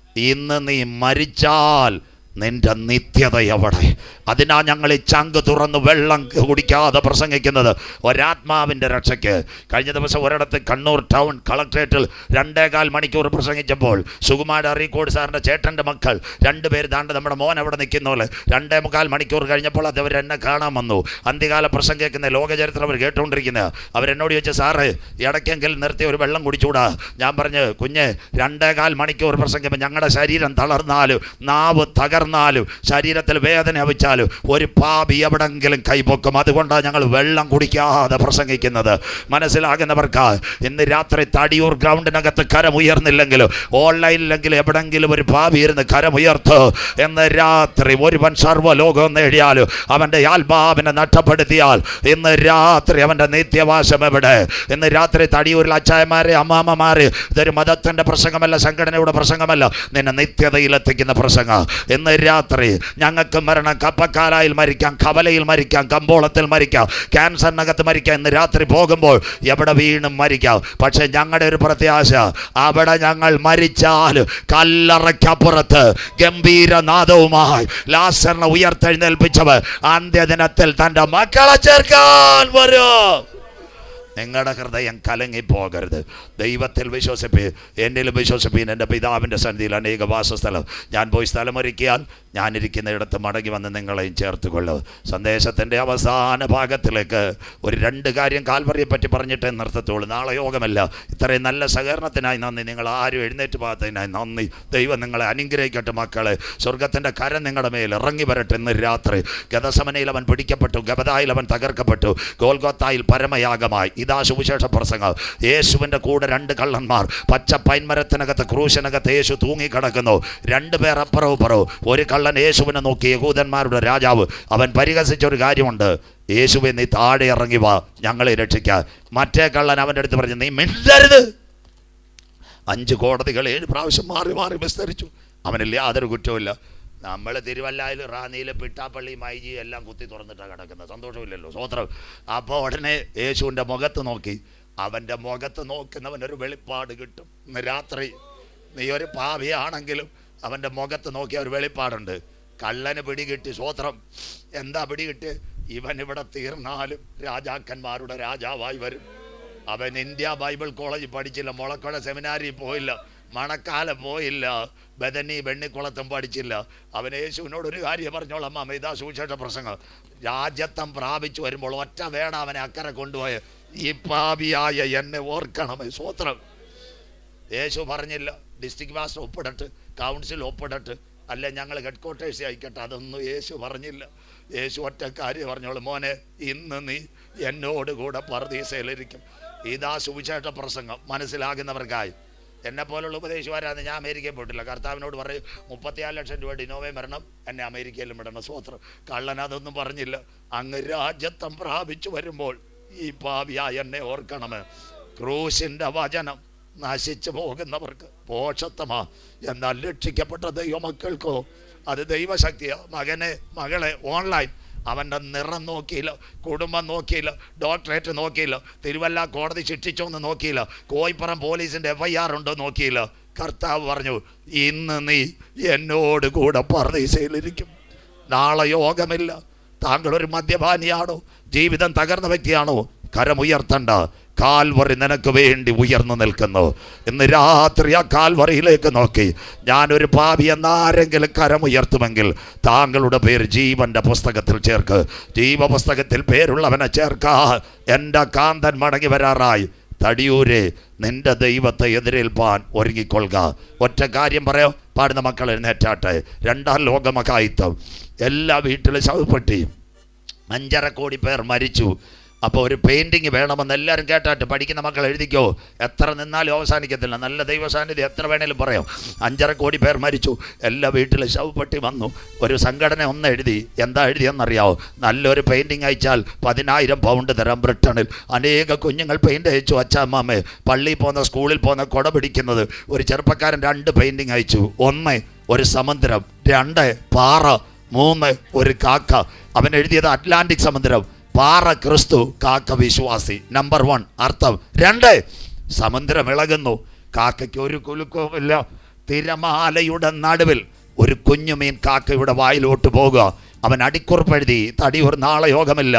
ഇന്ന് നീ മരിച്ചാൽ നിന്റെ നിത്യത എവിടെ? അതിനാ ഞങ്ങൾ ഈ ചങ്ക് തുറന്ന് വെള്ളം കുടിക്കാതെ പ്രസംഗിക്കുന്നത്, ഒരാത്മാവിൻ്റെ രക്ഷയ്ക്ക്. കഴിഞ്ഞ ദിവസം ഒരിടത്ത് കണ്ണൂർ ടൗൺ കളക്ട്രേറ്റിൽ 2.25 മണിക്കൂർ പ്രസംഗിച്ചപ്പോൾ സുകുമാര അരീക്കോട് സാറിൻ്റെ ചേട്ടൻ്റെ മക്കൾ 2 പേര് താണ്ട് നമ്മുടെ മോൻ അവിടെ നിൽക്കുന്ന പോലെ 2.25 മണിക്കൂർ കഴിഞ്ഞപ്പോൾ അത് അവരെന്നെ കാണാൻ വന്നു. അന്ത്യകാല പ്രസംഗിക്കുന്ന ലോകചരിത്രം അവർ കേട്ടുകൊണ്ടിരിക്കുന്നത്. അവരെന്നോട് ചോദിച്ചു, സാറ് ഇടയ്ക്കെങ്കിൽ നിർത്തി ഒരു വെള്ളം കുടിച്ചുകൂടാ? ഞാൻ പറഞ്ഞു, കുഞ്ഞ് 2.25 മണിക്കൂർ പ്രസംഗിക്കുമ്പോൾ ഞങ്ങളുടെ ശരീരം തളർന്നാലും നാവ് തകർന്നാലും ശരീരത്തിൽ വേദന അവിച്ചാലും ഒരു പാപി എവിടെങ്കിലും കൈപൊക്കും. അതുകൊണ്ടാണ് ഞങ്ങൾ വെള്ളം കുടിക്കാതെ പ്രസംഗിക്കുന്നത്. മനസ്സിലാകുന്നവർക്ക് ഇന്ന് രാത്രി തടിയൂർ ഗ്രൗണ്ടിനകത്ത് കരമുയർന്നില്ലെങ്കിലും ഓൺലൈനിലെങ്കിലും എവിടെങ്കിലും ഒരു പാപി ഇരുന്ന് കരമുയർത്ത്. ഇന്ന് രാത്രി ഒരുവൻ സർവ്വലോകം നേടിയാലും അവൻ്റെ ആത്മാവിനെ നഷ്ടപ്പെടുത്തിയാൽ ഇന്ന് രാത്രി അവൻ്റെ നിത്യവാസം എവിടെ? ഇന്ന് രാത്രി തടിയൂരിൽ അച്ചായമാരെ, അമ്മാമ്മമാര്, ഇതൊരു മതത്തിൻ്റെ പ്രസംഗമല്ല, സംഘടനയുടെ പ്രസംഗമല്ല, നിന്നെ നിത്യതയിലെത്തിക്കുന്ന പ്രസംഗം. ഇന്ന് രാത്രി ഞങ്ങൾക്ക് മരണം കപ്പക്കാലായിൽ മരിക്കാം, കവലയിൽ മരിക്കാം, കമ്പോളത്തിൽ മരിക്കാം, ക്യാൻസറിനകത്ത് മരിക്കാം. ഇന്ന് രാത്രി പോകുമ്പോൾ എവിടെ വീണും മരിക്കാം. പക്ഷെ ഞങ്ങളുടെ ഒരു പ്രത്യാശ, അവിടെ ഞങ്ങൾ മരിച്ചാൽ കല്ലറയ്ക്കപ്പുറത്ത് ഗംഭീരനാദവുമായി ലാസറിനെ ഉയർത്തെഴുന്നേൽപ്പിച്ചവർ അന്ത്യദിനത്തിൽ തൻ്റെ മക്കളെ ചേർക്കാൻ വരും. നിങ്ങളുടെ ഹൃദയം കലങ്ങിപ്പോകരുത്. ദൈവത്തിൽ വിശ്വസിപ്പീൻ, എന്നിൽ വിശ്വസിപ്പീൻ. എൻ്റെ പിതാവിൻ്റെ സന്നിധിയിൽ അനേക വാസസ്ഥലം. ഞാൻ പോയി സ്ഥലമൊരുക്കിയാൽ ഞാനിരിക്കുന്നിടത്ത് മടങ്ങി വന്ന് നിങ്ങളെയും ചേർത്തുകൊള്ളും. സന്ദേശത്തിൻ്റെ അവസാന ഭാഗത്തിലേക്ക് ഒരു 2 കാര്യം കാൽവറിയെപ്പറ്റി പറഞ്ഞിട്ടേ നിർത്തത്തുള്ളൂ. നാളെ യോഗമല്ല. ഇത്രയും നല്ല സഹകരണത്തിനായി നന്ദി. നിങ്ങൾ ആരും എഴുന്നേറ്റ് പോകാത്തതിനായി നന്ദി. ദൈവം നിങ്ങളെ അനുഗ്രഹിക്കട്ടെ മക്കളെ. സ്വർഗത്തിൻ്റെ കരം നിങ്ങളുടെ മേൽ ഇറങ്ങി വരട്ടെ. ഇന്ന് രാത്രി ഗദസമനയിൽ അവൻ പിടിക്കപ്പെട്ടു, ഗബദായിൽ അവൻ തകർക്കപ്പെട്ടു, ഗോൽഗോത്തായിൽ പരമയാഗമായി. ഇതാ സുവിശേഷ പ്രസംഗം. യേശുവിൻ്റെ കൂടെ 2 കള്ളന്മാർ പച്ച പൈൻമരത്തിനകത്ത് ക്രൂശിനകത്ത് യേശു തൂങ്ങിക്കിടക്കുന്നു. 2 പേർ അപ്പുറവും ഇപ്പുറവും. ഒരു കള്ളൻ യേശുവിനെ നോക്കി, യഹൂദന്മാരുടെ രാജാവ്. അവൻ പരിഹസിച്ചൊരു കാര്യമുണ്ട്, യേശുവെ നീ താഴെ ഇറങ്ങി വാ, ഞങ്ങളെ രക്ഷിക്കാൻ. മറ്റേ കള്ളൻ അവൻ്റെ അടുത്ത് പറഞ്ഞു, നീ മിണ്ടരുത്. 5 കോടതികൾ 7 പ്രാവശ്യം മാറി മാറി വിസ്തരിച്ചു. അവനില്ല യാതൊരു കുറ്റവുമില്ല. നമ്മൾ തിരുവല്ലായിൽ, റാന്നിയിൽ, പിട്ടാപ്പള്ളി, മൈജി എല്ലാം കുത്തി തുറന്നിട്ടാണ് കിടക്കുന്നത്. സന്തോഷമില്ലല്ലോ, സ്വോത്രം. അപ്പോൾ ഉടനെ യേശുവിൻ്റെ മുഖത്ത് നോക്കി. അവൻ്റെ മുഖത്ത് നോക്കുന്നവനൊരു വെളിപ്പാട് കിട്ടും. ഇന്ന് രാത്രി നീ ഒരു പാപിയാണെങ്കിലും അവൻ്റെ മുഖത്ത് നോക്കിയ ഒരു വെളിപ്പാടുണ്ട്. കള്ളന് പിടികിട്ടി, സ്വോത്രം. എന്താ പിടികിട്ടി? ഇവൻ ഇവിടെ തീർന്നാലും രാജാക്കന്മാരുടെ രാജാവായി വരും. അവൻ ഇന്ത്യ ബൈബിൾ കോളേജിൽ പഠിച്ചില്ല, മുളക്കുഴ സെമിനാരിയിൽ പോയില്ല, മണക്കാലം പോയില്ല, ബദനി വെണ്ണിക്കുളത്തും പഠിച്ചില്ല. അവൻ യേശുവിനോടൊരു കാര്യം പറഞ്ഞോളാം, അമ്മ ഇതാ സുവിശേഷ പ്രസംഗം. രാജ്യത്വം പ്രാപിച്ചു വരുമ്പോൾ ഒറ്റ വേട അവനെ അക്കരെ കൊണ്ടുപോയ, ഈ പാപിയായ എന്നെ ഓർക്കണമേ. സ്വോത്രം. യേശു പറഞ്ഞില്ല ഡിസ്ട്രിക്ട് മാസ്റ്റർ ഒപ്പിടട്ട്, കൗൺസിൽ ഒപ്പിടട്ട്, അല്ല ഞങ്ങൾ ഹെഡ് ക്വാർട്ടേഴ്സ് അയക്കട്ടെ. അതൊന്നും യേശു പറഞ്ഞില്ല. യേശു ഒറ്റ കാര്യം പറഞ്ഞോളൂ, മോനെ ഇന്ന് നീ എന്നോട് കൂടെ പർദീസയിലിരിക്കും. ഇതാ സുവിശേഷ പ്രസംഗം. മനസ്സിലാകുന്നവർക്കായി. എന്നെ പോലുള്ള ഉപദേശിമാരാണ്. ഞാൻ അമേരിക്കയിൽ പോയിട്ടില്ല. കർത്താവിനോട് പറയും 34 ലക്ഷം രൂപ ഡിനോവേ വരണം, എന്നെ അമേരിക്കയിലും വിടണം. സ്വോത്രം. കള്ളൻ അതൊന്നും പറഞ്ഞില്ല. അങ്ങ് രാജ്യത്വം പ്രാപിച്ചു വരുമ്പോൾ ഈ പാപിയായ എന്നെ ഓർക്കണമേ. ക്രൂശിൻ്റെ വചനം നശിച്ചു പോകുന്നവർക്ക് പോഷത്വമാ, എന്നാൽ രക്ഷിക്കപ്പെട്ട ദൈവമക്കൾക്കോ അത് ദൈവശക്തിയാ. മകനെ, മകളെ, ഓൺലൈൻ അവൻ്റെ നിറം നോക്കിയില്ല, കുടുംബം നോക്കിയില്ല, ഡോക്ടറേറ്റ് നോക്കിയില്ല, തിരുവല്ല കോടതി ശിക്ഷിച്ചോന്ന് നോക്കിയില്ല, കോയിപ്പുറം പോലീസിൻ്റെ FIR ഉണ്ടോ നോക്കിയില്ല. കർത്താവ് പറഞ്ഞു, ഇന്ന് നീ എന്നോട് കൂടെ പർദീസയിലിരിക്കും. നാളെ യോഗമില്ല. താങ്കളൊരു മദ്യപാനിയാണോ? ജീവിതം തകർന്ന വ്യക്തിയാണോ? കരമുയർത്തണ്ട. കാൽവറി നിനക്ക് വേണ്ടി ഉയർന്നു നിൽക്കുന്നു. ഇന്ന് രാത്രി ആ കാൽവറിയിലേക്ക് നോക്കി, ഞാനൊരു പാപി എന്നാരെങ്കിലും കരമുയർത്തുമെങ്കിൽ താങ്കളുടെ പേര് ജീവൻ്റെ പുസ്തകത്തിൽ ചേർക്ക്. ജീവപുസ്തകത്തിൽ പേരുള്ളവനെ ചേർക്കാ. എൻ്റെ കാന്തൻ മടങ്ങി വരാറായി. തടിയൂരെ, നിന്റെ ദൈവത്തെ എതിരേൽപ്പാൻ ഒരുങ്ങിക്കൊള്ളുക. ഒറ്റ കാര്യം പറയാം, പാടുന്ന മക്കൾ എഴുന്നേറ്റാട്ടെ. 2ാം ലോകമഹായുദ്ധം. എല്ലാ വീട്ടിലും ശവപ്പെട്ടി. 5.5 കോടി പേർ മരിച്ചു. അപ്പോൾ ഒരു പെയിൻറ്റിങ് വേണമെന്ന് എല്ലാവരും കേട്ടാട്ട് പഠിക്കുന്ന മക്കൾ എഴുതിക്കോ. എത്ര നിന്നാലും അവസാനിക്കത്തില്ല. നല്ല ദൈവസാന്നിധ്യം എത്ര വേണേലും പറയാം. 5.5 കോടി പേർ മരിച്ചു, എല്ലാ വീട്ടിലും ശവപ്പെട്ടി വന്നു. ഒരു സംഘടന ഒന്ന് എഴുതി, എന്താ എഴുതിയെന്നറിയാവോ? നല്ലൊരു പെയിൻറ്റിങ് അയച്ചാൽ 10,000 പൗണ്ട് തരാം ബ്രിട്ടനിൽ. അനേക കുഞ്ഞുങ്ങൾ പെയിൻറ്റ് അയച്ചു. അച്ഛാമ്മേ പള്ളിയിൽ പോകുന്ന സ്കൂളിൽ പോകുന്ന കുട പിടിക്കുന്നത്. ഒരു ചെറുപ്പക്കാരൻ 2 പെയിൻറ്റിങ് അയച്ചു. 1 ഒരു സമുദ്രം, 2 പാറ, 3 ഒരു കാക്ക. അവൻ എഴുതിയത് അറ്റ്ലാന്റിക് സമുദ്രം, പാറ ക്രിസ്തു, കാക്ക വിശ്വാസി. നമ്പർ 1 അർത്ഥം. 2 സമുദ്രം ഇളകുന്നു, കാക്കയ്ക്ക് ഒരു കുലുക്കവുമില്ല. തിരമാലയുടെ നടുവിൽ ഒരു കുഞ്ഞുമീൻ കാക്കയുടെ വായിലോട്ട് പോകുക. അവൻ അടിക്കുറിപ്പെഴുതി, തടി ഒരു നാളെ യോഗമില്ല,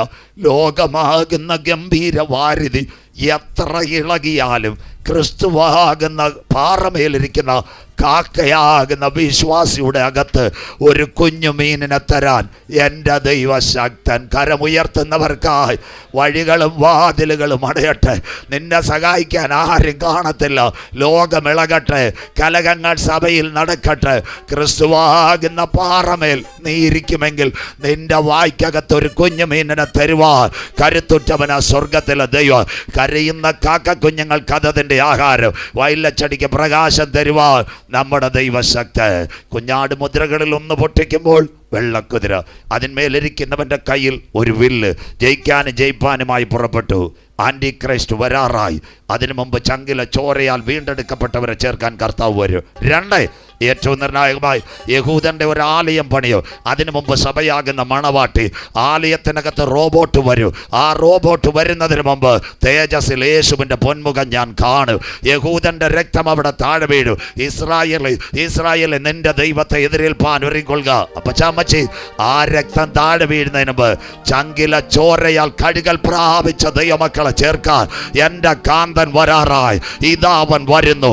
ലോകമാകുന്ന ഗംഭീര വാരിധി എത്ര ഇളകിയാലും ക്രിസ്തുവാകുന്ന പാറമേലിരിക്കുന്ന കാക്കയാകുന്ന വിശ്വാസിയുടെ അകത്ത് ഒരു കുഞ്ഞു മീനിനെ തരാൻ എൻ്റെ ദൈവശക്തൻ. കരമുയർത്തുന്നവർക്കായി വഴികളും വാതിലുകളും അടയട്ടെ. നിന്നെ സഹായിക്കാൻ ആരും കാണത്തില്ല. ലോകമിളകട്ടെ, കലഹങ്ങൾ സഭയിൽ നടക്കട്ടെ. ക്രിസ്തുവാകുന്ന പാറമേൽ നീ ഇരിക്കുമെങ്കിൽ നിന്റെ വായ്ക്കകത്ത് ഒരു കുഞ്ഞു മീനിനെ തരുവാൻ കരുത്തുറ്റവന സ്വർഗത്തിലെ ദൈവം. കരയുന്ന കാക്ക കുഞ്ഞുങ്ങൾക്ക് അതതിൻ്റെ ആഹാരം, വയലച്ചടിക്ക് പ്രകാശം തരുവാൻ നമ്മുടെ ദൈവശക്തൻ. കുഞ്ഞാട് മുദ്രകളിൽ ഒന്ന് പൊട്ടിക്കുമ്പോൾ വെള്ളക്കുതിര, അതിന്മേലിരിക്കുന്നവൻ്റെ കയ്യിൽ ഒരു വില്ല്. ജയിക്കാനും ജയിപ്പാനുമായി പുറപ്പെട്ടു. ആൻറ്റി ക്രൈസ്റ്റ് വരാറായി. അതിനു മുമ്പ് ചങ്കിലെ ചോരയാൽ വീണ്ടെടുക്കപ്പെട്ടവരെ ചേർക്കാൻ കർത്താവ് വരും. 2 ഏറ്റവും നിർണായകമായി യഹൂദൻ്റെ ഒരു ആലയം പണിയോ. അതിനു മുമ്പ് സഭയാകുന്ന മണവാട്ടി. ആലയത്തിനകത്ത് റോബോട്ട് വരും. ആ റോബോട്ട് വരുന്നതിന് മുമ്പ് തേജസ്സിൽ യേശുവിൻ്റെ പൊന്മുഖം ഞാൻ കാണും. യഹൂദൻ്റെ രക്തം അവിടെ താഴെ വീഴും. ഇസ്രായേൽ നിന്റെ ദൈവത്തെ എതിരേൽപ്പാൻ ഒരുക്കൊള്ളുക. അപ്പൊ ചാമ്മച്ചി, ആ രക്തം താഴെ വീഴുന്നതിന് മുമ്പ് ചങ്കിലെ ചോരയാൽ കഴുകൽ പ്രാപിച്ച ദൈവമക്കളെ ചേർക്കാൻ എൻ്റെ കാന്തൻ വരാറായി. ഇതാ അവൻ വരുന്നു.